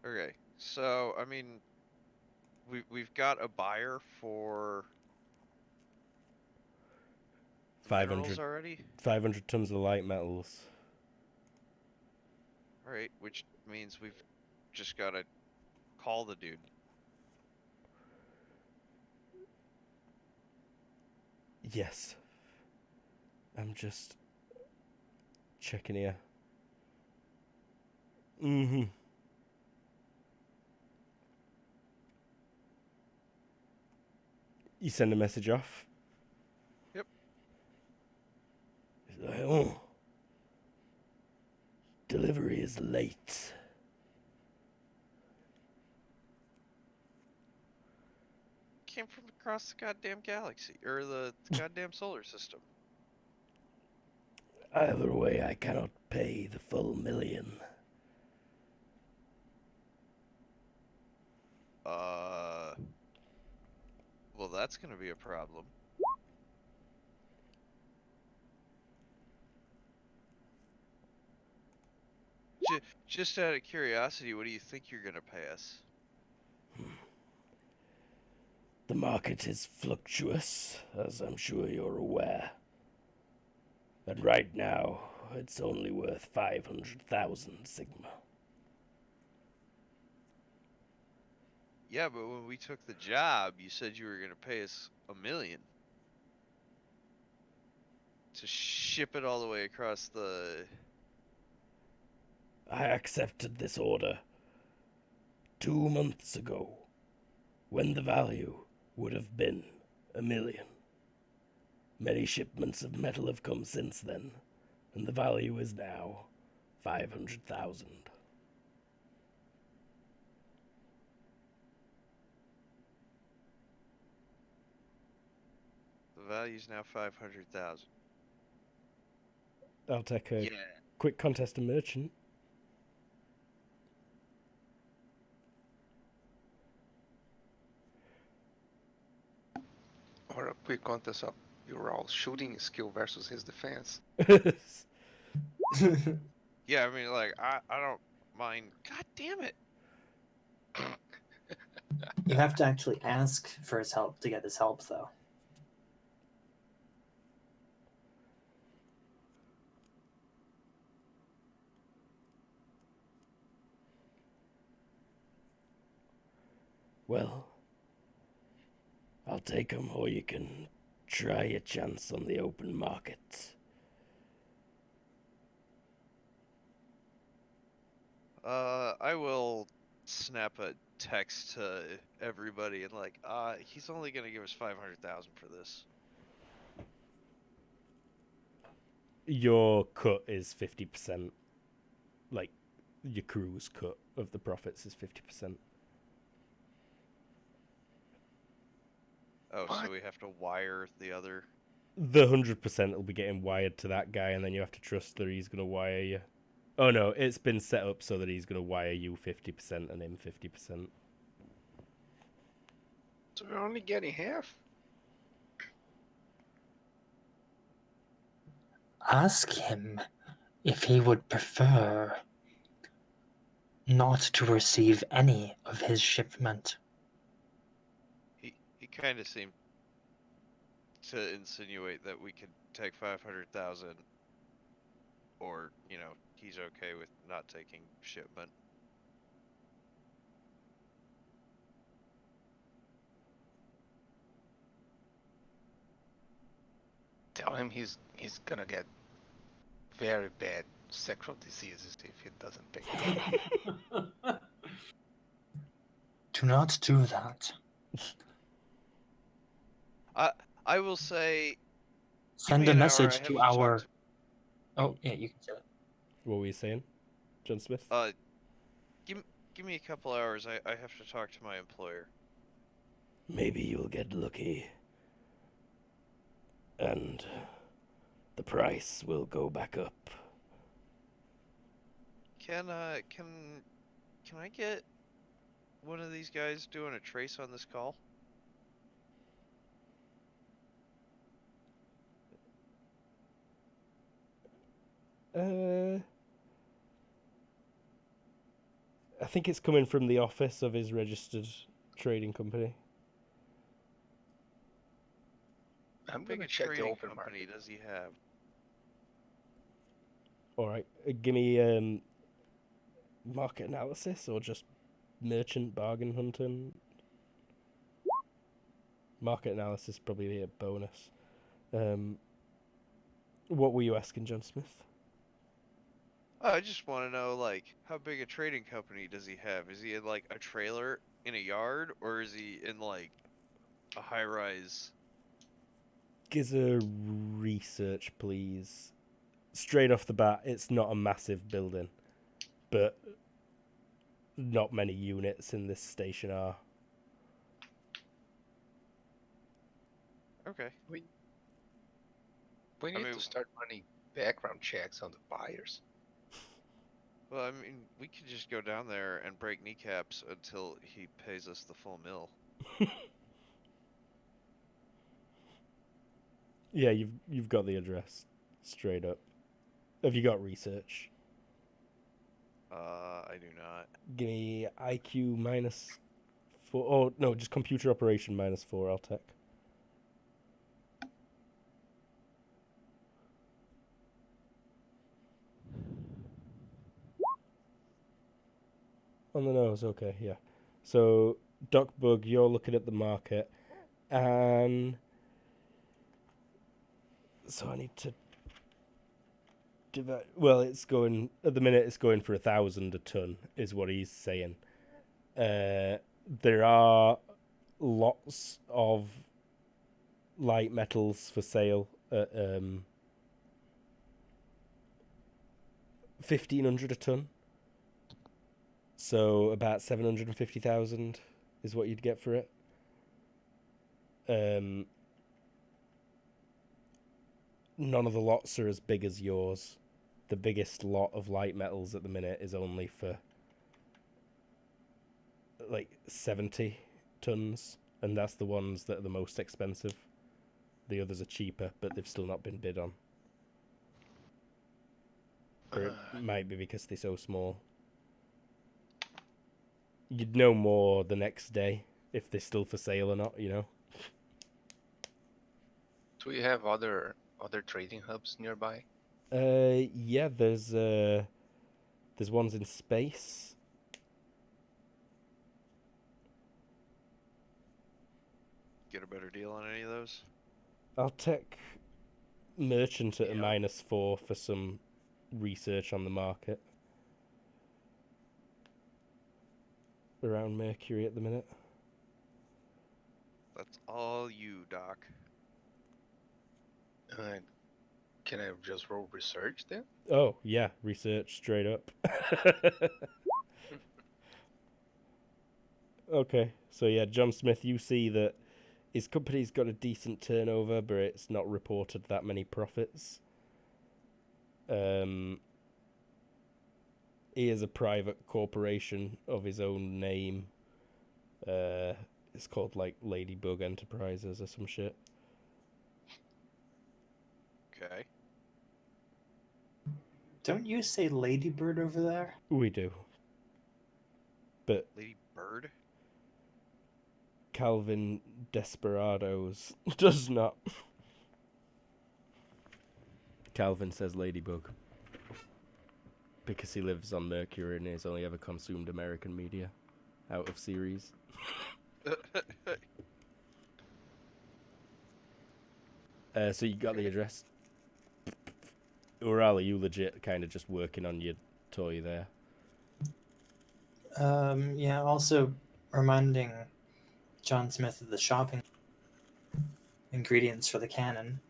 D: Okay, so I mean, we've got a buyer for the minerals
A: 500,
D: already.
A: 500 tons of light metals.
D: All right, which means we've just got to call the dude.
A: Yes. I'm just checking here. Mm-hmm. You send a message off?
D: Yep.
A: He's like, oh. Delivery is late.
D: Came from across the goddamn galaxy, or the goddamn solar system.
A: Either way, I cannot pay the full $1,000,000.
D: Well, that's gonna be a problem. Just out of curiosity, what do you think you're gonna pay us?
A: The market is fluctuous, as I'm sure you're aware. But right now, it's only worth 500,000 Sigma.
D: Yeah, but when we took the job, you said you were gonna pay us $1 million to ship it all the way across the.
A: I accepted this order 2 months ago, when the value would have been $1 million. Many shipments of metal have come since then, and the value is now 500,000.
D: The value's now 500,000.
A: I'll take a
D: Yeah.
A: quick contest of merchant.
F: Or a quick contest of your all shooting skill versus his defense.
D: Yeah, I mean, like, I don't mind. God damn it.
B: You have to actually ask for his help to get his help, though.
A: Well, I'll take 'em, or you can try your chance on the open market.
D: I will snap a text to everybody and like, he's only gonna give us 500,000 for this.
A: Your cut is 50%. Like, your crew's cut of the profits is 50%.
D: Oh, so
F: What?
D: we have to wire the other.
A: The 100% will be getting wired to that guy, and then you have to trust that he's going to wire you. Oh no, it's been set up so that he's going to wire you 50% and him 50%.
F: So we're only getting half?
B: Ask him if he would prefer not to receive any of his shipment.
D: He kind of seemed to insinuate that we could take 500,000, or he's okay with not taking shipment.
F: Tell him he's gonna get very bad sexual diseases if he doesn't pay.
B: Do not do that.
D: I will say.
B: Send
D: me
B: a
D: an hour,
B: message
D: I
B: to
D: haven't
B: our.
D: talked
B: Oh, yeah, you can say it.
A: What were you saying, John Smith?
D: Give me a couple hours. I have to talk to my employer.
A: maybe you'll get lucky. And the price will go back up.
D: Can I get one of these guys doing a trace on this call?
A: I think it's coming from the office of his registered trading company.
F: I'm
D: How big
F: gonna
D: a
F: check the
D: trading
F: open
D: company
F: market.
D: does he have?
A: All right, give me market analysis or just merchant bargain hunting. Market analysis probably be a bonus. What were you asking, John Smith?
D: I just want to know, like, how big a trading company does he have? Is he in, like, a trailer in a yard, or is he in, like, a high-rise?
A: Give a research, please. Straight off the bat, it's not a massive building, but not many units in this station are.
D: Okay.
F: We need
D: mean-
F: to start running background checks on the buyers.
D: Well, I mean, we could just go down there and break kneecaps until he pays us the full mill.
A: Yeah, you've got the address straight up. Have you got research?
D: I do not.
A: Give me IQ -4. Oh no, just computer operation -4. I'll take. On the nose, okay, yeah. So, Doc Bug, you're looking at the market, and so I need to divide. Well, it's going at the minute. It's going for 1,000 a ton, is what he's saying. There are lots of light metals for sale at 1,500 a ton. So about 750,000 is what you'd get for it. None of the lots are as big as yours. The biggest lot of light metals at the minute is only for like 70 tons, and that's the ones that are the most expensive. The others are cheaper, but they've still not been bid on. Or it might be because they're so small. You'd know more the next day if they're still for sale or not, you know?
F: Do we have other trading hubs nearby?
A: Yeah, there's ones in space.
D: Get a better deal on any of those?
A: I'll take merchant at a
F: Yeah.
A: -4 for some research on the market around Mercury at the minute.
D: That's all you, Doc.
F: Can I just roll research then?
A: Oh, yeah, research straight up. Okay, so yeah, John Smith, you see that his company's got a decent turnover, but it's not reported that many profits. He is a private corporation of his own name. It's called like Ladybug Enterprises or some shit.
D: Okay.
B: Don't you say ladybird over there?
A: We do. But
D: Lady Bird?
A: Calvin Desperados does not. Calvin says Ladybug. Because he lives on Mercury and has only ever consumed American media. Out of series. So you got the address. Or are you legit kind of just working on your toy there?
B: Yeah, also reminding John Smith of the shopping ingredients for the cannon.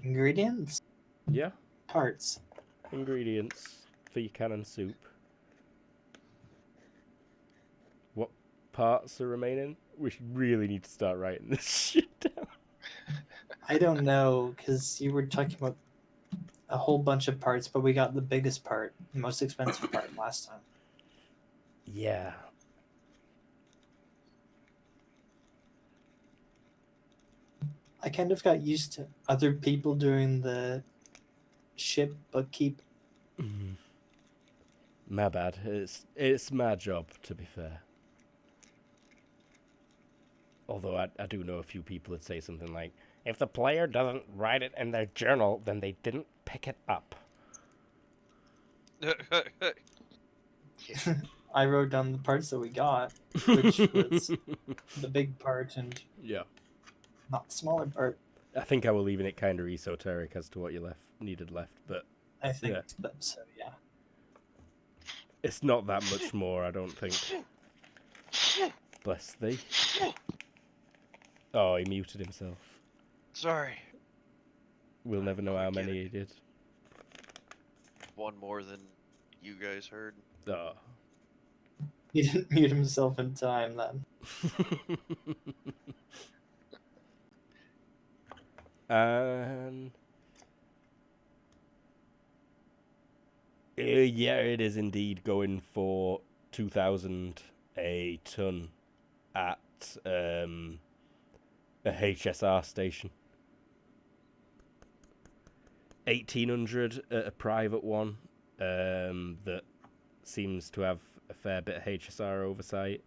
B: Ingredients?
A: Yeah.
B: Parts.
A: Ingredients for your cannon soup. What parts are remaining. We really need to start writing this shit down.
B: I don't know, because you were talking about a whole bunch of parts, but we got the biggest part, the most expensive part last time.
A: Yeah.
B: I kind of got used to other people doing the ship upkeep.
A: My bad. It's my job, to be fair. Although I do know a few people that say something like, if the player doesn't write it in their journal, then they didn't pick it up.
B: I wrote down the parts that we got, which was the big part and
A: Yeah.
B: not the smaller part.
A: I think I was leaving it kind of esoteric as to what you needed left, but
B: I think
A: Yeah.
B: so, yeah.
A: it's not that much more, I don't think. Bless thee. Oh, he muted himself.
D: Sorry.
A: We'll never know
D: I
A: how
D: get
A: many
D: it.
A: he did.
D: One more than you guys heard.
A: Oh.
B: He didn't mute himself in time then.
A: And yeah, it is indeed going for 2,000 a ton at a HSR station. 1,800 at a private one that seems to have a fair bit of HSR oversight.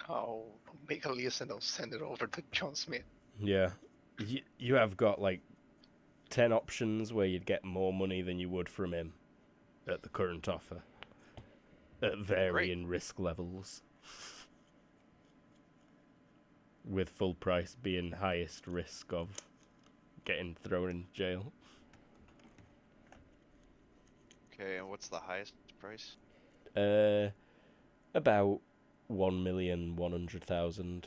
F: I'll make a list and I'll send it over to John Smith.
A: Yeah. You have got like 10 options where you'd get more money than you would from him at the current offer at varying risk levels, with full price being highest risk of getting thrown in jail.
D: Okay, and what's the highest price?
A: About 1,100,000,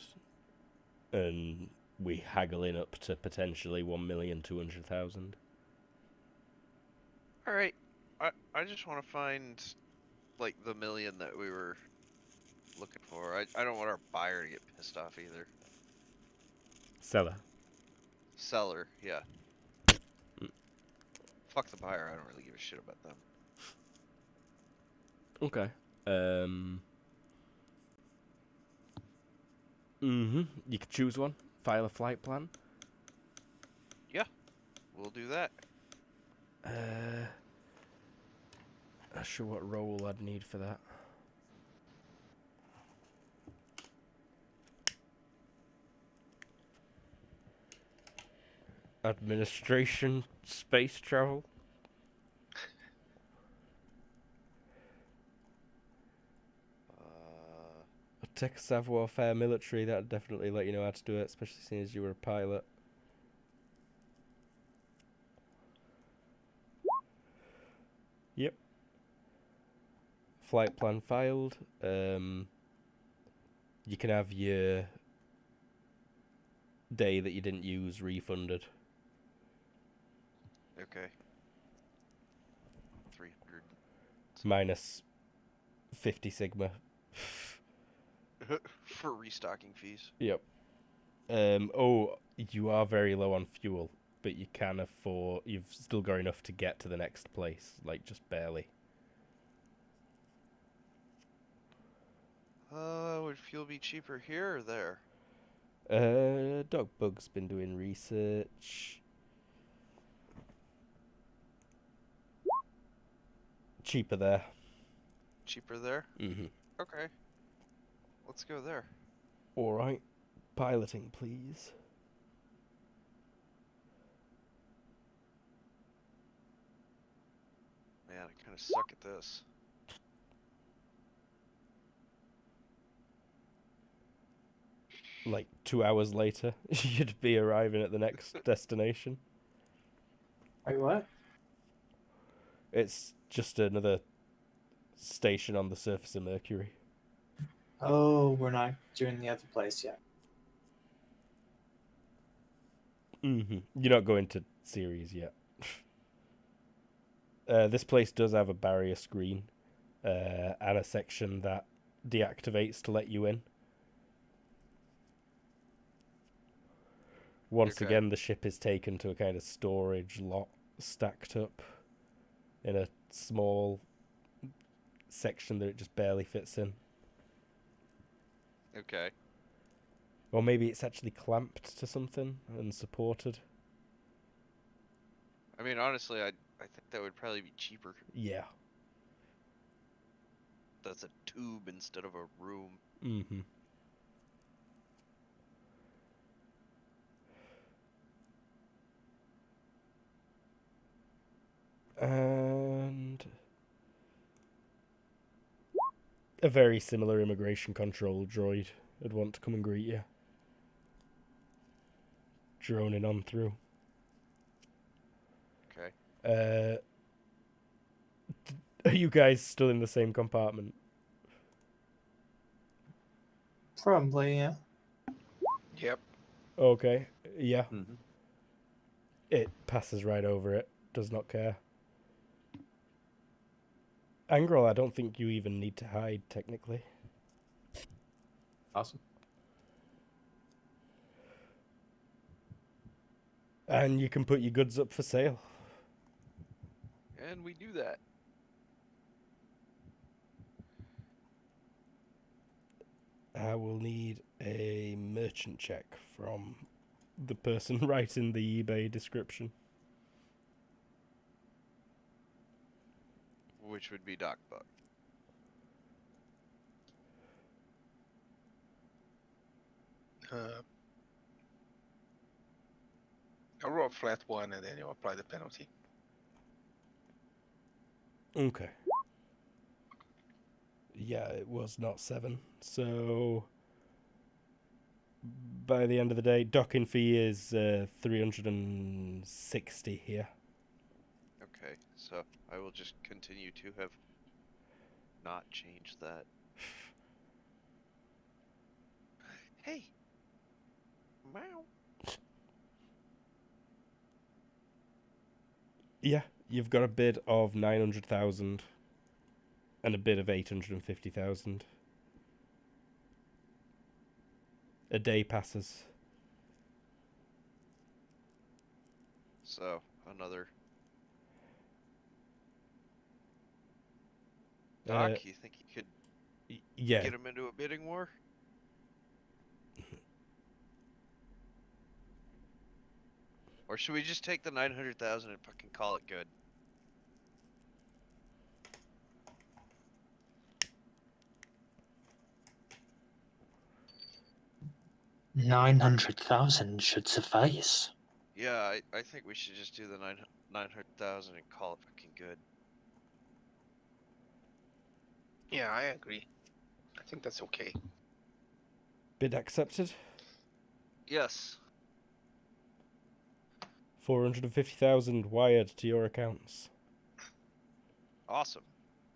A: and we haggling up to potentially 1,200,000.
D: All right. I just want to find like the million that we were looking for. I don't want our buyer to get pissed off either.
A: Seller.
D: Seller, yeah. Fuck the buyer. I don't really give a shit about them.
A: Okay. You could choose one. File a flight plan.
D: We'll do that.
A: Not sure what role I'd need for that. Administration, space travel. Tech savoir faire military, that'd definitely let you know how to do it, especially seeing as you were a pilot. Yep. Flight plan filed. You can have your day that you didn't use refunded.
D: Okay. 300.
A: Minus 50 sigma.
D: For restocking fees.
A: Yep. You are very low on fuel, but you can afford. You've still got enough to get to the next place, like just barely.
D: Would fuel be cheaper here or there?
A: Dog Bug's been doing research. Cheaper there.
D: Cheaper there?
A: Mhm.
D: Okay. Let's go there.
A: All right. Piloting, please.
D: Man, I kind of suck at this.
A: Like 2 hours later, you'd be arriving at the next destination.
B: Wait, what?
A: It's just another station on the surface of Mercury.
B: Oh, we're not doing the other place yet.
A: You're not going to Ceres yet. This place does have a barrier screen, and a section that deactivates to let you in. Once
D: Okay.
A: again, the ship is taken to a kind of storage lot stacked up in a small section that it just barely fits in.
D: Okay.
A: Or maybe it's actually clamped to something and supported.
D: I mean, honestly, I think that would probably be cheaper.
A: Yeah.
D: That's a tube instead of a room.
A: Mm-hmm. And a very similar immigration control droid would want to come and greet you. Droning on through.
D: Okay.
A: Are you guys still in the same compartment?
B: Probably, yeah.
F: Yep.
A: Okay. Yeah.
E: Mm-hmm.
A: It passes right over it. Does not care. Angrel, I don't think you even need to hide, technically.
E: Awesome.
A: And you can put your goods up for sale.
D: And we do that.
A: I will need a merchant check from the person writing the eBay description.
D: Which would be Doc Buck.
F: I'll roll a flat one and then you apply the penalty.
A: Okay. Yeah, it was not 7. So by the end of the day, docking fee is 360 here.
D: Okay, so I will just continue to have not changed that. Hey! Meow!
A: Yeah, you've got a bid of 900,000 and a bid of 850,000. A day passes.
D: So, another... Doc, you think you could
A: Yeah,
D: get him into a bidding war? Or should we just take the 900,000 and fucking call it good?
B: $900,000 should suffice.
D: Yeah, I think we should just do the 900,000 and call it fucking good.
F: Yeah, I agree. I think that's okay.
A: bid accepted.
D: Yes.
A: 450,000 wired to your accounts.
D: Awesome.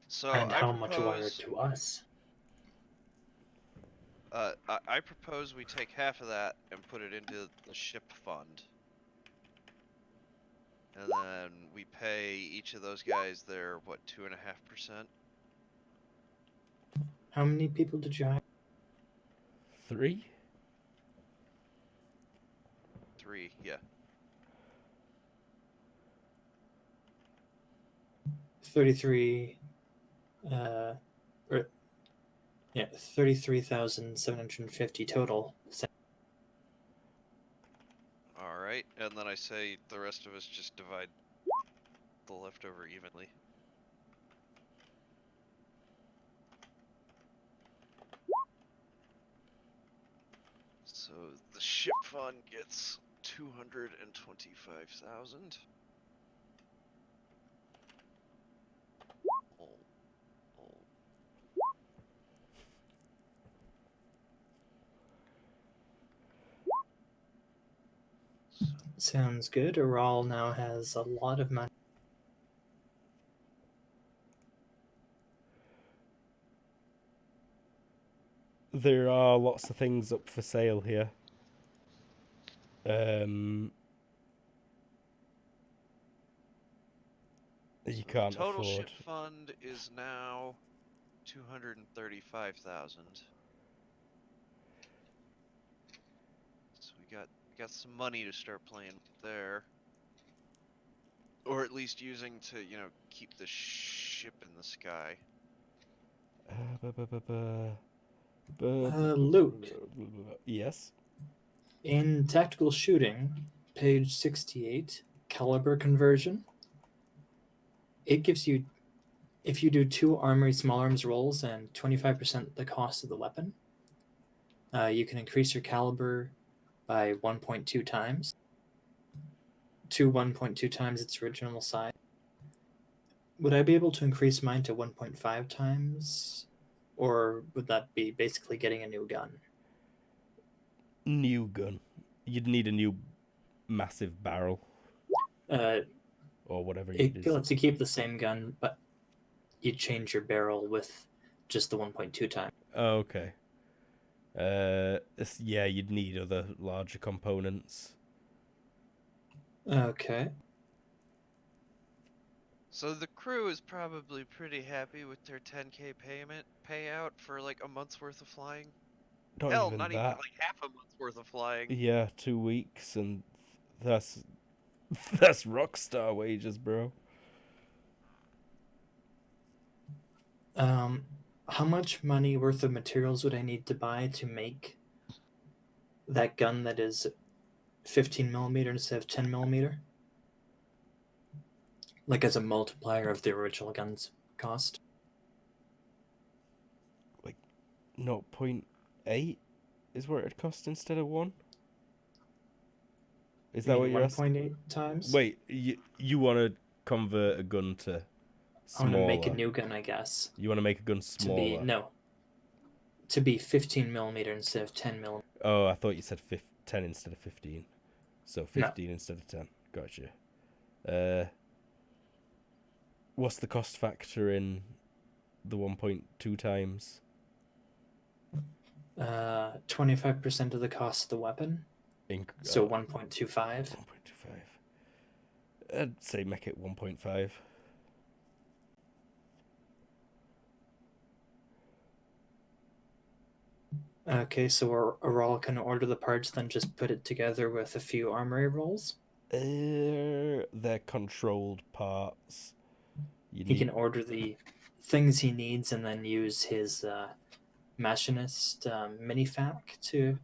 D: So
B: And
D: I
B: how much wired
D: propose,
B: to us?
D: I propose we take half of that and put it into the ship fund. And then we pay each of those guys their, what, 2.5%?
B: How many people did you hire?
A: 3?
D: 3, yeah.
B: 33, or, yeah, 33,750 total.
D: Alright, and then I say the rest of us just divide the leftover evenly. So the ship fund gets 225,000. Oh. So,
B: Sounds good. Aral now has a lot of money.
A: There are lots of things up for sale here. You
D: so
A: can't
D: the total
A: afford.
D: ship fund is now 235,000. So we got some money to start playing with there. Or at least using to, keep the ship in the sky.
B: Luke,
A: Yes.
B: in tactical shooting, page 68, caliber conversion, it gives you, if you do 2 armory small arms rolls and 25% the cost of the weapon, you can increase your caliber by 1.2 times to 1.2 times its original size. Would I be able to increase mine to 1.5 times? Or would that be basically getting a new gun?
A: New gun. You'd need a new massive barrel
B: Uh,
A: or whatever you
B: it
A: do.
B: lets you keep the same gun, but you change your barrel with just the 1.2 times.
A: Oh, okay. Yeah, you'd need other larger components.
B: Okay.
D: So the crew is probably pretty happy with their 10K payout for like a month's worth of flying.
A: Not
D: Hell,
A: even
D: not
A: that.
D: even like half a month's worth of flying.
A: Yeah, 2 weeks, and that's that's rockstar wages, bro.
B: How much money worth of materials would I need to buy to make that gun that is 15 millimeter instead of 10 millimeter? Like as a multiplier of the original gun's cost?
A: 0.8 is what it'd cost instead of 1. Is
B: You
A: that what
B: mean
A: you're asking?
B: 1.8 times?
A: Wait, you want to convert a gun to
B: I want to make a
A: smaller?
B: new gun, I guess.
A: You want to make a gun smaller?
B: To be 15 millimeter instead of 10 millimeter.
A: Oh, I thought you said 10 instead of 15. So
B: No.
A: 15 instead of 10. Gotcha. What's the cost factor in the 1.2 times?
B: 25% of the cost of the weapon. So 1.25.
A: 1.25. I'd say make it 1.5.
B: Okay, so we're all going to order the parts, then just put it together with a few armory rolls.
A: They're controlled parts.
B: He can order the things he needs and then use his machinist minifac to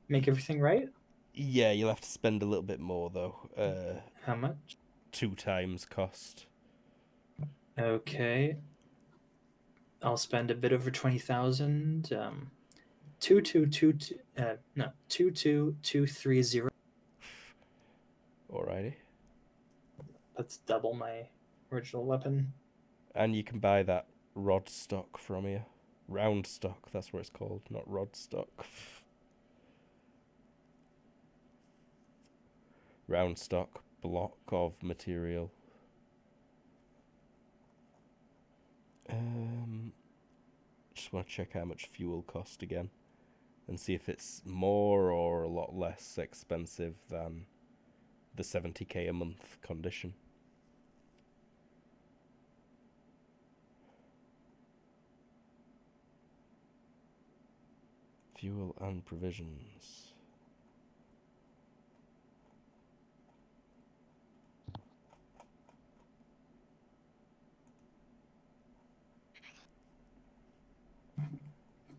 B: make everything right.
A: Yeah, you'll have to spend a little bit more though.
B: How much?
A: 2 times cost.
B: Okay, I'll spend a bit over 20,000. 22230.
A: Alrighty.
B: That's double my original weapon.
A: And you can buy that rod stock from here. Round stock, that's what it's called, not rod stock. Round stock block of material. Just want to check how much fuel cost again and see if it's more or a lot less expensive than the 70k a month condition. Fuel and provisions.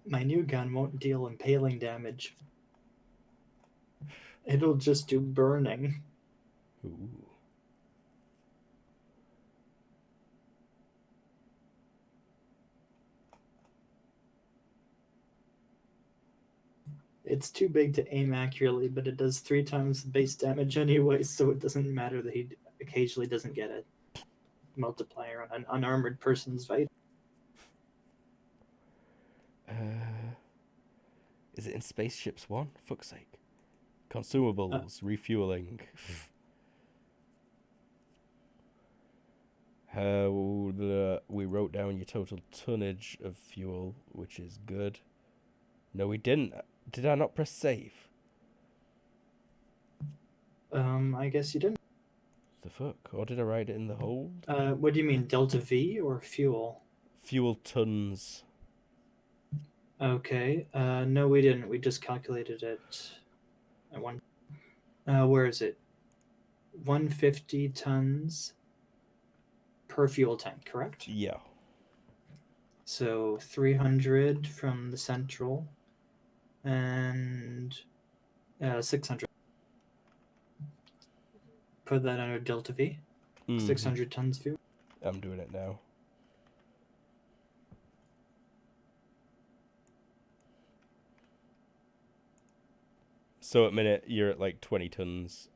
B: My new gun won't deal impaling damage. It'll just do burning.
A: Ooh.
B: It's too big to aim accurately, but it does 3 times the base damage anyway, so it doesn't matter that he occasionally doesn't get a multiplier on an unarmored person's fight.
A: Is it in Spaceships 1? Fuck's sake. Consumables, refueling. We wrote down your total tonnage of fuel, which is good. No, we didn't. Did I not press save?
B: I guess you didn't.
A: The fuck? Or did I write it in the hold?
B: What do you mean, delta V or fuel?
A: Fuel tons.
B: Okay. No, we didn't. We just calculated it at one. Where is it? 150 tons per fuel tank, correct?
A: Yeah.
B: So 300 from the central and 600. Put that under delta V.
A: Mhm.
B: 600 tons fuel.
A: I'm doing it now. So at minute you're at like 20 tons.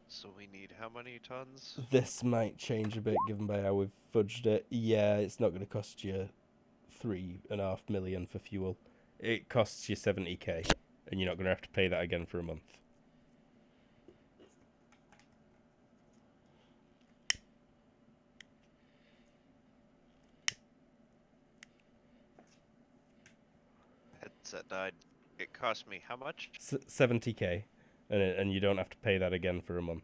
D: So we need how many tons?
A: This might change a bit given by how we've fudged it. Yeah, it's not going to cost you 3.5 million for fuel. It costs you 70k, and you're not going to have to pay that again for a month.
D: Headset died. It cost me how much?
A: 70k, and you don't have to pay that again for a month.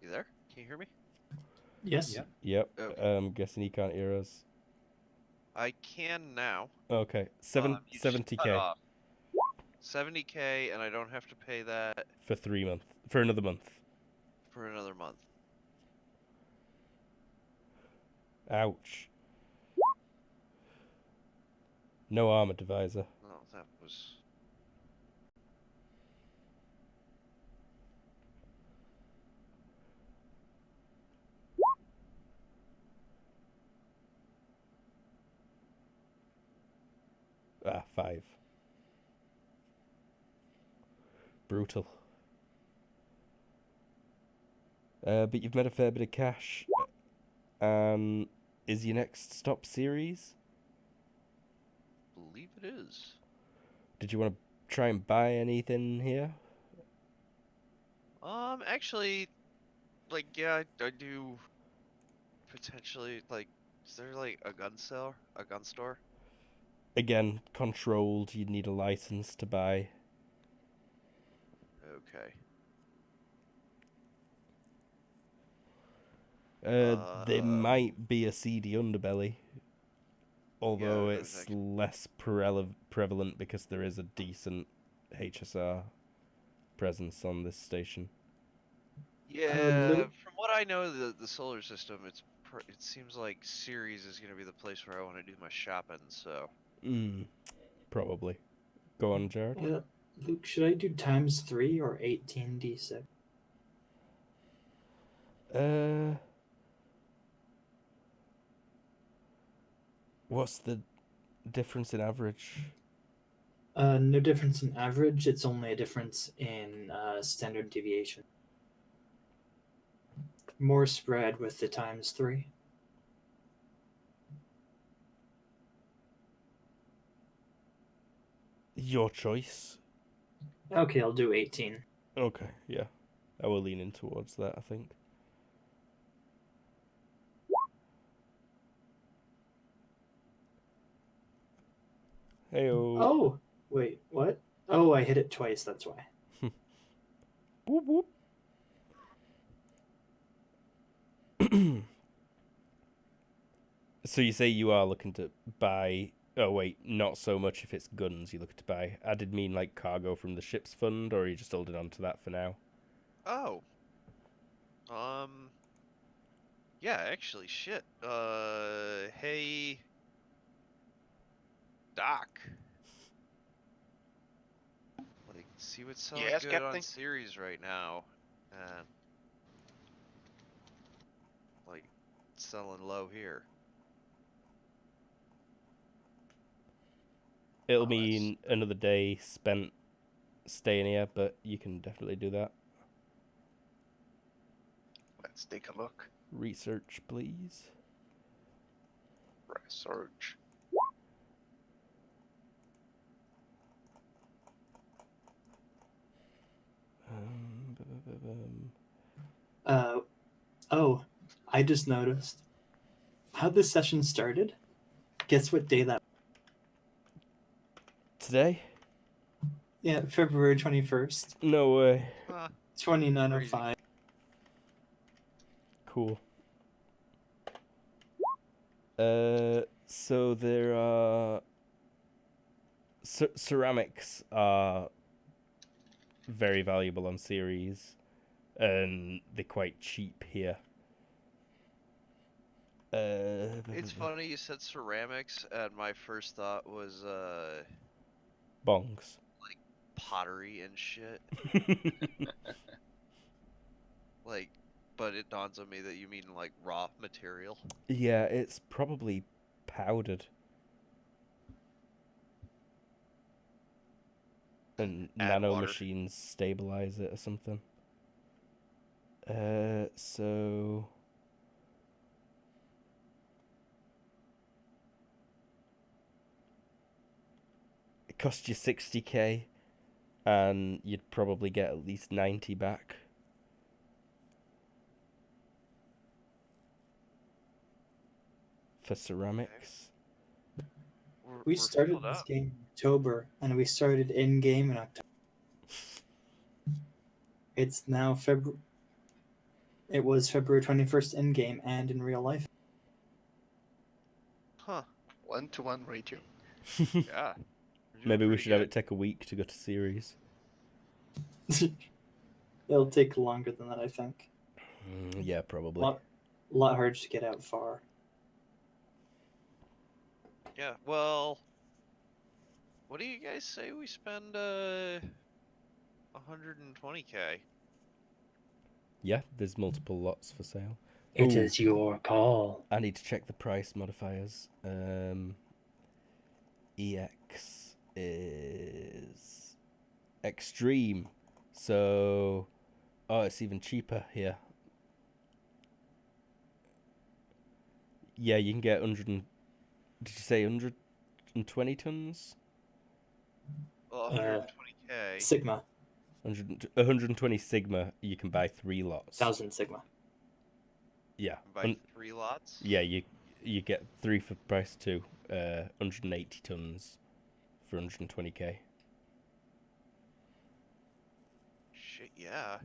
D: You there? Can you hear me?
B: Yes.
E: Yeah.
A: Yep.
D: Okay.
A: I'm guessing you can't hear us.
D: I can now.
A: Okay.
D: You just cut
A: 70k
D: off. 70k, and I don't have to pay that
A: for 3 months. For another month.
D: for another month.
A: Ouch. No armor divisor.
D: Oh, that was.
A: Ah, 5. Brutal. But you've made a fair bit of cash. Is your next stop series?
D: Believe it is.
A: Did you want to try and buy anything here?
D: Actually, like, yeah, I do potentially, like, is there, like, a gun store?
A: Again, controlled. You'd need a license to buy.
D: Okay.
A: There might be a seedy underbelly, although
D: Yeah,
A: it's less prevalent because there is a decent HSR presence on this station.
D: Yeah,
B: Luke?
D: from what I know, the solar system, it seems like Ceres is gonna be the place where I want to do my shopping. So
A: Probably. Go on, Jared.
B: Yeah. Luke, should I do times 3 or 18d6?
A: What's the difference in average?
B: No difference in average. It's only a difference in standard deviation. More spread with the times 3.
A: Your choice.
B: Okay, I'll do 18.
A: Okay, yeah. I will lean in towards that, I think. Heyo.
B: Oh, wait, what? Oh, I hit it twice, that's why.
A: Whoop whoop. So you say you are looking to buy... Oh, wait, not so much if it's guns you're looking to buy. I did mean, like, cargo from the ship's fund, or are you just holding on to that for now?
D: Oh. Yeah, actually, shit. Hey, Doc. Like, see what's selling
F: Yes,
D: good
F: Captain?
D: on Ceres right now, and like selling low here.
A: It'll
D: Oh, that's-
A: mean another day spent staying here, but you can definitely do that.
F: Let's take a look.
A: Research, please.
F: Research.
B: Oh, I just noticed how this session started. Guess what day that?
A: Today?
B: Yeah, February 21st,
A: No way.
B: 2905.
A: Cool. So there are ceramics are very valuable on series, and they're quite cheap here.
D: It's funny you said ceramics, and my first thought was
A: Bongs.
D: pottery and shit. Like, but it dawns on me that you mean like raw material.
A: Yeah, it's probably powdered. And
D: Add
A: nano
D: water.
A: machines stabilize it or something. So it cost you 60k, and you'd probably get at least 90 back. For ceramics.
B: We
D: We're
B: started
D: filled
B: this
D: up.
B: game in October, and we started in game in October. It's now February. It was February 21st in game and in real life.
D: Huh.
F: 1-to-1 ratio.
D: Yeah. We're doing
A: Maybe we
D: pretty
A: should have
D: good.
A: it take a week to go to series.
B: It'll take longer than that, I think.
A: Yeah,
B: A
A: probably.
B: lot harder to get out far.
D: Yeah. Well, what do you guys say we spend 120k?
A: Yeah, there's multiple lots for sale.
B: It
A: Ooh.
B: is your call.
A: I need to check the price modifiers. EX is extreme. So, it's even cheaper here. Yeah, you can get 100. Did you say 120 tons?
D: Well, 120k.
B: Sigma.
A: 120 Sigma, you can buy 3 lots.
B: 1000 Sigma.
A: Yeah.
D: Buy 3 lots.
A: Yeah, you get 3 for price 2. 180 tons for 120k.
D: Shit, yeah.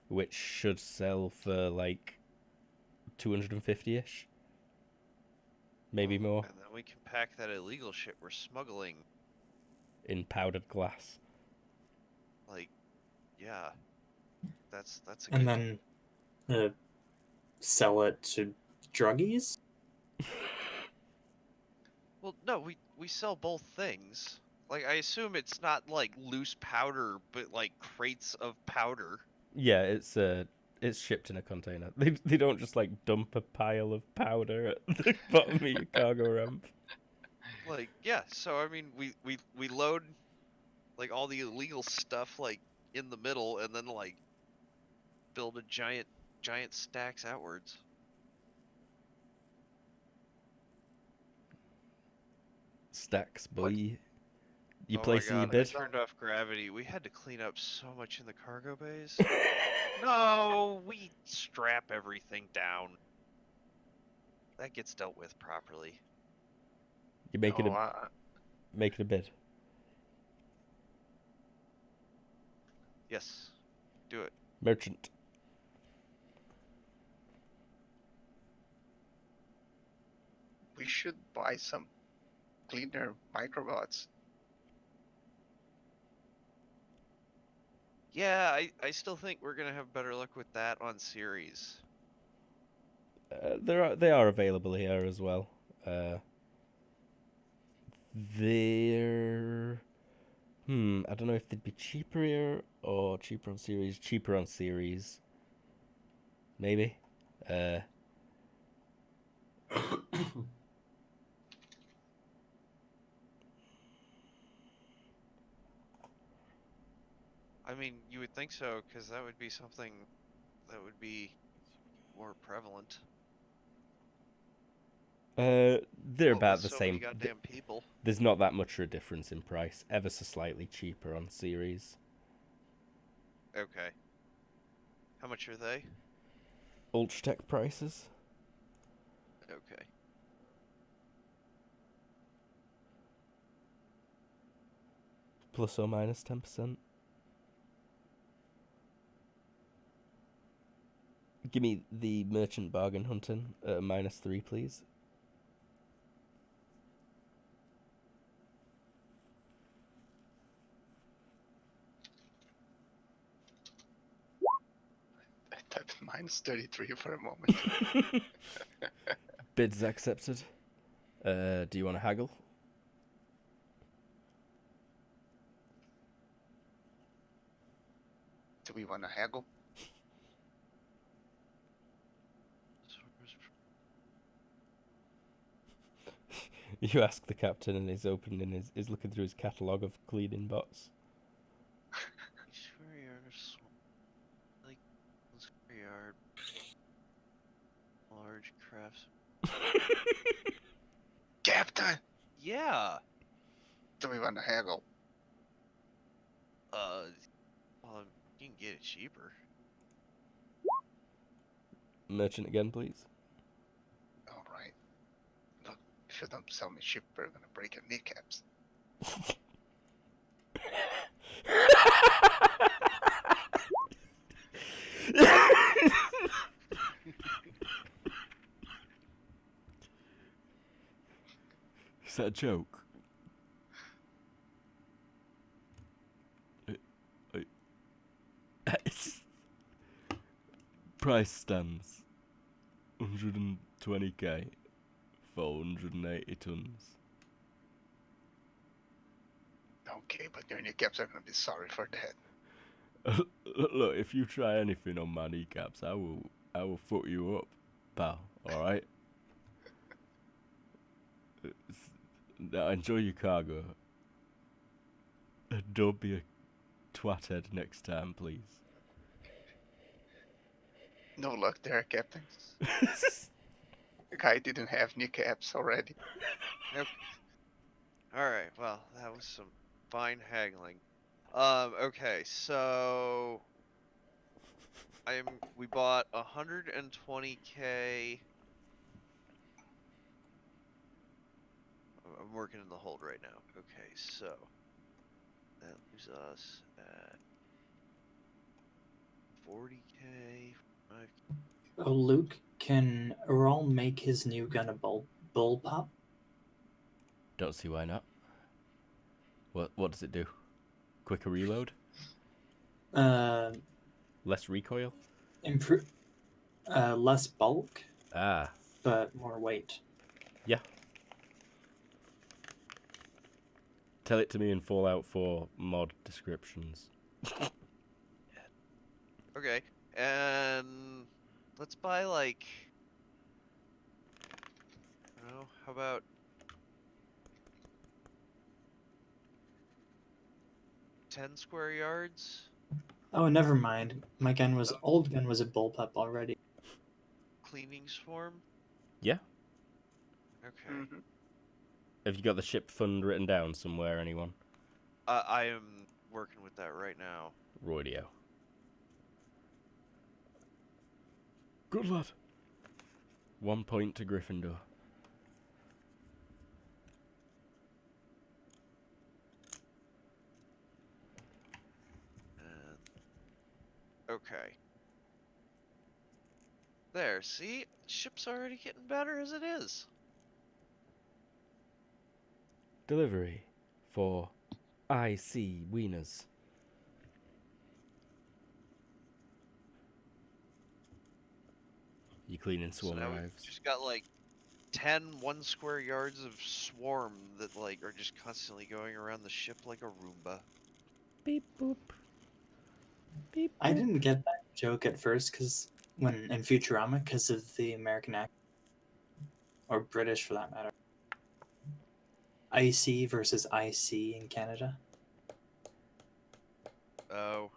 A: Which should sell for like 250-ish. Maybe more.
D: And then we can pack that illegal shit we're smuggling.
A: In powdered glass.
D: Like, yeah. That's a
B: And
D: good.
B: then sell it to druggies?
D: Well, no, we sell both things. Like, I assume it's not like loose powder, but like crates of powder.
A: Yeah, it's shipped in a container. They don't just like dump a pile of powder at the bottom of your cargo ramp.
D: Like, yeah. So I mean, we load like all the illegal stuff like in the middle, and then like build a giant stacks outwards.
A: Stacks, boy. You
D: Oh my
A: placing your
D: god, I
A: bid?
D: turned off gravity. We had to clean up so much in the cargo bays. No, we strap everything down. That gets dealt with properly.
A: You making
F: No,
A: a bid?
D: Yes, do it.
A: Merchant.
F: we should buy some cleaner microbots.
D: Yeah, I still think we're gonna have better luck with that on series.
A: They are available here as well. They're I don't know if they'd be cheaper here or cheaper on series. Cheaper on series, maybe.
D: I mean, you would think so, because that would be something that would be more prevalent.
A: They're
D: What
A: about
D: with
A: the
D: so many
A: same.
D: goddamn people.
A: There's not that much of a difference in price. Ever so slightly cheaper on series.
D: Okay. How much are they?
A: Ultratech prices.
D: Okay.
A: Plus or minus 10%. Give me the merchant bargain hunting at -3, please.
F: I typed -33 for a moment.
A: Bids accepted. Do you want to haggle?
F: Do we want to haggle?
A: You ask the captain, and he's opening is looking through his catalogue of cleaning bots.
D: Square yard, like square yard, large crafts.
F: Captain,
D: Yeah.
F: do we want to haggle?
D: Well, you can get it cheaper.
A: Merchant again, please.
F: All right. Look, if you don't sell me cheap, we're gonna break your kneecaps.
A: Is that a joke? Price stands 120k for 180 tons.
F: Okay, but your kneecaps are gonna be sorry for that.
A: Look, if you try anything on my kneecaps, I will fuck you up, pal. All right. Now enjoy your cargo. Don't be a twathead next time, please.
F: No luck there, Captain. The guy didn't have kneecaps already.
D: Alright, well, that was some fine haggling. Okay, so we bought 120k. I'm working in the hold right now. Okay, so that leaves us at 40k. 5.
B: Oh, Luke, can Earl make his new gun a bull pop?
A: Don't see why not. What does it do? Quicker reload? Less recoil?
B: Improve. Less bulk,
A: Ah,
B: but more weight.
A: yeah. Tell it to me in Fallout 4 mod descriptions.
D: Okay, and let's buy like, I don't know, how about 10 square yards?
B: Oh, never mind. My old gun was a bullpup already.
D: Cleaning swarm?
A: Yeah.
D: Okay.
F: Mm-hmm.
A: Have you got the ship fund written down somewhere, anyone?
D: I am working with that right now.
A: Roidio. Good lad. 1 point to Gryffindor.
D: Okay. There, see? Ship's already getting better as it is.
A: Delivery for IC Wieners. You cleaning
D: So
A: swarm
D: now we've
A: arrives.
D: just got like 10 1 square yards of swarm that like are just constantly going around the ship like a Roomba.
A: Beep boop. Beep boop.
B: I didn't get that joke at first because when in Futurama, because of the American accent, or British for that matter. IC versus IC in Canada.
D: Oh.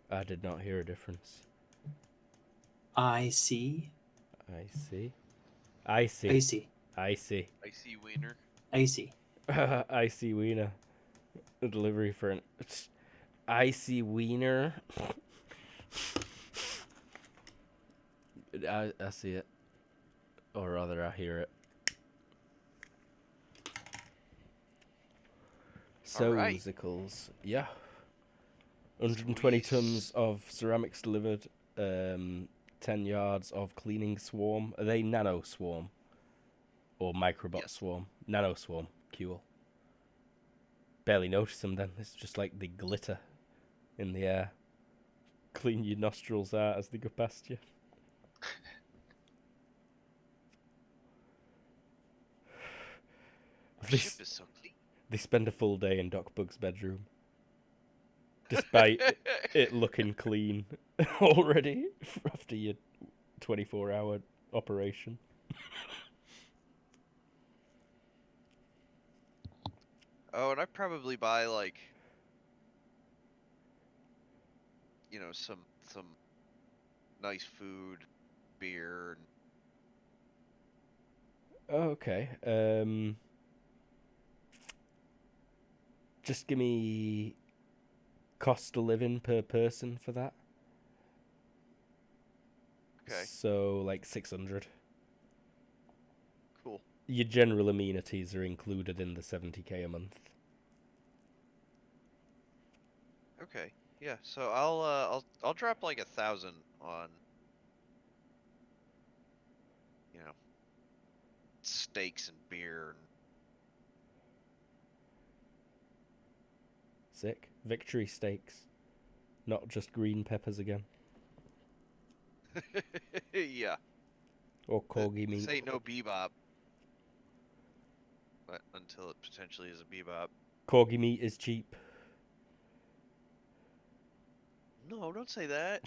A: I did not hear a difference.
B: IC.
A: I see. I see.
B: IC.
A: I see.
D: Icy wiener.
B: IC.
A: I see Wiener. A delivery for an icy wiener. I see it. Or rather, I hear it. So,
D: Alright.
A: Zickles, yeah. 120
D: Sweet.
A: tons of ceramics delivered, 10 yards of cleaning swarm. Are they nano swarm? Or microbot
D: Yes.
A: swarm? Nano swarm, cool. Barely notice them then, it's just like they glitter in the air. Clean your nostrils out as they go past you.
D: Our
A: They,
D: ship is so clean.
A: they spend a full day in Doc Bug's bedroom. Despite it looking clean already after your 24-hour operation.
D: Oh, and I probably buy like, some nice food, beer, and
A: Oh, okay. Just give me cost of living per person for that.
D: okay,
A: So, like 600.
D: cool.
A: Your general amenities are included in the 70k a month.
D: Okay, yeah. So I'll drop like 1,000 on, steaks and beer.
A: Sick. Victory steaks. Not just green peppers again.
D: And yeah.
A: Or corgi
D: This
A: meat.
D: ain't no bebop. But until it potentially is a bebop.
A: Corgi meat is cheap.
D: No, don't say that.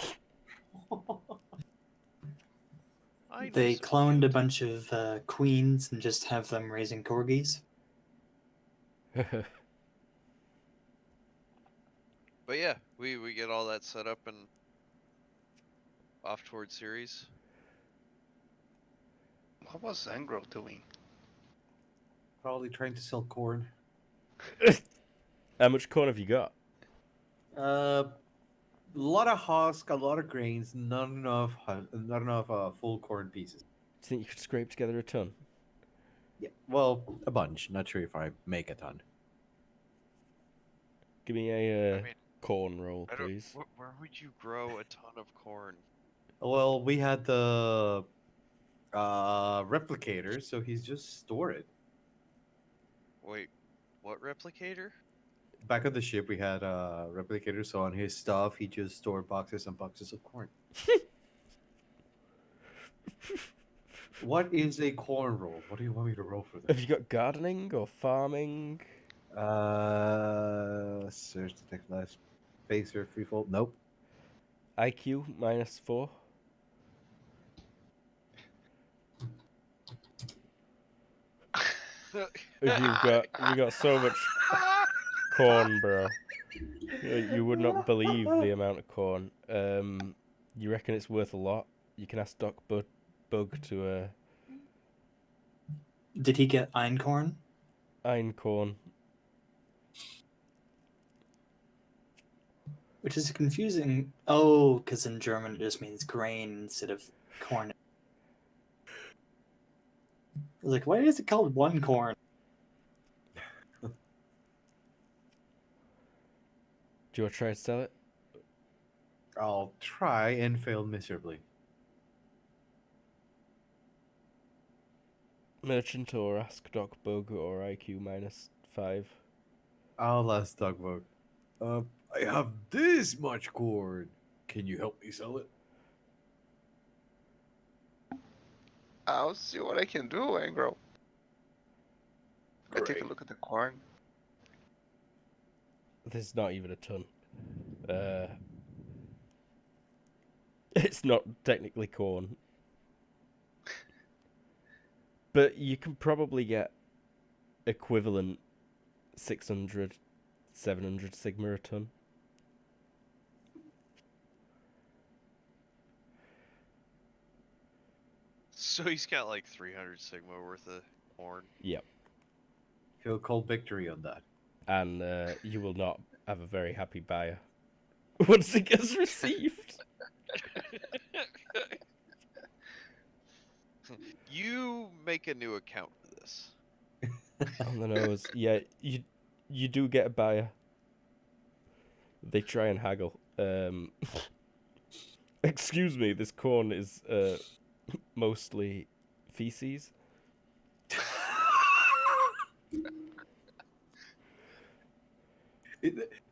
D: I know
B: They
D: some
B: cloned a
D: cute.
B: bunch of queens and just have them raising corgis.
D: But yeah, we get all that set up and off towards series.
F: What was Angro doing?
E: Probably trying to sell corn.
A: How much corn have you got?
E: A lot of husk, a lot of grains, not enough, full corn pieces.
A: Do you think you could scrape together a ton?
E: Yeah, well, a bunch. Not sure if I make a ton.
A: Give me a
D: I mean,
A: corn roll,
D: I don't.
A: please.
D: Where would you grow a ton of corn?
E: Well, we had the replicator, so he's just store it.
D: Wait, what replicator?
E: Back on the ship, we had a replicator, so on his stuff, he just stored boxes and boxes of corn. What is a corn roll? What do you want me to roll for that?
A: Have you got gardening or farming?
E: Search detect last spacer freefold. Nope.
A: IQ -4. If we got so much corn, bro. You would not believe the amount of corn. You reckon it's worth a lot? You can ask Doc Bug to
B: Did he get einkorn?
A: einkorn.
B: Which is confusing. Oh, because in German it just means grain instead of corn. I was like, why is it called one corn?
A: Do you want to try to sell it?
E: I'll try and fail miserably.
A: Merchant or ask Doc Bug or IQ -5.
E: I'll ask Dogbug. I have this much corn. Can you help me sell it?
F: I'll see what I can do, Angro. I take a
E: Great.
F: look at the corn.
A: This is not even a ton. It's not technically corn. But you can probably get equivalent 600, 700 Sigma a ton.
D: So he's got like 300 Sigma worth of corn.
A: Yep.
E: He'll call victory on that.
A: And you will not have a very happy buyer once it gets received.
D: You make a new account for this.
A: On the nose. Yeah, you you do get a buyer. They try and haggle. Excuse me, this corn is mostly feces.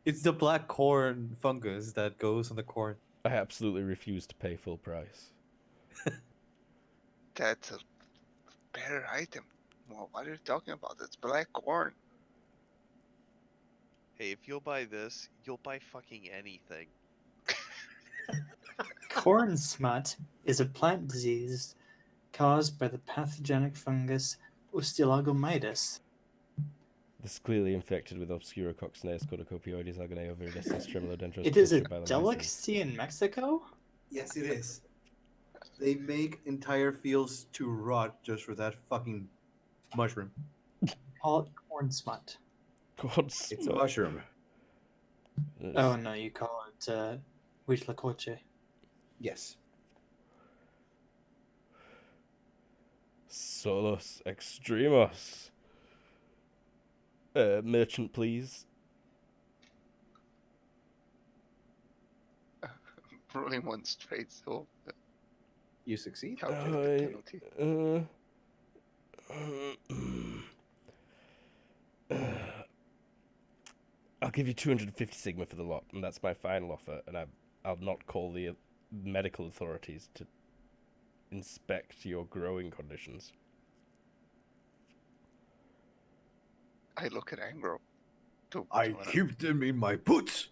E: It's the black corn fungus that goes on the corn.
A: I absolutely refuse to pay full price.
C: That's a better item. Well, what are you talking about? It's black corn.
D: Hey, if you'll buy this, you'll buy fucking anything.
B: Corn smut is a plant disease caused by the pathogenic fungus Ustilagomyces.
A: This is clearly infected with Obscurococcus cornucopioides, Agoneo viridescens, tremolodendros,
B: It is a
A: pistiobilemyces.
B: delicacy in Mexico?
E: Yes, it is. They make entire fields to rot just for that fucking mushroom.
B: Call it corn smut.
A: God,
E: It's a mushroom.
B: Oh no, you call it Huitlacoche.
E: Yes.
A: Solos extremos. Merchant, please.
C: Rolling one straight, so
E: You succeed.
C: calculate the penalty.
A: I'll give you 250 sigma for the lot, and that's my final offer, and I'll not call the medical authorities to inspect your growing conditions.
C: I look at Angro.
E: I keep them in my boots.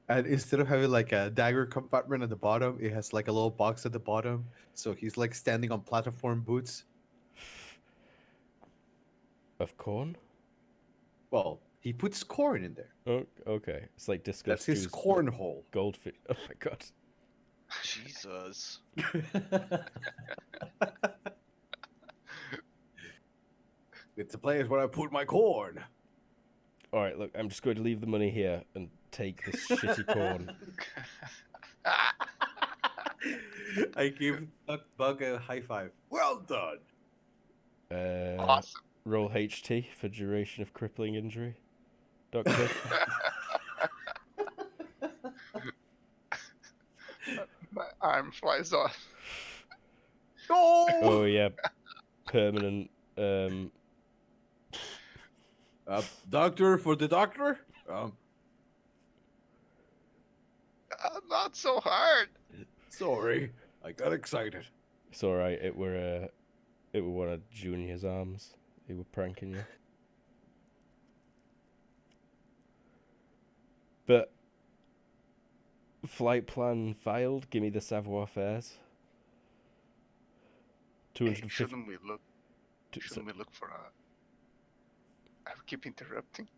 E: And instead of having like a dagger compartment at the bottom, it has like a little box at the bottom. So he's like standing on platform boots.
A: Of corn?
E: Well, he puts corn in there.
A: Oh, okay. It's like Disco
E: That's his
A: Stew's
E: cornhole.
A: goldfish. Oh my god.
D: Jesus.
E: It's a place where I put my corn.
A: Alright, look, I'm just going to leave the money here and take this shitty corn.
E: I give Bug a high five. Well done.
C: Awesome.
A: Roll HT for duration of crippling injury. Doctor?
C: My arm flies off.
A: Oh yeah. Permanent
E: Doctor for the doctor?
C: Not so hard.
E: Sorry. I got excited.
A: it's alright, it were one of Junior's arms. He were pranking you. But flight plan filed, give me the savoir-faire's.
C: Hey,
A: 250
C: shouldn't we look for a? I keep interrupting.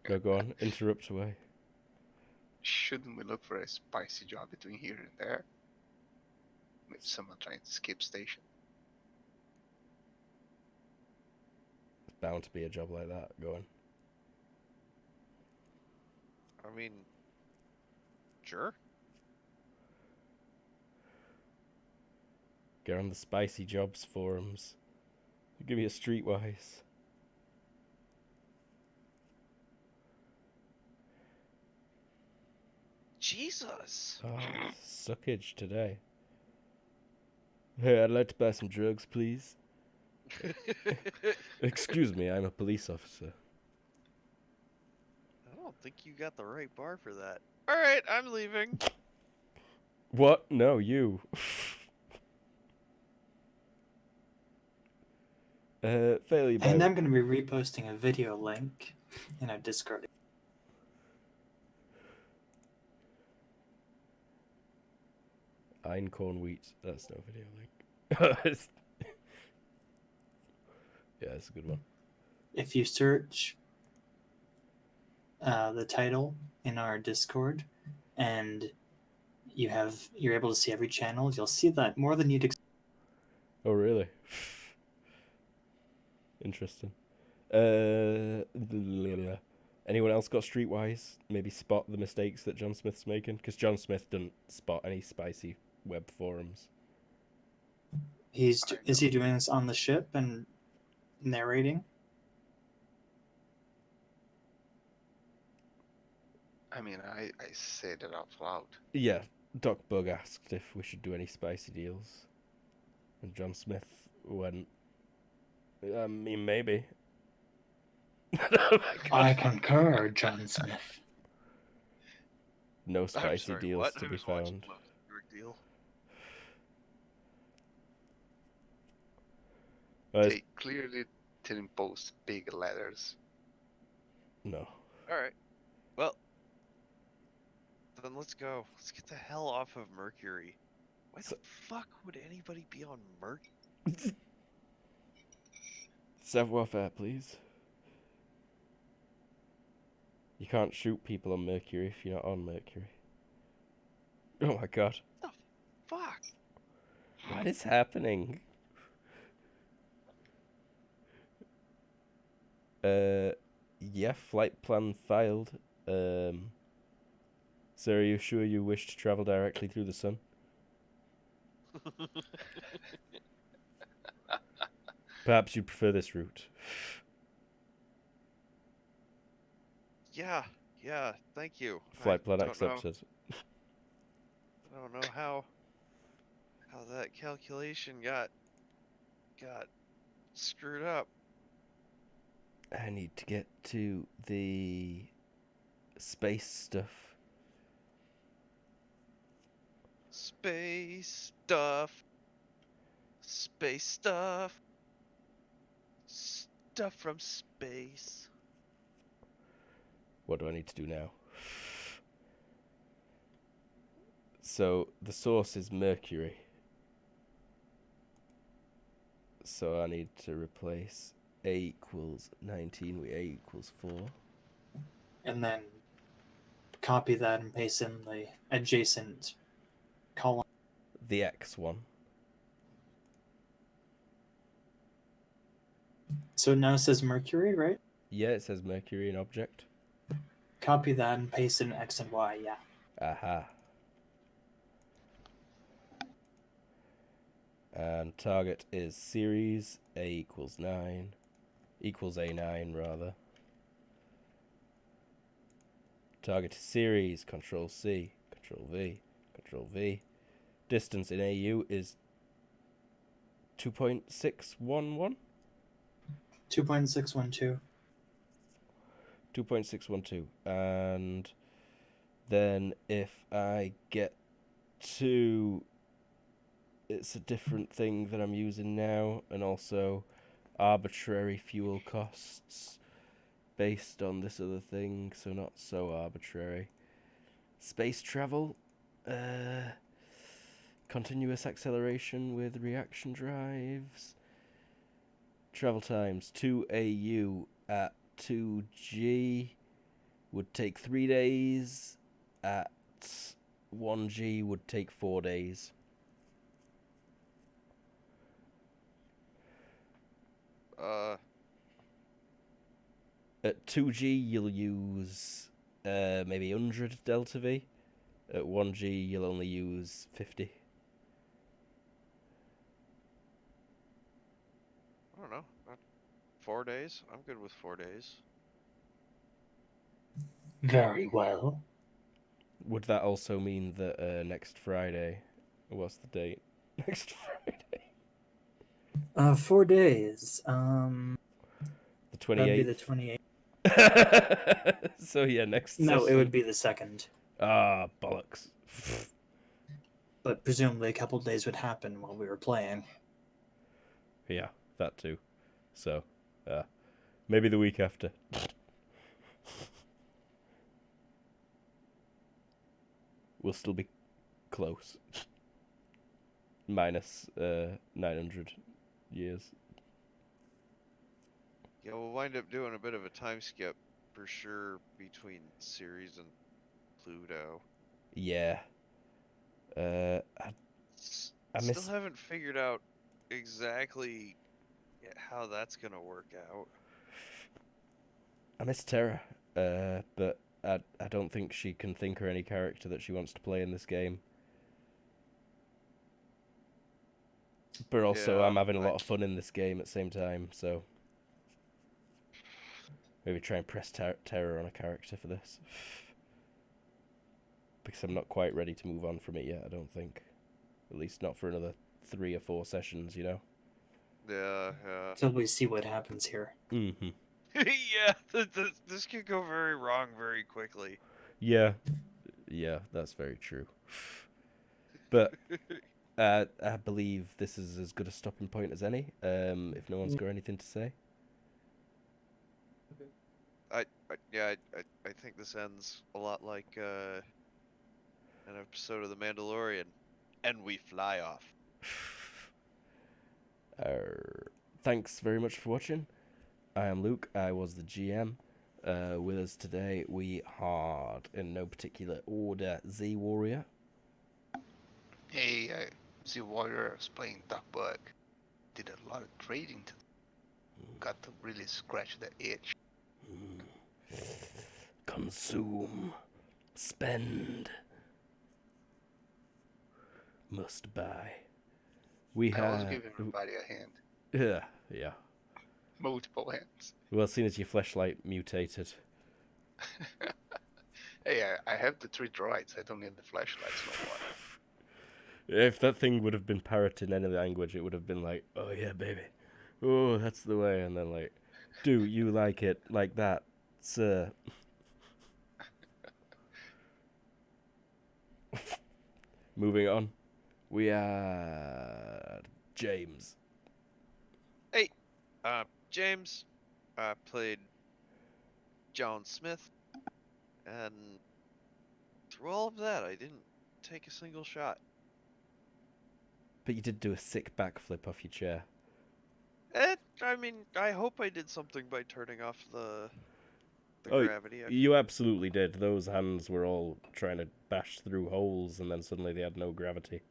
A: No, go on, interrupt away.
C: Shouldn't we look for a spicy job between here and there? Maybe someone trying to skip station.
A: There's bound to be a job like that going.
D: I mean, sure.
A: Get on the spicy jobs forums. Give me a streetwise.
D: Jesus.
A: Oh, suckage today. Hey, I'd like to buy some drugs, please. Excuse me, I'm a police officer.
D: I don't think you got the right bar for that. All right, I'm leaving.
A: What? No, you. Fairly bad.
B: And I'm going to be reposting a video link in our Discord.
A: Einkorn wheat. That's no video link. Yeah, that's a good one.
B: If you search the title in our Discord and you're able to see every channel, you'll see that more than you'd expect.
A: Oh, really? Interesting. Anyone else got Streetwise? Maybe spot the mistakes that John Smith's making? Because John Smith didn't spot any spicy web forums.
B: Is he doing this on the ship and narrating?
C: I mean, I said it out loud.
A: Yeah, Doc Bug asked if we should do any spicy deals. And John Smith went, I mean, maybe. Oh my
B: I
A: God.
B: concur, John Smith.
A: No
D: I'm
A: spicy
D: sorry,
A: deals
D: what?
A: to be
D: Who's watching
A: found.
D: the most big deal?
C: They clearly didn't post big letters.
A: No.
D: Alright. Well, then let's go. Let's get the hell off of Mercury. Why the fuck would anybody be on Mercury?
A: Savoir faire, please. You can't shoot people on Mercury if you're not on Mercury. Oh my God.
D: What the fuck?
A: What is happening? Yeah, flight plan filed. So are you sure you wish to travel directly through the sun? Perhaps you prefer this route.
D: Yeah, thank you.
A: Flight plan
D: don't know-
A: accepted.
D: I don't know how that calculation got screwed up.
A: I need to get to the space stuff.
D: Space stuff. Space stuff. Stuff from space.
A: What do I need to do now? So the source is Mercury. So I need to replace A equals 19 with A equals 4.
B: And then copy that and paste in the adjacent column.
A: The X one.
B: So now it says Mercury, right?
A: Yeah, it says Mercury in object.
B: Copy that and paste in X and Y, yeah.
A: Aha. And target is series A equals 9. Equals A9 rather. Target is series, Control C, Control V, Control V. Distance in AU is 2.611?
B: 2.612.
A: 2.612. And then if I get to... It's a different thing that I'm using now, and also arbitrary fuel costs based on this other thing, so not so arbitrary. Space travel, continuous acceleration with reaction drives. Travel times 2 AU at 2G would take 3 days. At 1G would take 4 days. At 2G you'll use maybe 100 delta V. At 1G you'll only use 50.
D: I don't know. 4 days? I'm good with 4 days.
B: Very well.
A: Would that also mean that next Friday... What's the date? Next Friday?
B: 4 days.
A: The
B: That'd be
A: 28th?
B: the 28th.
A: So yeah, next
B: No, it
A: session.
B: would be the 2nd.
A: Ah, bollocks.
B: But presumably a couple days would happen while we were playing.
A: Yeah, that too. So, maybe the week after. We'll still be close. Minus 900 years.
D: Yeah, we'll wind up doing a bit of a time skip for sure between Ceres and Pluto.
A: Yeah. I
D: Still
A: miss...
D: haven't figured out exactly how that's gonna work out.
A: I miss Terra, but I don't think she can think of any character that she wants to play in this game. But also,
D: Yeah,
A: I'm having a
D: I-
A: lot of fun in this game at the same time, so maybe try and press terror on a character for this. Because I'm not quite ready to move on from it yet, I don't think. At least not for another 3 or 4 sessions, you know?
D: Yeah, yeah.
B: Till we see what happens here.
A: Mm-hmm.
D: Yeah, this could go very wrong very quickly.
A: Yeah. Yeah, that's very true. But I believe this is as good a stopping point as any, if no one's got anything to say.
D: I think this ends a lot like an episode of The Mandalorian, and we fly off.
A: Thanks very much for watching. I am Luke. I was the GM. With us today, we had, in no particular order, Z Warrior.
F: Hey, the warrior was playing Duck Bug. Did a lot of trading. Got to really scratch the itch.
A: Consume. Spend. Must buy. We
F: I also
A: had.
F: give everybody a hand.
A: Yeah.
F: Multiple hands.
A: Well, as soon as your fleshlight mutated.
F: Hey, I have the 3 droids. I don't need the flashlights no more.
A: If that thing would have been parrot in any language, it would have been like, oh yeah, baby. Oh, that's the way. And then like, do you like it like that, sir? Moving on. We had James.
D: Hey, James, played John Smith, and through all of that, I didn't take a single shot.
A: But you did do a sick backflip off your chair.
D: I mean, I hope I did something by turning off the
A: Oh,
D: gravity.
A: You absolutely did. Those hands were all trying to bash through holes, and then suddenly they had no gravity.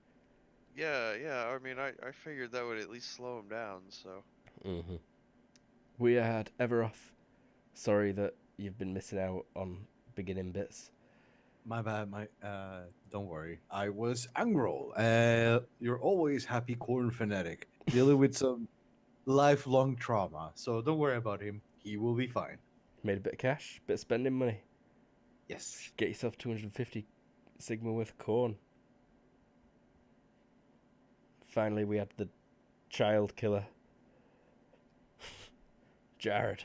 D: Yeah. I mean, I figured that would at least slow him down. So.
A: Mm-hmm. We had Everoth. Sorry that you've been missing out on beginning bits.
E: My bad. Don't worry. I was Angrol. You're always happy corn fanatic, dealing with some lifelong trauma. So don't worry about him. He will be fine.
A: Made a bit of cash, bit of spending money.
E: Yes.
A: Get yourself 250 Sigma worth of corn. Finally, we had the child killer. Jared.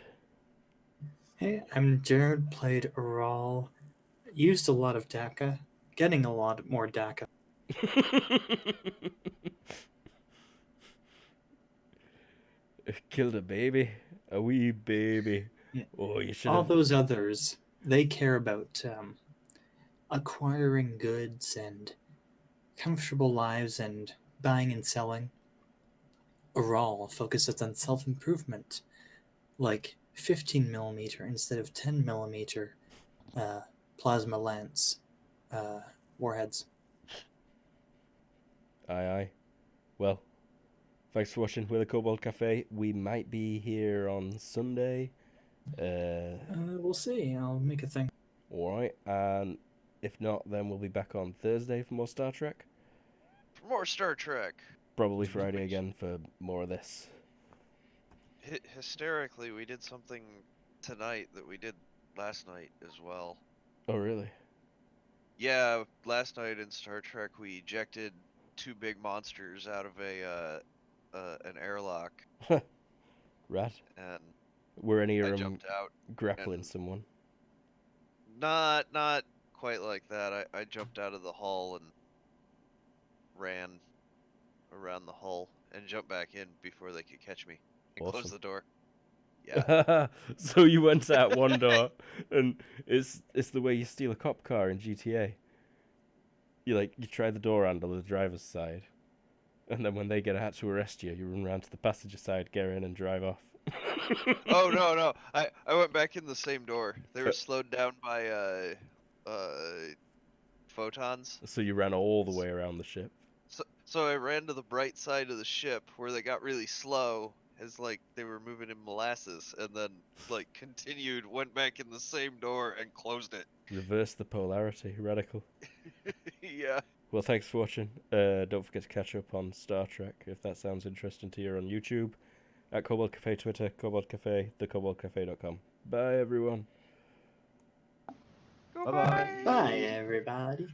B: Hey, I'm Jared, played Aral. Used a lot of DACA, getting a lot more DACA.
A: Killed a baby. A wee baby.
B: Yeah.
A: Oh, you should
B: All
A: have.
B: those others, they care about acquiring goods and comfortable lives and buying and selling. Aral focuses on self-improvement, like 15mm instead of 10mm plasma lance warheads.
A: Aye. Well, thanks for watching With a Kobold Cafe. We might be here on Sunday.
B: We'll see. I'll make a thing.
A: Alright, and if not, then we'll be back on Thursday for more Star Trek.
D: For more Star Trek.
A: Probably Friday again for more of this.
D: Hysterically, we did something tonight that we did last night as well.
A: Oh, really?
D: Yeah, last night in Star Trek, we ejected 2 big monsters out of an airlock,
A: Rad.
D: and
A: Were any
D: I
A: of them
D: jumped out.
A: grappling
D: and-
A: someone?
D: Not quite like that. I jumped out of the hull and ran around the hull and jumped back in before they could catch me and close
A: Awesome.
D: the door. Yeah.
A: So you went out one door, and it's the way you steal a cop car in GTA. You try the door handle of the driver's side, and then when they get out to arrest you, you run around to the passenger side, get in, and drive off.
D: Oh no! I went back in the same door. They were slowed down by photons.
A: So you ran all the way around the ship.
D: So I ran to the bright side of the ship where they got really slow, as like they were moving in molasses, and then like continued, went back in the same door and closed it.
A: Reverse the polarity. Radical.
D: Yeah.
A: Well, thanks for watching. Don't forget to catch up on Star Trek if that sounds interesting to you on YouTube. At Kobold Cafe Twitter, Kobold Cafe, thekoboldcafe.com. Bye, everyone.
E: Bye bye.
B: Bye, everybody.